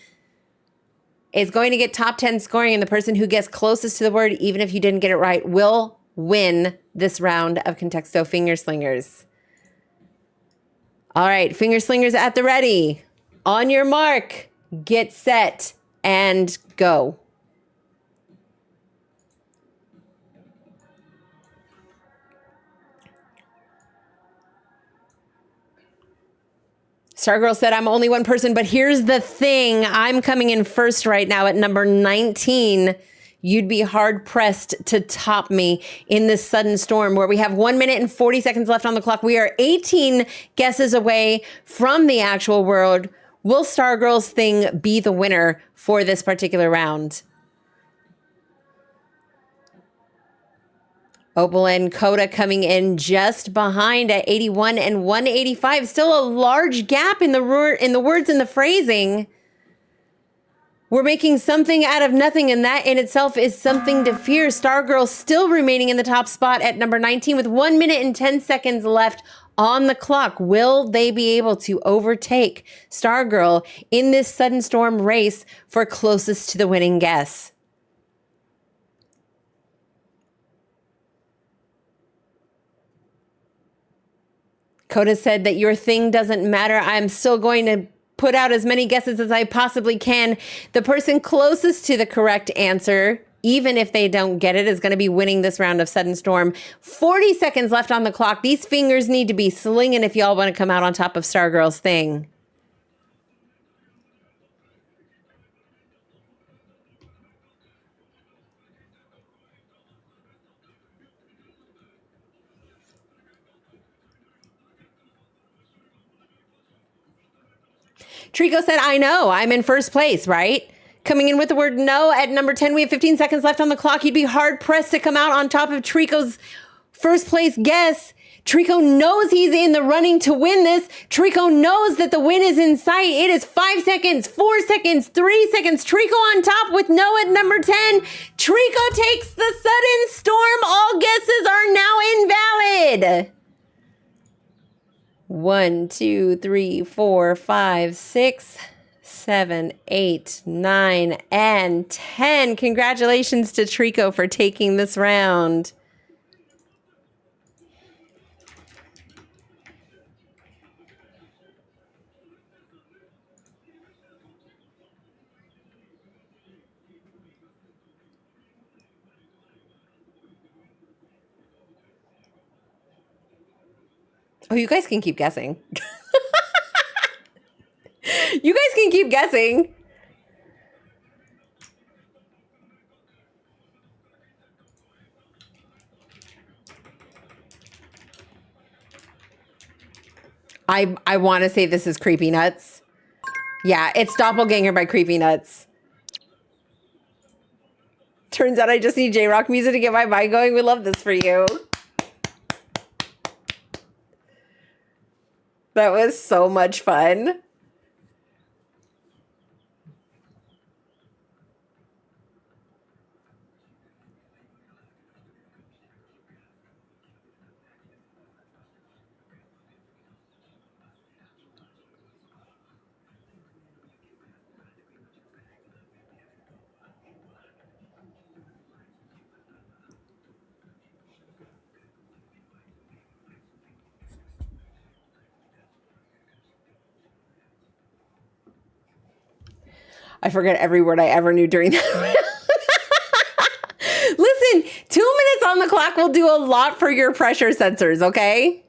is going to get top 10 scoring, and the person who gets closest to the word, even if you didn't get it right, will win this round of Contexto Finger Slingers. All right, Finger Slingers at the ready. On your mark, get set, and go. Stargirl said, I'm only one person, but here's the thing. I'm coming in first right now at number 19. You'd be hard-pressed to top me in this sudden storm where we have 1 minute and 40 seconds left on the clock. We are 18 guesses away from the actual world. Will Stargirl's thing be the winner for this particular round? Opal and Coda coming in just behind at 81 and 185. Still a large gap in the words and the phrasing. We're making something out of nothing, and that in itself is something to fear. Stargirl still remaining in the top spot at number 19 with 1 minute and 10 seconds left on the clock. Will they be able to overtake Stargirl in this sudden storm race for closest to the winning guess? Coda said that your thing doesn't matter. I'm still going to put out as many guesses as I possibly can. The person closest to the correct answer, even if they don't get it, is going to be winning this round of Sudden Storm. 40 seconds left on the clock. These fingers need to be slinging if y'all want to come out on top of Stargirl's thing. Trico said, I know, I'm in first place, right? Coming in with the word no at number 10, we have 15 seconds left on the clock. You'd be hard pressed to come out on top of Trico's first place guess. Trico knows he's in the running to win this. Trico knows that the win is in sight. It is 5 seconds, 4 seconds, 3 seconds. Trico on top with no at number 10. Trico takes the sudden storm. All guesses are now invalid. 1, 2, 3, 4, 5, 6, 7, 8, 9, and 10. Congratulations to Trico for taking this round. Oh, you guys can keep guessing. You guys can keep guessing. I want to say this is Creepy Nuts. Yeah, it's Doppelganger by Creepy Nuts. Turns out I just need J-Rock music to get my mind going. We love this for you. That was so much fun. I forget every word I ever knew during that. Listen, 2 minutes on the clock will do a lot for your pressure sensors, okay?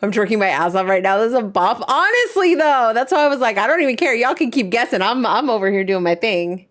I'm jerking my ass off right now. This is a bop. Honestly, though, that's why I was like, I don't even care. Y'all can keep guessing. I'm over here doing my thing.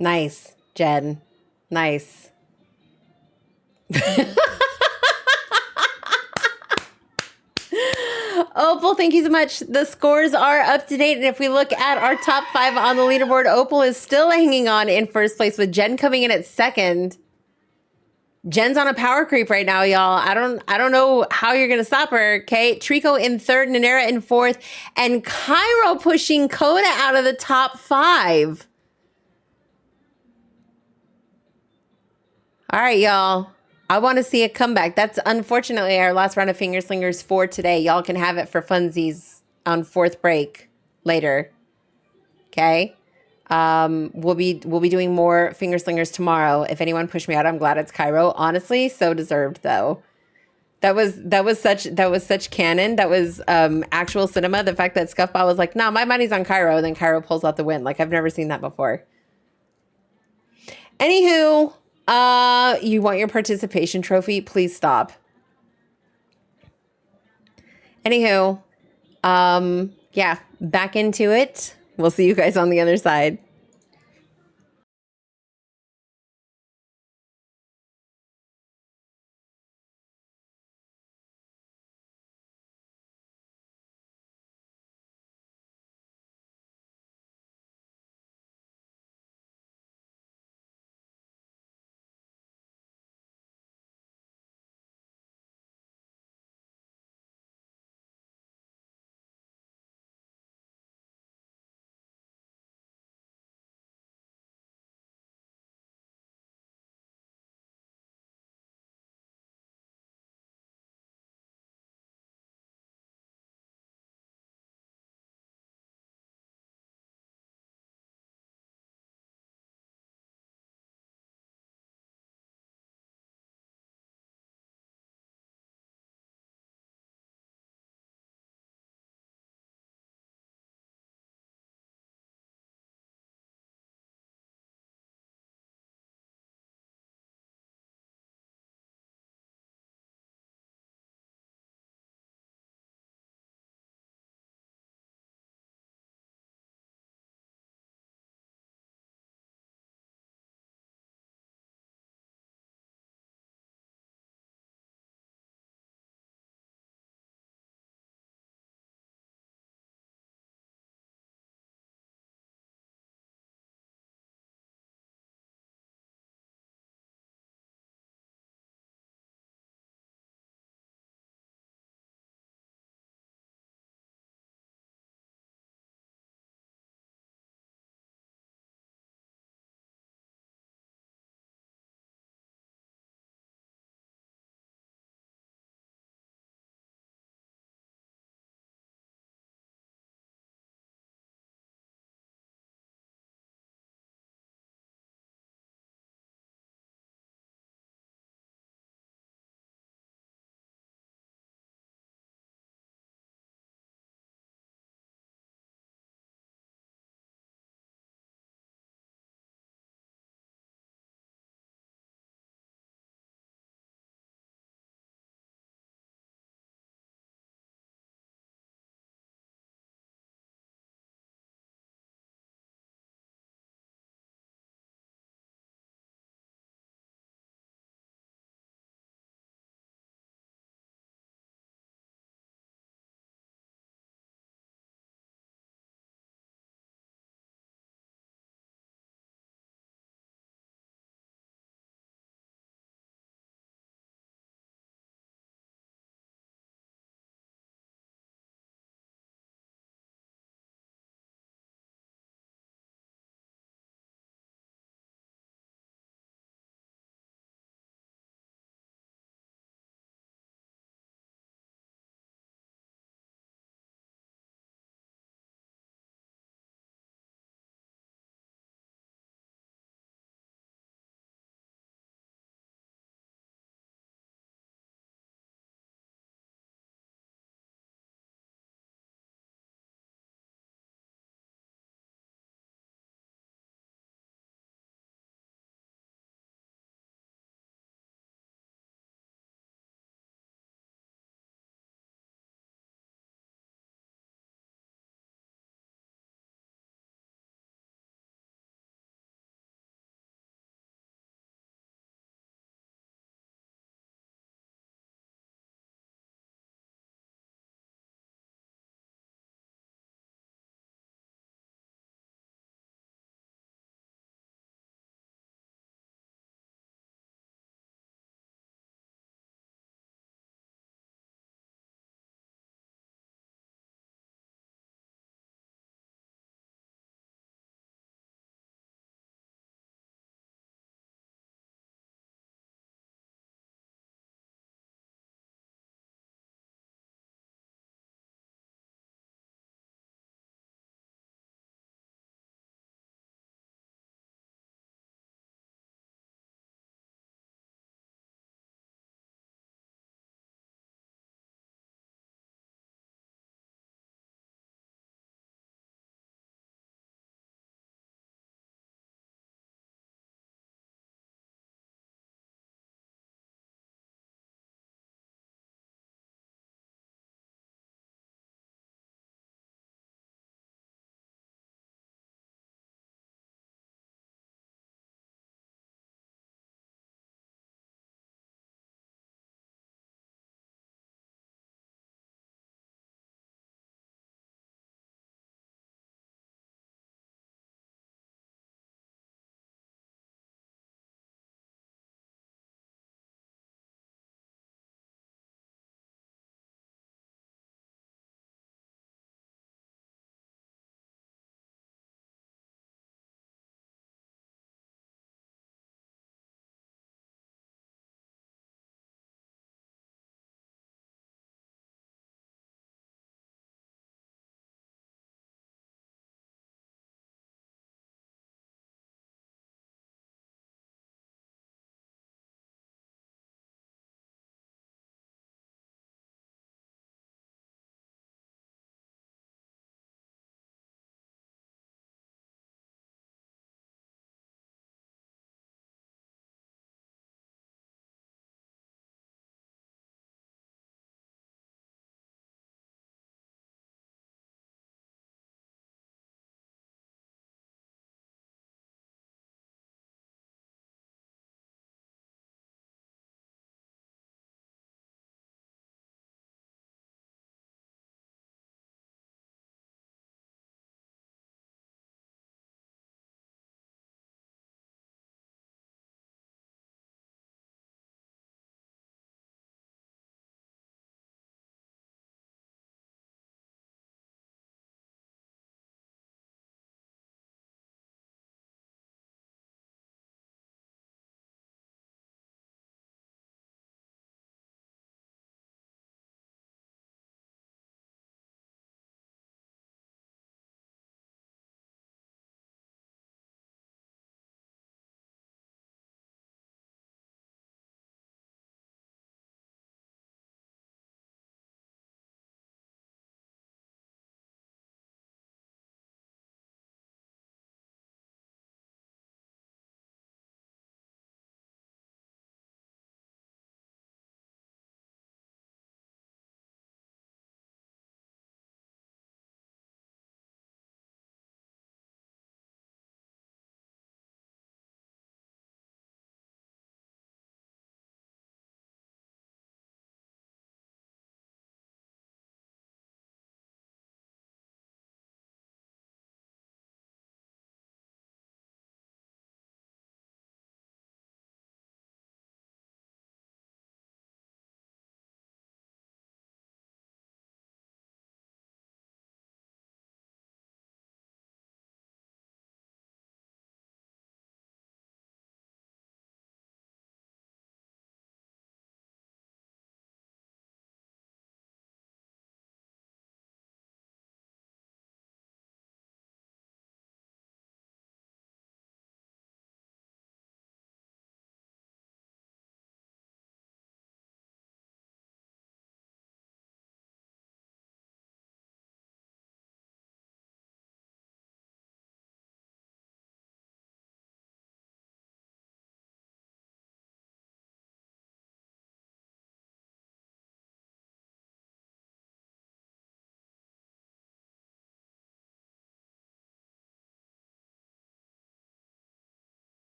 Nice, Jen. Nice. Opal, thank you so much. The scores are up to date. And if we look at our top 5 on the leaderboard, Opal is still hanging on in first place with Jen coming in at second. Jen's on a power creep right now, y'all. I don't know how you're gonna stop her. Okay, Trico in third, Nanera in fourth, and Cairo pushing Coda out of the top 5. All right, y'all. I want to see a comeback. That's unfortunately our last round of Finger Slingers for today. Y'all can have it for funsies on fourth break later. Okay. We'll be doing more Finger Slingers tomorrow. If anyone pushed me out, I'm glad it's Cairo. Honestly, so deserved though. That was such canon. That was actual cinema. The fact that Scuffball was like, "No, my money's on Cairo," and then Cairo pulls out the win. Like I've never seen that before. Anywho, you want your participation trophy? Please stop. Anywho, yeah, back into it. We'll see you guys on the other side.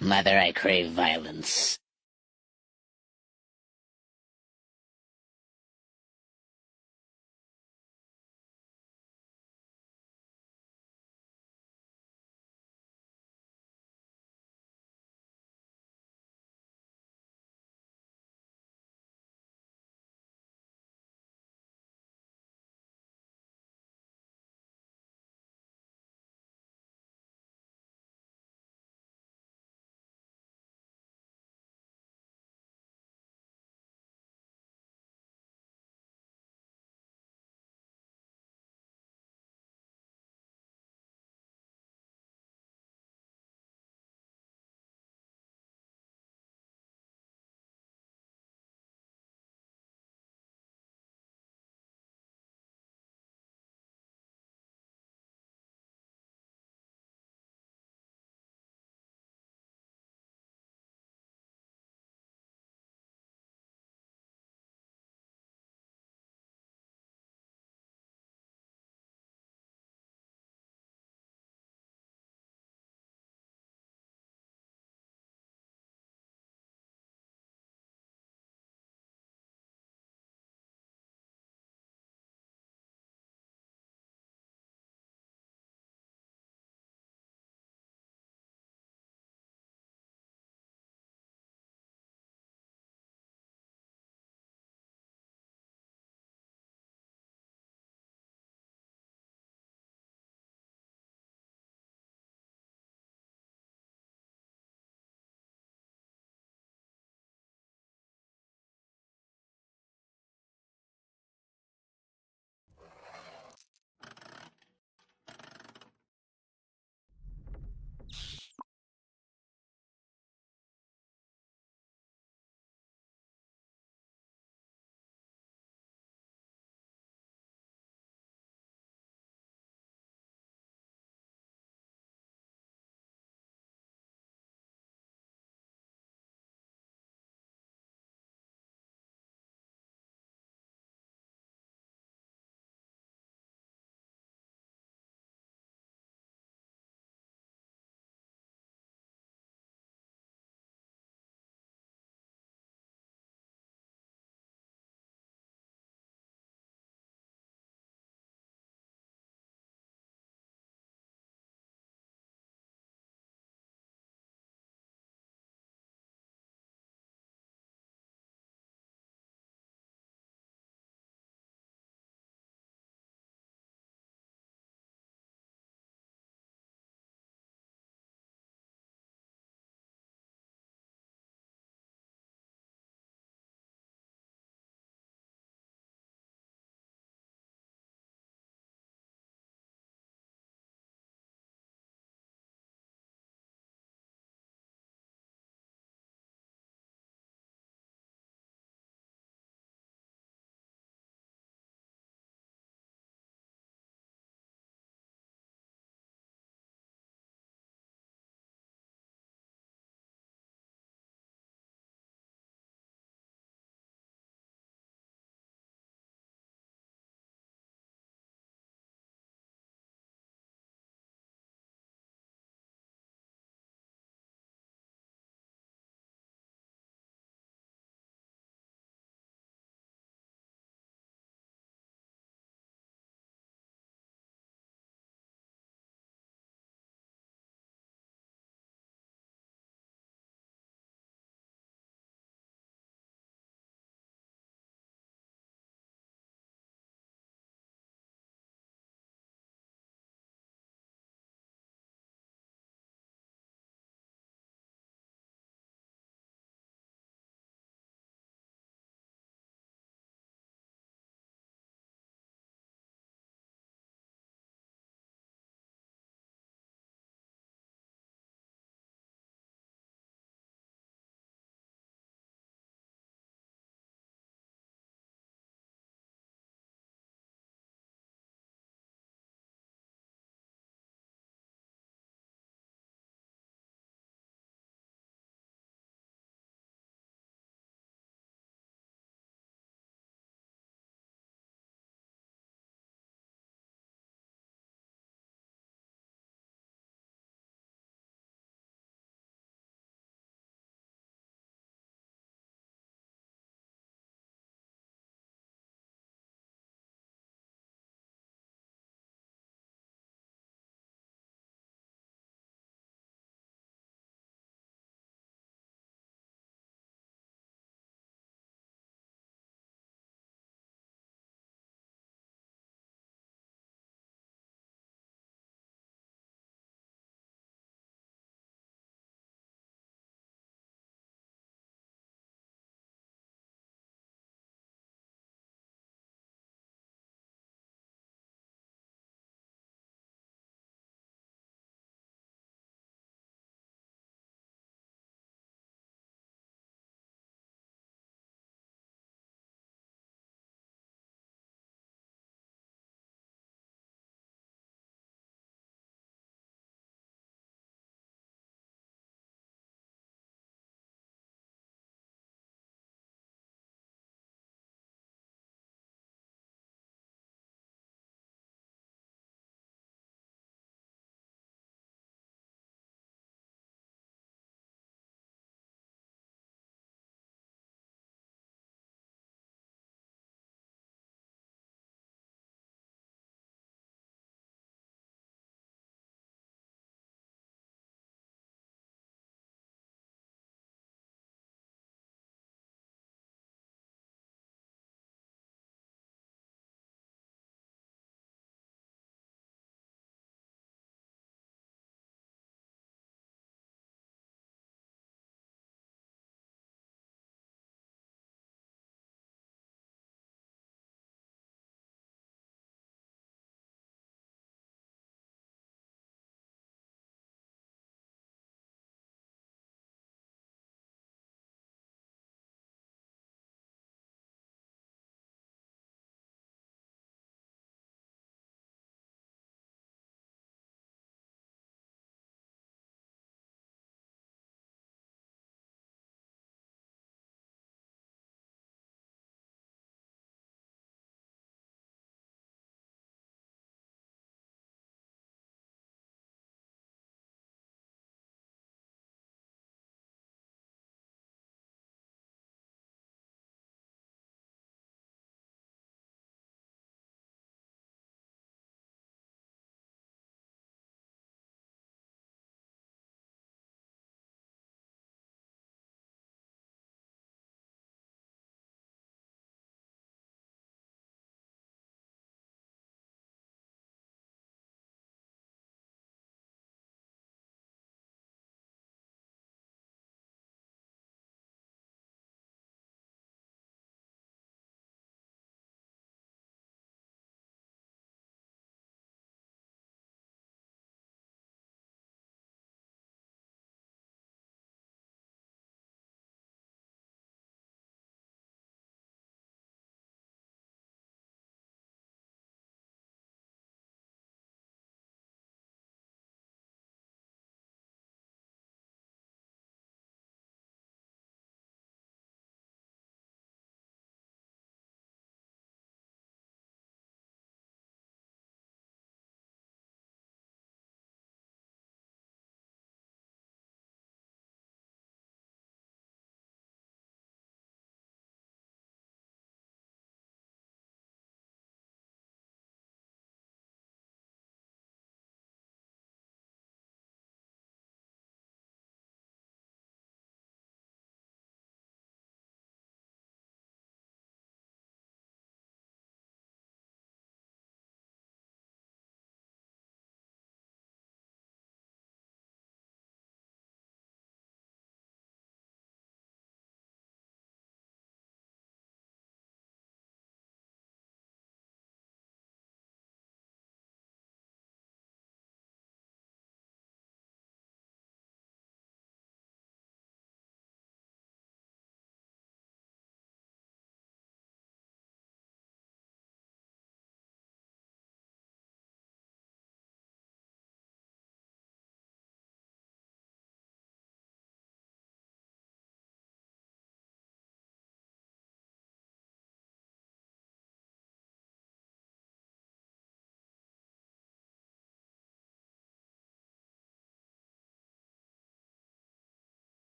Mother, I crave violence.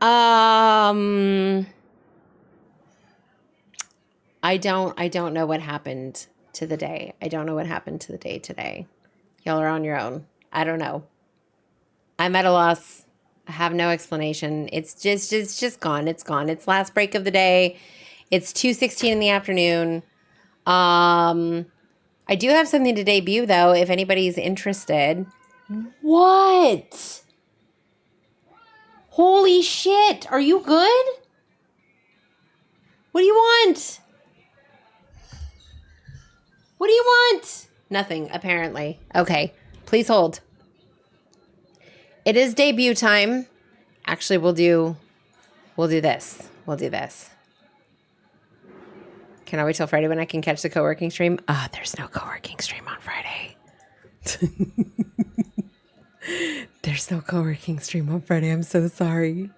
I don't know what happened to the day. I don't know what happened to the day today. Y'all are on your own. I don't know. I'm at a loss. I have no explanation. It's just gone. It's gone. It's last break of the day. It's 2:16 in the afternoon. I do have something to debut though, if anybody's interested. What? Holy shit. Are you good? What do you want? What do you want? Nothing, apparently. Okay, please hold. It is debut time. Actually, we'll do this. We'll do this. Can I wait till Friday when I can catch the co-working stream? There's no co-working stream on Friday. There's no co-working stream on Friday. I'm so sorry.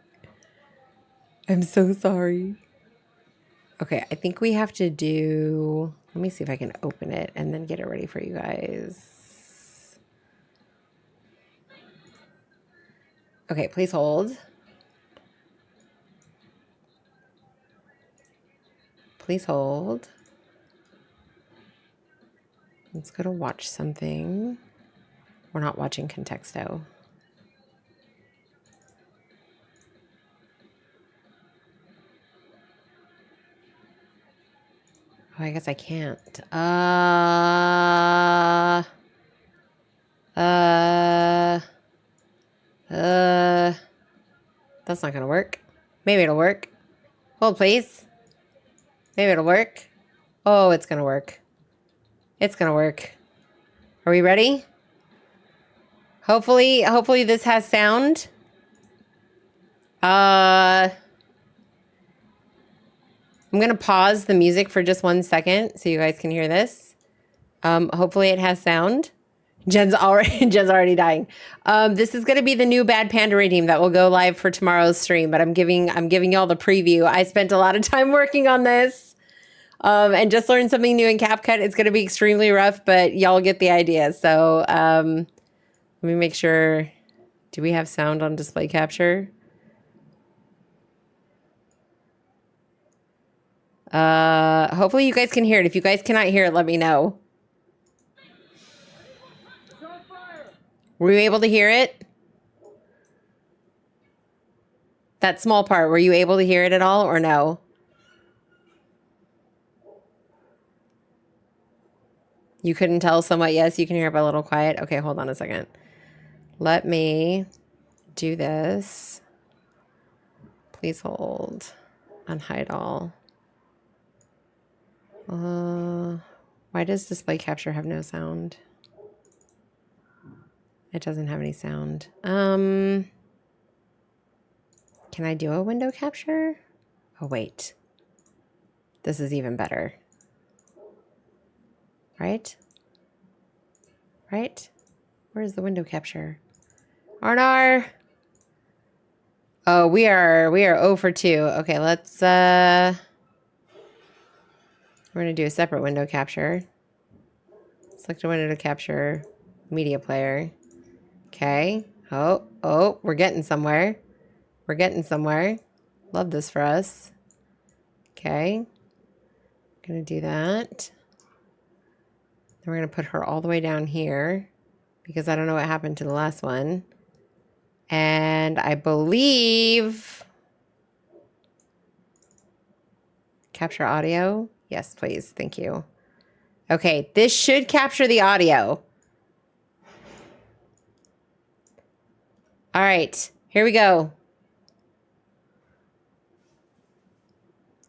I'm so sorry. Okay, I think we have to do... Let me see if I can open it and then get it ready for you guys. Okay, please hold. Please hold. Let's go to watch something. We're not watching Contexto. Oh, I guess I can't. That's not gonna work. Maybe it'll work. Hold, please. Maybe it'll work. Oh, it's gonna work. It's gonna work. Are we ready? Hopefully this has sound. I'm gonna pause the music for just 1 second so you guys can hear this. Hopefully it has sound. Jen's already dying. This is gonna be the new Bad Panda redeem that will go live for tomorrow's stream, but I'm giving y'all the preview. I spent a lot of time working on this. And just learned something new in CapCut. It's gonna be extremely rough, but y'all get the idea. So let me make sure. Do we have sound on display capture? Hopefully you guys can hear it. If you guys cannot hear it, let me know. Were you able to hear it? That small part, were you able to hear it at all or no? You couldn't tell somewhat? Yes, you can hear it, but a little quiet. Okay, hold on a second. Let me do this. Please hold. Unhide all. Why does display capture have no sound? It doesn't have any sound. Can I do a window capture? Oh, wait. This is even better. Right? Right? Where's the window capture? Arnar! Oh, we are 0 for 2. Okay, let's we're gonna do a separate window capture. Select a window to capture media player. Okay. Oh, we're getting somewhere. We're getting somewhere. Love this for us. Okay. Gonna do that. Then we're gonna put her all the way down here because I don't know what happened to the last one. And I believe capture audio. Yes, please. Thank you. Okay, this should capture the audio. All right, here we go.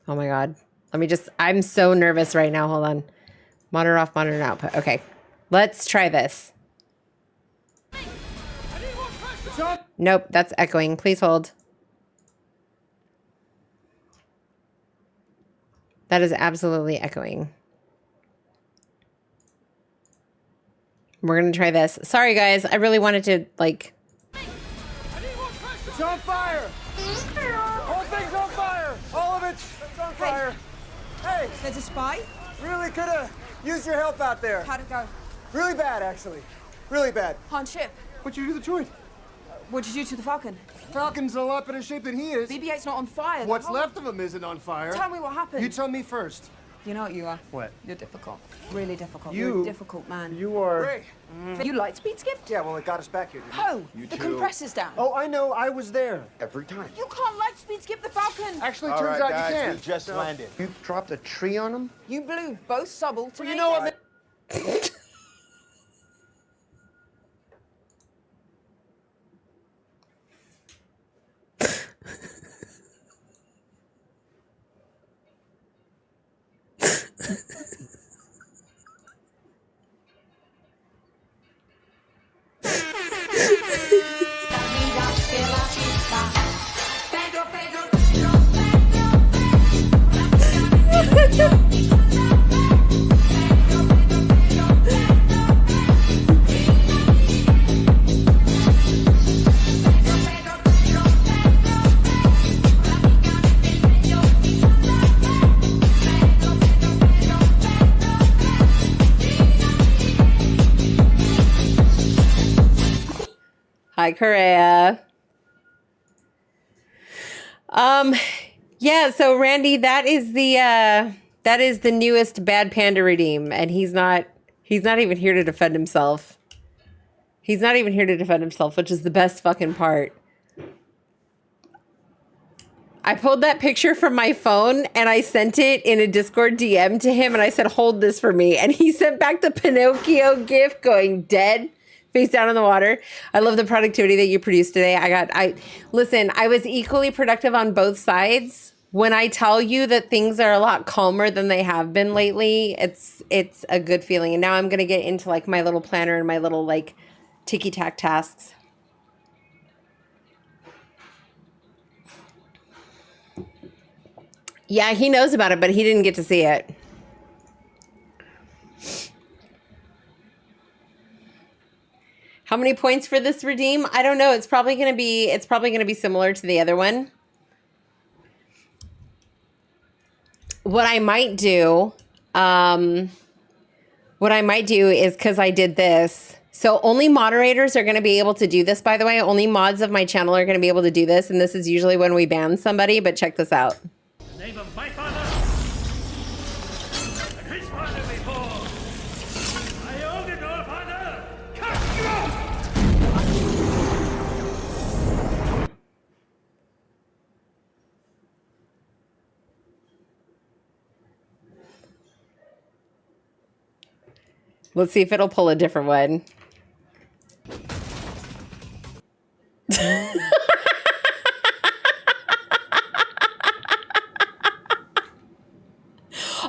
Oh my God. I'm so nervous right now. Hold on. Monitor off, monitor output. Okay, let's try this. Nope, that's echoing. Please hold. That is absolutely echoing. We're going to try this. Sorry, guys. I really wanted to, like... It's on fire! Whole thing's on fire! All of it's on fire! Hey! There's a spy? Really could have used your help out there. How'd it go? Really bad, actually. Really bad. On ship. What'd you do to the droid? What'd you do to the Falcon? Falcon's in a lot better shape than he is. BB-8's not on fire. What's left of him isn't on fire. Tell me what happened. You tell me first. You know what you are? What? You're difficult. Really difficult. You- You're a difficult man. You are... Ray. You light speed skipped? Yeah, well, it got us back here. Oh, You the too. compressor's down. Oh, I know. I was there. Every time. You can't light speed skip the Falcon. Actually, All turns right, out guys, you can. we just landed. You dropped a tree on him? You blew both subalterns. Well, you know what? Hi, Korea. Yeah, so Randy, that is the newest Bad Panda redeem, and he's not even here to defend himself. He's not even here to defend himself, which is the best fucking part. I pulled that picture from my phone and I sent it in a Discord DM to him and I said, hold this for me. And he sent back the Pinocchio gif going dead, face down in the water. I love the productivity that you produced today. Listen, I was equally productive on both sides. When I tell you that things are a lot calmer than they have been lately, it's a good feeling. And now I'm going to get into like my little planner and my little like ticky-tack tasks. Yeah, he knows about it, but he didn't get to see it. How many points for this redeem? I don't know. It's probably going to be similar to the other one. What I might do is, because I did this. So only moderators are going to be able to do this, by the way. Only mods of my channel are going to be able to do this. And this is usually when we ban somebody, but check this out. Name of my father and his father before. I own it, all father. Let's see if it'll pull a different one.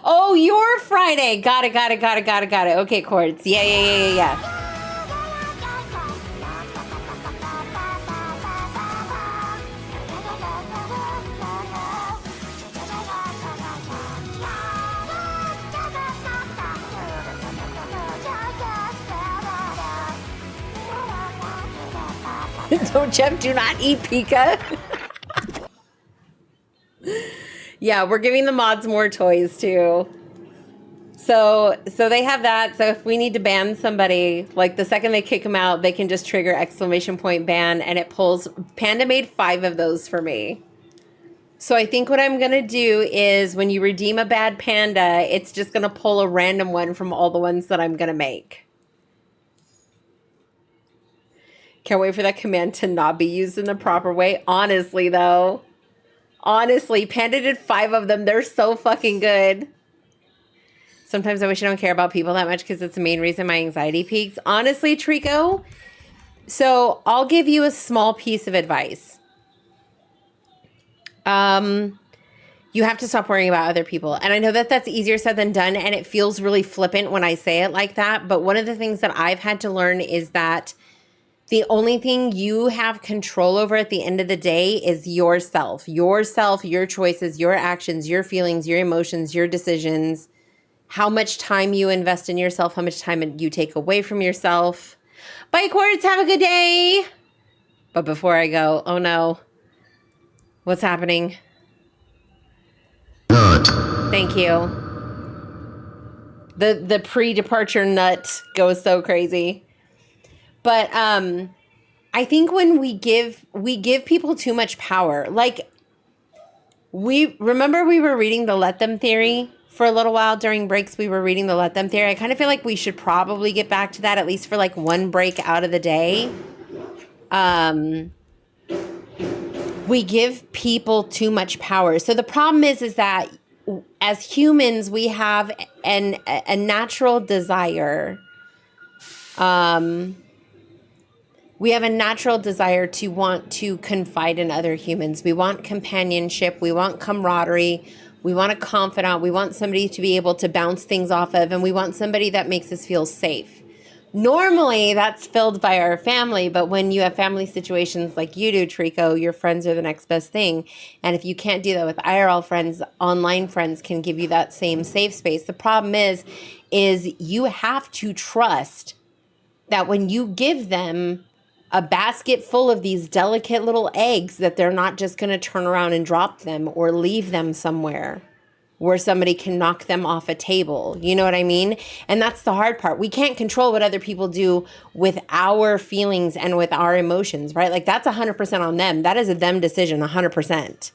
Oh, you're Friday. Got it. Okay, Quartz. Yeah. Don't, Jeff, do not eat Pika. Yeah, we're giving the mods more toys too. So they have that. So if we need to ban somebody, like the second they kick them out, they can just trigger exclamation point ban and it pulls. Panda made 5 of those for me. So I think what I'm going to do is when you redeem a bad panda, it's just going to pull a random one from all the ones that I'm going to make. Can't wait for that command to not be used in the proper way. Honestly, though. Honestly, Panda did 5 of them. They're so fucking good. Sometimes I wish I don't care about people that much because it's the main reason my anxiety peaks. Honestly, Trico, so I'll give you a small piece of advice. You have to stop worrying about other people. And I know that that's easier said than done, and it feels really flippant when I say it like that. But one of the things that I've had to learn is that the only thing you have control over at the end of the day is yourself. Yourself, your choices, your actions, your feelings, your emotions, your decisions, how much time you invest in yourself, how much time you take away from yourself. Bye, Quartz. Have a good day. But before I go, oh no. What's happening? Thank you. The pre-departure nut goes so crazy. But I I think when we give people too much power. Like, we were reading the let them theory for a little while during breaks. We were reading the let them theory. I kind of feel like we should probably get back to that, at least for like one break out of the day. We give people too much power. So the problem is that as humans, we have a natural desire. We have a natural desire to want to confide in other humans. We want companionship. We want camaraderie. We want a confidant. We want somebody to be able to bounce things off of, and we want somebody that makes us feel safe. Normally, that's filled by our family, but when you have family situations like you do, Trico, your friends are the next best thing. And if you can't do that with IRL friends, online friends can give you that same safe space. The problem is you have to trust that when you give them a basket full of these delicate little eggs, that they're not just going to turn around and drop them or leave them somewhere where somebody can knock them off a table. You know what I mean? And that's the hard part. We can't control what other people do with our feelings and with our emotions, right? Like, that's 100% on them. That is a them decision, 100%.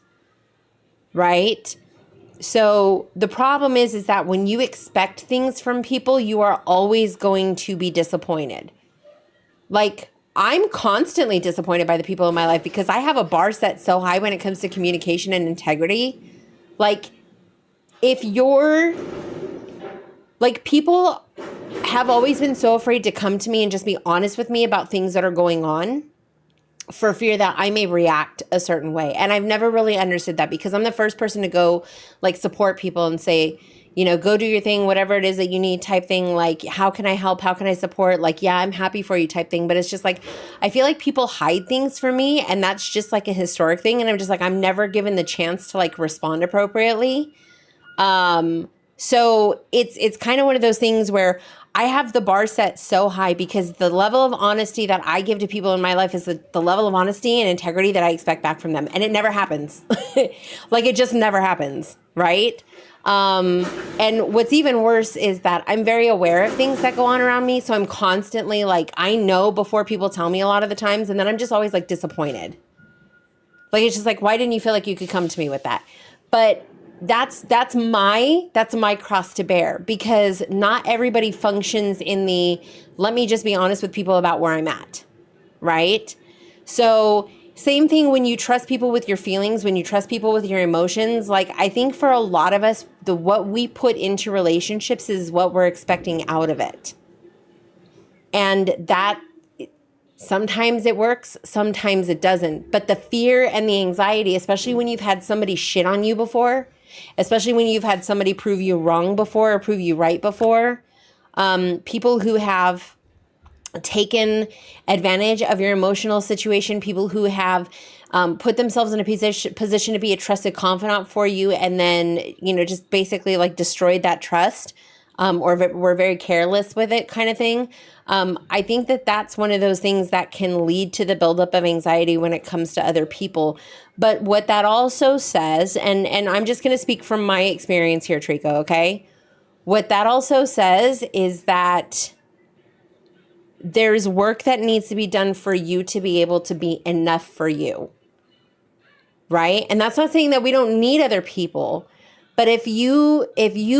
Right? So the problem is that when you expect things from people, you are always going to be disappointed. Like, I'm constantly disappointed by the people in my life because I have a bar set so high when it comes to communication and integrity. Like, if you're, like, people have always been so afraid to come to me and just be honest with me about things that are going on for fear that I may react a certain way. And I've never really understood that because I'm the first person to go, like, support people and say, you know, go do your thing, whatever it is that you need type thing. Like, how can I help? How can I support? Like, yeah, I'm happy for you type thing. But it's just like, I feel like people hide things from me, and that's just like a historic thing. And I'm just like, I'm never given the chance to, like, respond appropriately. So it's kind of one of those things where I have the bar set so high because the level of honesty that I give to people in my life is the level of honesty and integrity that I expect back from them. And it never happens. Like, it just never happens. Right. And what's even worse is that I'm very aware of things that go on around me. So I'm constantly like, I know before people tell me a lot of the times, and then I'm just always like disappointed. Like, it's just like, why didn't you feel like you could come to me with that? But that's my cross to bear, because not everybody functions in the, let me just be honest with people about where I'm at. Right? So same thing when you trust people with your feelings, when you trust people with your emotions. Like, I think for a lot of us, what we put into relationships is what we're expecting out of it. And that sometimes it works, sometimes it doesn't. But the fear and the anxiety, especially when you've had somebody shit on you before, especially when you've had somebody prove you wrong before or prove you right before, people who have taken advantage of your emotional situation, people who have put themselves in a position to be a trusted confidant for you, and then, you know, just basically like destroyed that trust, or were very careless with it kind of thing. I think that that's one of those things that can lead to the buildup of anxiety when it comes to other people. But what that also says, and I'm just going to speak from my experience here, Trico, okay? What that also says is that there's work that needs to be done for you to be able to be enough for you, right? And that's not saying that we don't need other people, but if you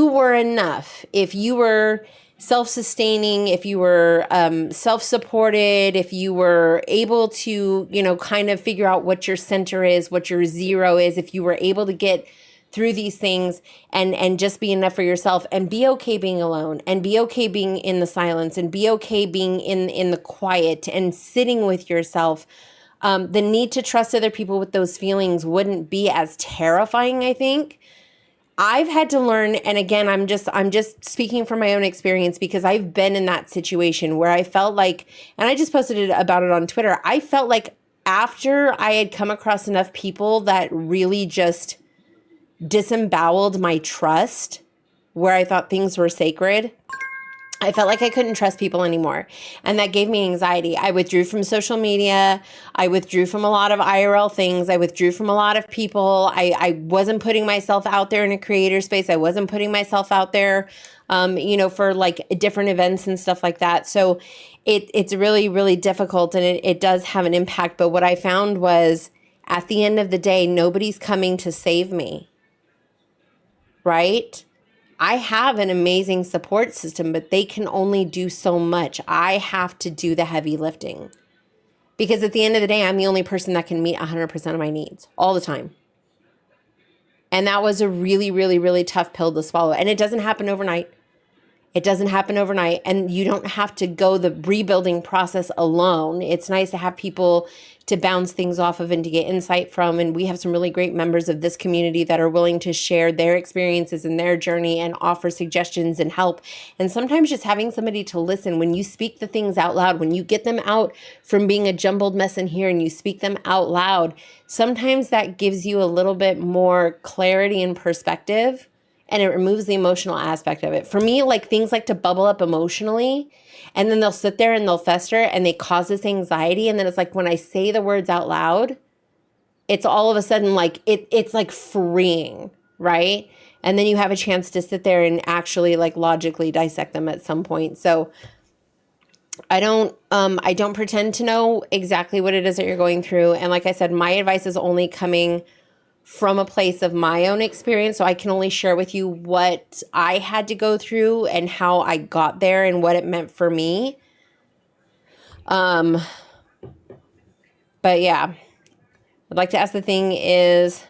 were enough, if you were self-sustaining, if you were self-supported, if you were able to, you know, kind of figure out what your center is, what your zero is, if you were able to get through these things and just be enough for yourself and be okay being alone and be okay being in the silence and be okay being in the quiet and sitting with yourself, the need to trust other people with those feelings wouldn't be as terrifying, I think. I've had to learn, and again, I'm just speaking from my own experience because I've been in that situation where I felt like, and I just posted about it on Twitter, I felt like after I had come across enough people that really just disemboweled my trust, where I thought things were sacred, I felt like I couldn't trust people anymore. And that gave me anxiety. I withdrew from social media. I withdrew from a lot of IRL things. I withdrew from a lot of people. I wasn't putting myself out there in a creator space. I wasn't putting myself out there, for like different events and stuff like that. So it's really, really difficult, and it does have an impact. But what I found was at the end of the day, nobody's coming to save me, right? I have an amazing support system, but they can only do so much. I have to do the heavy lifting because at the end of the day, I'm the only person that can meet 100% of my needs all the time. And that was a really, really, really tough pill to swallow. And it doesn't happen overnight. It doesn't happen overnight, and you don't have to go the rebuilding process alone. It's nice to have people to bounce things off of and to get insight from. And we have some really great members of this community that are willing to share their experiences and their journey and offer suggestions and help. And sometimes just having somebody to listen when you speak the things out loud, when you get them out from being a jumbled mess in here and you speak them out loud, sometimes that gives you a little bit more clarity and perspective. And it removes the emotional aspect of it. For me, like things like to bubble up emotionally, and then they'll sit there and they'll fester and they cause this anxiety. And then it's like when I say the words out loud, it's all of a sudden like it's like freeing, right? And then you have a chance to sit there and actually like logically dissect them at some point. So I don't pretend to know exactly what it is that you're going through. And like I said, my advice is only coming from a place of my own experience. So I can only share with you what I had to go through and how I got there and what it meant for me. But yeah, but the thing is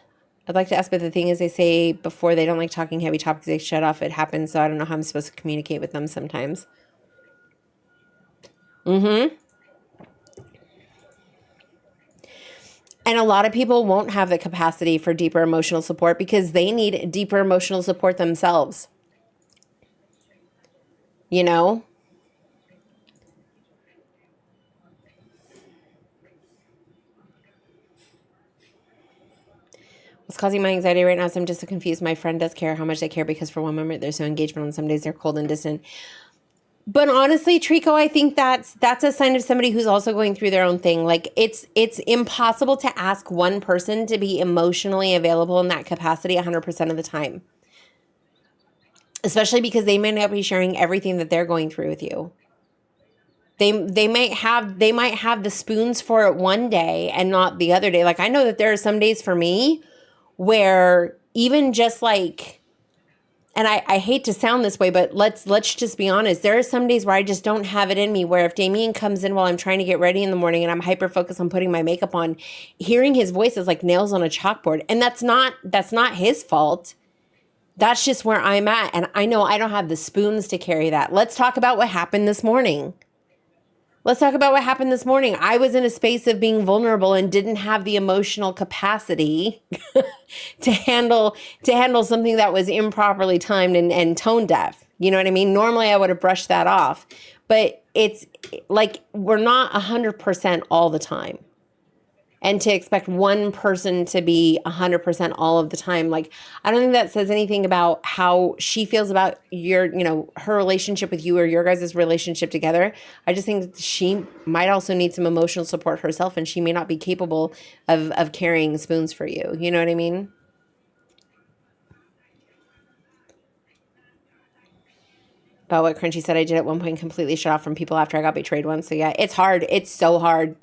they say before they don't like talking heavy topics, they shut off. It happens. So I don't know how I'm supposed to communicate with them sometimes. And a lot of people won't have the capacity for deeper emotional support because they need deeper emotional support themselves. You know? What's causing my anxiety right now is I'm just so confused. My friend does care how much they care because for one moment they're so engaged, but on some days they're cold and distant. But honestly, Trico, I think that's a sign of somebody who's also going through their own thing. Like it's impossible to ask one person to be emotionally available in that capacity 100% of the time. Especially because they may not be sharing everything that they're going through with you. They might have the spoons for it one day and not the other day. Like I know that there are some days for me where even just like, and I hate to sound this way, but let's just be honest. There are some days where I just don't have it in me, where if Damien comes in while I'm trying to get ready in the morning and I'm hyper focused on putting my makeup on, hearing his voice is like nails on a chalkboard. And that's not his fault. That's just where I'm at. And I know I don't have the spoons to carry that. Let's talk about what happened this morning. I was in a space of being vulnerable and didn't have the emotional capacity to handle something that was improperly timed and tone deaf. You know what I mean? Normally I would have brushed that off, but it's like we're not 100% all the time. And to expect one person to be 100% all of the time, like, I don't think that says anything about how she feels about her relationship with you or your guys' relationship together. I just think she might also need some emotional support herself, and she may not be capable of carrying spoons for you. You know what I mean? About what Crunchy said, I did at one point completely shut off from people after I got betrayed once. So yeah, it's hard. It's so hard.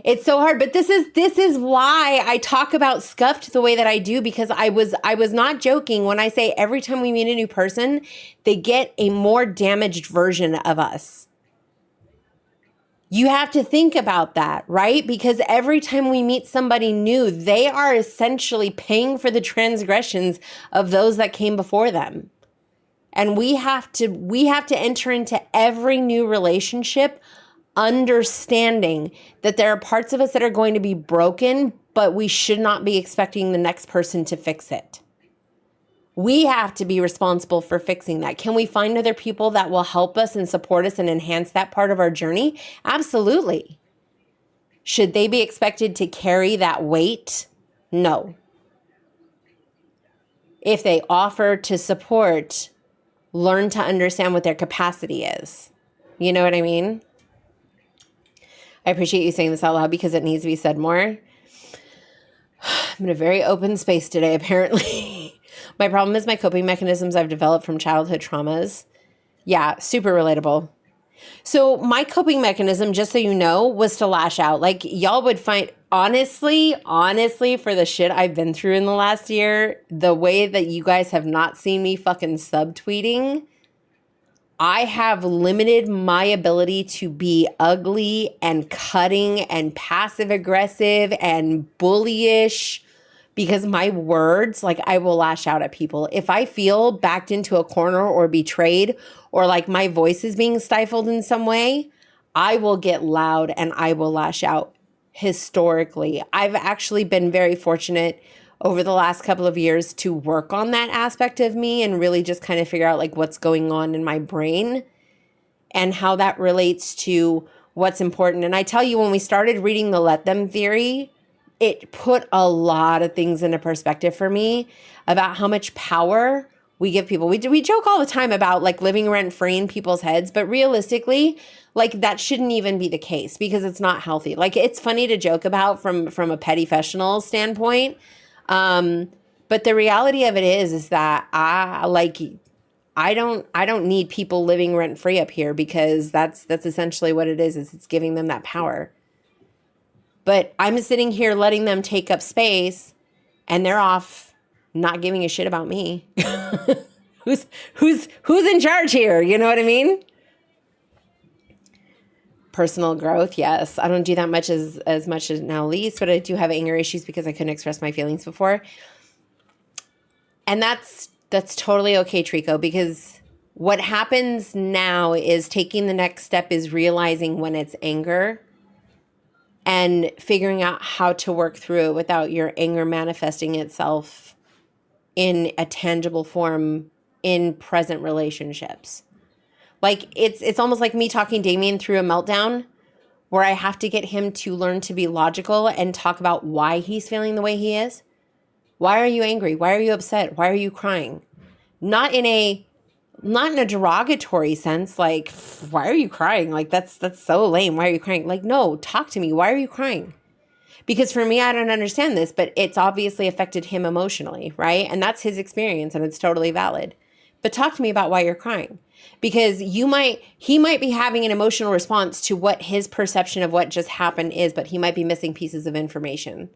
It's so hard, but this is why I talk about Scuffed the way that I do, because I was not joking when I say every time we meet a new person, they get a more damaged version of us. You have to think about that, right? Because every time we meet somebody new, they are essentially paying for the transgressions of those that came before them. And we have to enter into every new relationship understanding that there are parts of us that are going to be broken, but we should not be expecting the next person to fix it. We have to be responsible for fixing that. Can we find other people that will help us and support us and enhance that part of our journey? Absolutely. Should they be expected to carry that weight? No. If they offer to support, learn to understand what their capacity is. You know what I mean? I appreciate you saying this out loud because it needs to be said more. I'm in a very open space today, apparently. My problem is my coping mechanisms I've developed from childhood traumas. Yeah, super relatable. So my coping mechanism, just so you know, was to lash out. Like, y'all would find, honestly, for the shit I've been through in the last year, the way that you guys have not seen me fucking subtweeting, I have limited my ability to be ugly and cutting and passive aggressive and bullyish because my words, like, I will lash out at people. If I feel backed into a corner or betrayed or like my voice is being stifled in some way, I will get loud and I will lash out. Historically, I've actually been very fortunate over the last couple of years to work on that aspect of me and really just kind of figure out like what's going on in my brain and how that relates to what's important. And I tell you, when we started reading the Let Them theory, it put a lot of things into perspective for me about how much power we give people. We joke all the time about like living rent free in people's heads, but realistically, like that shouldn't even be the case because it's not healthy. Like, it's funny to joke about from a petty professional standpoint. But the reality of it is that I don't need people living rent free up here because that's essentially what it is it's giving them that power. But I'm sitting here letting them take up space and they're off not giving a shit about me. Who's in charge here? You know what I mean? Personal growth, yes. I don't do that much as much as now least, but I do have anger issues because I couldn't express my feelings before. And that's totally okay, Trico, because what happens now is taking the next step is realizing when it's anger and figuring out how to work through it without your anger manifesting itself in a tangible form in present relationships. Like, it's almost like me talking Damien through a meltdown where I have to get him to learn to be logical and talk about why he's feeling the way he is. Why are you angry? Why are you upset? Why are you crying? Not in a derogatory sense, like, why are you crying? Like, that's so lame. Why are you crying? Like, no, talk to me. Why are you crying? Because for me, I don't understand this, but it's obviously affected him emotionally, right? And that's his experience and it's totally valid. But talk to me about why you're crying. Because he might be having an emotional response to what his perception of what just happened is, but he might be missing pieces of information.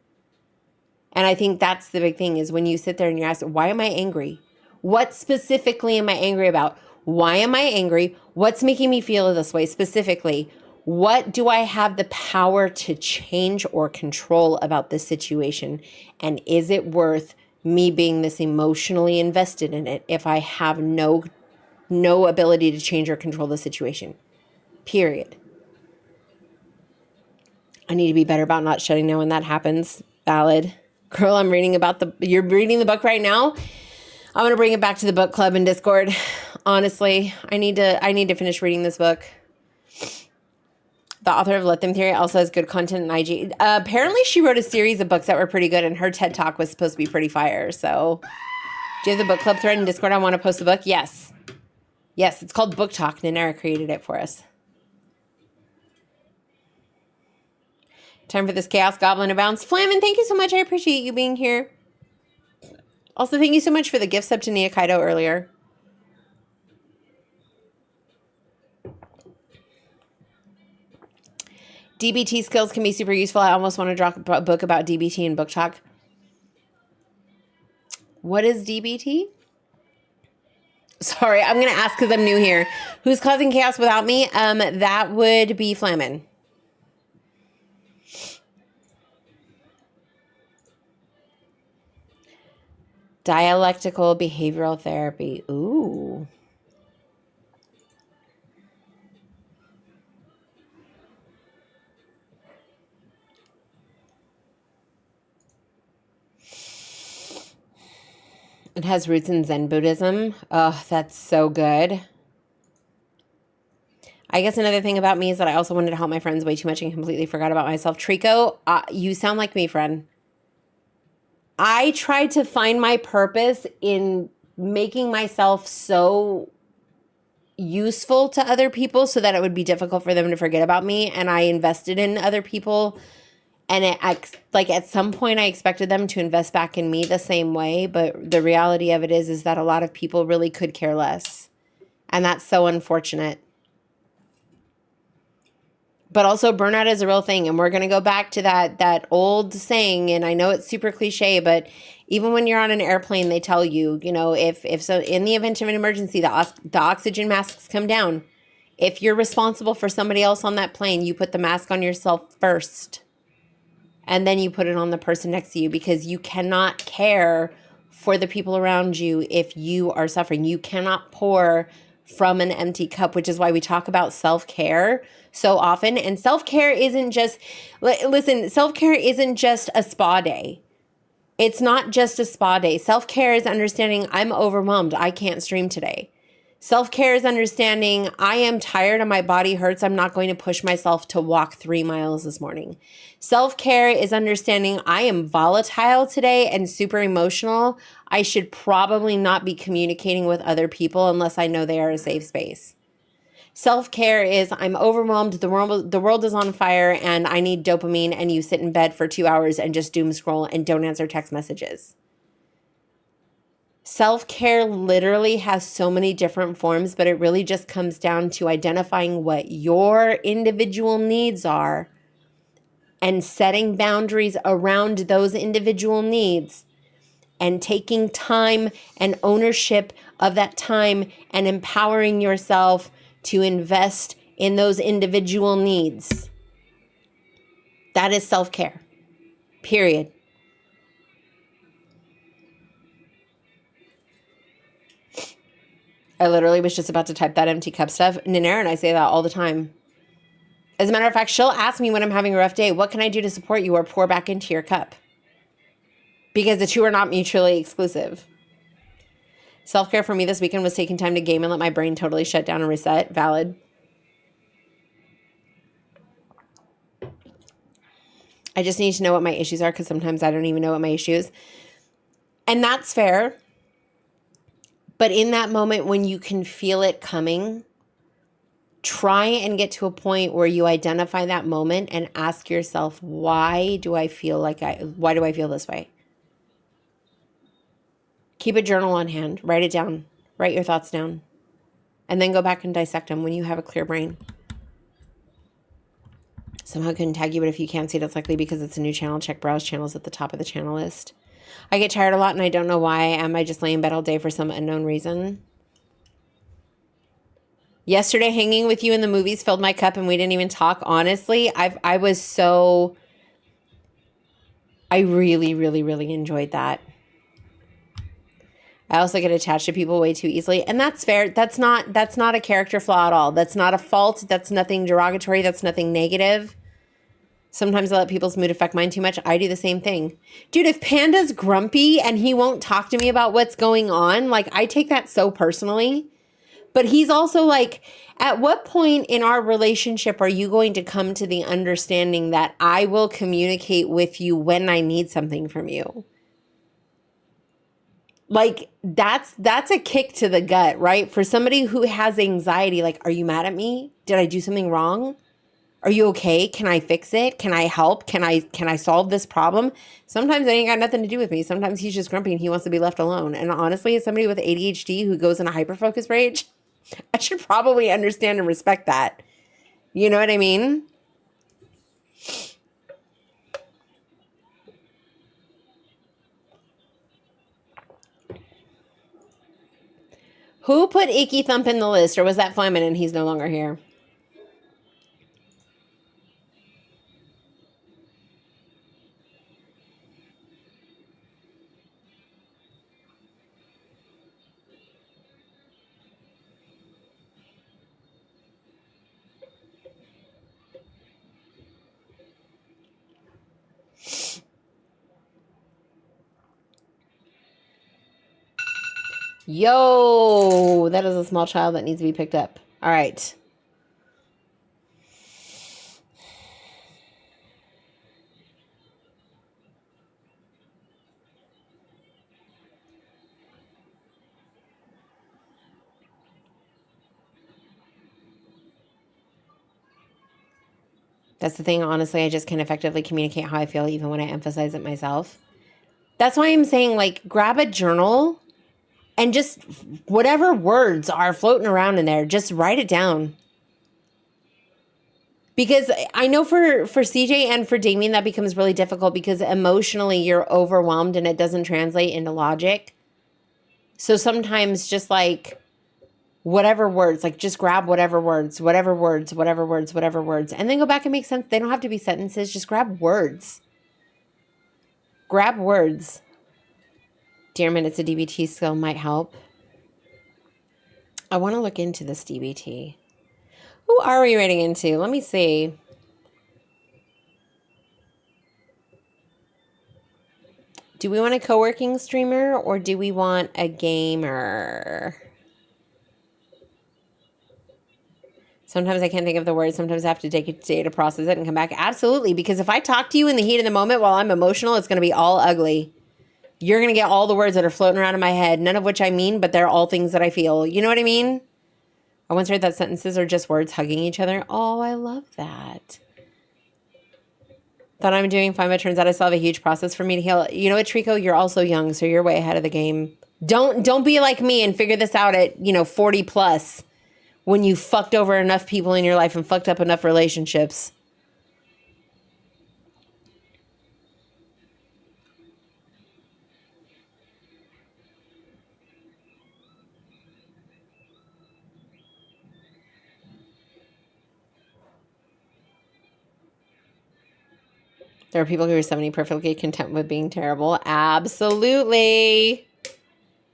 And I think that's the big thing is when you sit there and you ask, why am I angry? What specifically am I angry about? Why am I angry? What's making me feel this way specifically? What do I have the power to change or control about this situation? And is it worth me being this emotionally invested in it if I have no ability to change or control the situation? Period. I need to be better about not shutting down when that happens. Valid. Girl, you're reading the book right now? I'm going to bring it back to the book club in Discord. Honestly, I need to finish reading this book. The author of Let Them Theory also has good content in IG. Apparently she wrote a series of books that were pretty good and her TED Talk was supposed to be pretty fire. So do you have the book club thread in Discord? I want to post the book. Yes. Yes, it's called Book Talk. Nanera created it for us. Time for this Chaos Goblin to bounce. Flamin, thank you so much. I appreciate you being here. Also, thank you so much for the gift sub to Nia Kaido earlier. DBT skills can be super useful. I almost want to drop a book about DBT and Book Talk. What is DBT? Sorry, I'm going to ask because I'm new here. Who's causing chaos without me? That would be Flamin. Dialectical behavioral therapy. Ooh. It has roots in Zen Buddhism. Oh, that's so good. I guess another thing about me is that I also wanted to help my friends way too much and completely forgot about myself. Trico, you sound like me, friend. I tried to find my purpose in making myself so useful to other people so that it would be difficult for them to forget about me. And I invested in other people. And like at some point I expected them to invest back in me the same way. But the reality of it is that a lot of people really could care less. And that's so unfortunate. But also burnout is a real thing. And we're going to go back to that old saying. And I know it's super cliche, but even when you're on an airplane, they tell you, you know, if so, in the event of an emergency, the oxygen masks come down. If you're responsible for somebody else on that plane, you put the mask on yourself first. And then you put it on the person next to you, because you cannot care for the people around you if you are suffering. You cannot pour from an empty cup, which is why we talk about self-care so often. And self-care isn't just, listen, self-care isn't just a spa day. It's not just a spa day. Self-care is understanding I'm overwhelmed. I can't stream today. Self-care is understanding I am tired and my body hurts. I'm not going to push myself to walk 3 miles this morning. Self-care is understanding I am volatile today and super emotional. I should probably not be communicating with other people unless I know they are a safe space. Self-care is I'm overwhelmed, the world is on fire, and I need dopamine, and you sit in bed for 2 hours and just doom scroll and don't answer text messages. Self-care literally has so many different forms, but it really just comes down to identifying what your individual needs are and setting boundaries around those individual needs and taking time and ownership of that time and empowering yourself to invest in those individual needs. That is self-care, period. I literally was just about to type that empty cup stuff. Ninera and I say that all the time. As a matter of fact, she'll ask me when I'm having a rough day, what can I do to support you or pour back into your cup? Because the two are not mutually exclusive. Self-care for me this weekend was taking time to game and let my brain totally shut down and reset. Valid. I just need to know what my issues are, because sometimes I don't even know what my issues. And that's fair. But in that moment when you can feel it coming, try and get to a point where you identify that moment and ask yourself, why do I feel this way? Keep a journal on hand, write it down, write your thoughts down, and then go back and dissect them when you have a clear brain. Somehow I couldn't tag you, but if you can't see it, it's likely because it's a new channel. Check browse channels at the top of the channel list. I get tired a lot and I don't know why. Am I just laying in bed all day for some unknown reason? Yesterday, hanging with you in the movies filled my cup and we didn't even talk. Honestly, I really, really, really enjoyed that. I also get attached to people way too easily, and that's fair. That's not a character flaw at all. That's not a fault. That's nothing derogatory. That's nothing negative. Sometimes I let people's mood affect mine too much. I do the same thing. Dude, if Panda's grumpy and he won't talk to me about what's going on, like, I take that so personally. But he's also like, at what point in our relationship are you going to come to the understanding that I will communicate with you when I need something from you? Like, that's a kick to the gut, right? For somebody who has anxiety, like, are you mad at me? Did I do something wrong? Are you okay? Can I fix it? Can I help? Can I solve this problem? Sometimes it ain't got nothing to do with me. Sometimes he's just grumpy and he wants to be left alone. And honestly, as somebody with ADHD who goes in a hyperfocus rage, I should probably understand and respect that. You know what I mean? Who put Icky Thump in the list, or was that Flyman and he's no longer here? Yo, that is a small child that needs to be picked up. All right. That's the thing. Honestly, I just can effectively communicate how I feel even when I emphasize it myself. That's why I'm saying, like, grab a journal and just whatever words are floating around in there, just write it down. Because I know for CJ and for Damien, that becomes really difficult because emotionally you're overwhelmed and it doesn't translate into logic. So sometimes just like whatever words, like just grab whatever words, and then go back and make sense. They don't have to be sentences. Just grab words. Grab words. Dear minutes, a DBT skill might help. I want to look into this DBT. Who are we writing into? Let me see. Do we want a co-working streamer or do we want a gamer? Sometimes I can't think of the words. Sometimes I have to take a day to process it and come back. Absolutely, because if I talk to you in the heat of the moment while I'm emotional, it's going to be all ugly. You're going to get all the words that are floating around in my head, none of which I mean, but they're all things that I feel. You know what I mean? I once heard that sentences are just words hugging each other. Oh, I love that. Thought I'm doing fine, but turns out I still have a huge process for me to heal. You know what, Trico? You're also young, so you're way ahead of the game. Don't be like me and figure this out at, 40 plus when you fucked over enough people in your life and fucked up enough relationships. There are people who are 70 perfectly content with being terrible. Absolutely.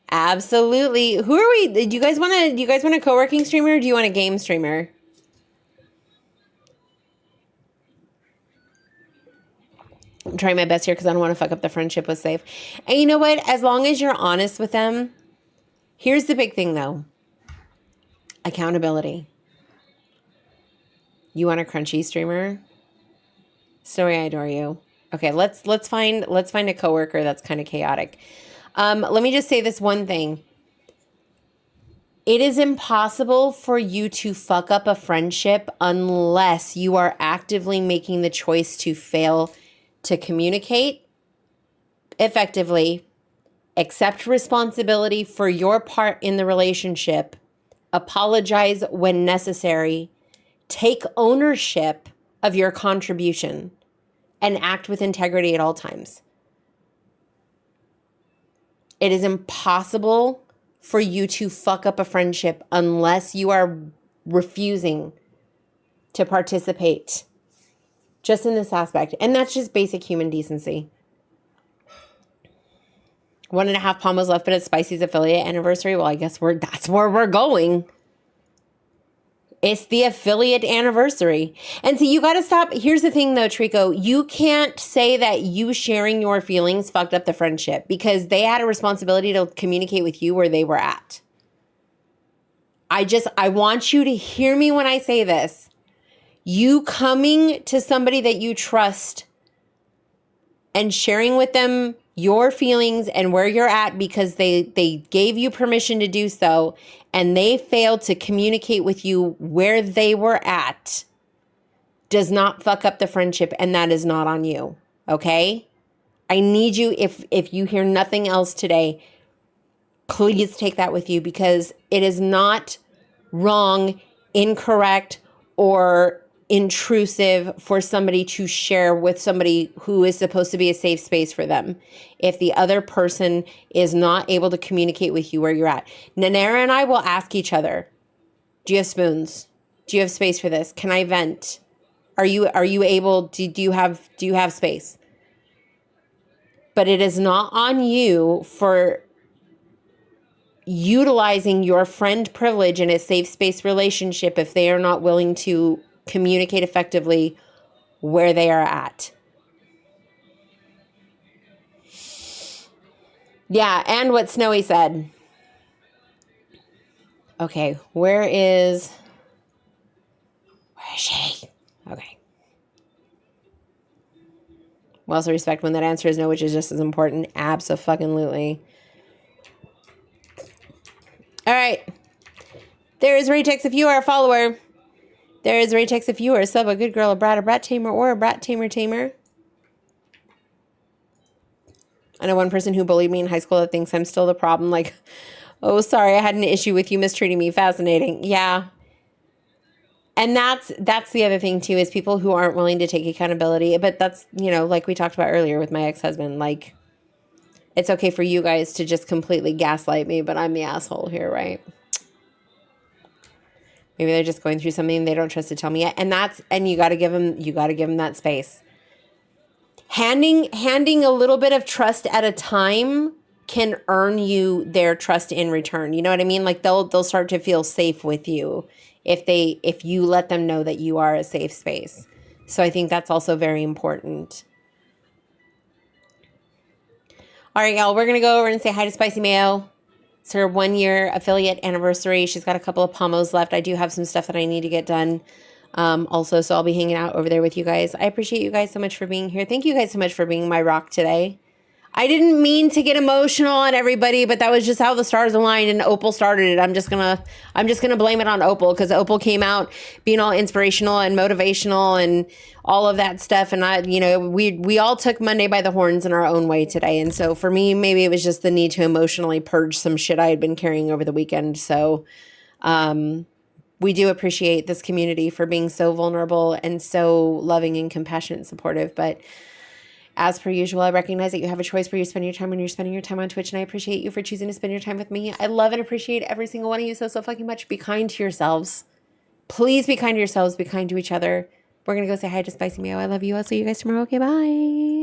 Absolutely. Who are we? Do you guys want a co-working streamer or do you want a game streamer? I'm trying my best here because I don't want to fuck up the friendship with Safe. And you know what? As long as you're honest with them, here's the big thing though. Accountability. You want a crunchy streamer? Sorry, I adore you. Okay, let's find a coworker that's kind of chaotic. Let me just say this one thing. It is impossible for you to fuck up a friendship unless you are actively making the choice to fail to communicate effectively, accept responsibility for your part in the relationship, apologize when necessary, take ownership of your contribution, and act with integrity at all times. It is impossible for you to fuck up a friendship unless you are refusing to participate just in this aspect. And that's just basic human decency. 1.5 Pomos left, but it's Spicy's affiliate anniversary. Well, I guess that's where we're going. It's the affiliate anniversary. And so you got to stop. Here's the thing though, Trico. You can't say that you sharing your feelings fucked up the friendship because they had a responsibility to communicate with you where they were at. I want you to hear me when I say this. You coming to somebody that you trust and sharing with them your feelings and where you're at because they gave you permission to do so and they failed to communicate with you where they were at does not fuck up the friendship, and that is not on you, okay? I need you, if you hear nothing else today, please take that with you because it is not wrong, incorrect, or intrusive for somebody to share with somebody who is supposed to be a safe space for them if the other person is not able to communicate with you where you're at. Nanera and I will ask each other, do you have spoons? Do you have space for this? Can I vent? Are you able, do you have space? But it is not on you for utilizing your friend privilege in a safe space relationship if they are not willing to communicate effectively where they are at. Yeah, and what Snowy said. Okay, where is she? Okay. We also respect when that answer is no, which is just as important. Abso-fucking-lutely. All right. There is Retex. If you are a follower, There is Raytex. If you are a sub, a good girl, a brat tamer, or a brat tamer. I know one person who bullied me in high school that thinks I'm still the problem. Like, oh, sorry, I had an issue with you mistreating me. Fascinating. Yeah. And that's the other thing too, is people who aren't willing to take accountability. But that's, you know, like we talked about earlier with my ex-husband, like, it's okay for you guys to just completely gaslight me, but I'm the asshole here, right? Maybe they're just going through something they don't trust to tell me yet. And you got to give them that space. Handing a little bit of trust at a time can earn you their trust in return. You know what I mean? Like they'll start to feel safe with you if you let them know that you are a safe space. So I think that's also very important. All right, y'all, we're going to go over and say hi to Spicy Mayo. It's her 1-year affiliate anniversary. She's got a couple of Pomos left. I do have some stuff that I need to get done also, so I'll be hanging out over there with you guys. I appreciate you guys so much for being here. Thank you guys so much for being my rock today. I didn't mean to get emotional on everybody, but that was just how the stars aligned and Opal started it. I'm just gonna blame it on Opal, because Opal came out being all inspirational and motivational and all of that stuff. And we all took Monday by the horns in our own way today. And so for me, maybe it was just the need to emotionally purge some shit I had been carrying over the weekend. So we do appreciate this community for being so vulnerable and so loving and compassionate and supportive. But as per usual, I recognize that you have a choice where you spend your time when you're spending your time on Twitch, and I appreciate you for choosing to spend your time with me. I love and appreciate every single one of you so fucking much. Be kind to yourselves. Please be kind to yourselves. Be kind to each other. We're going to go say hi to Spicy Mayo. I love you. I'll see you guys tomorrow. Okay, bye.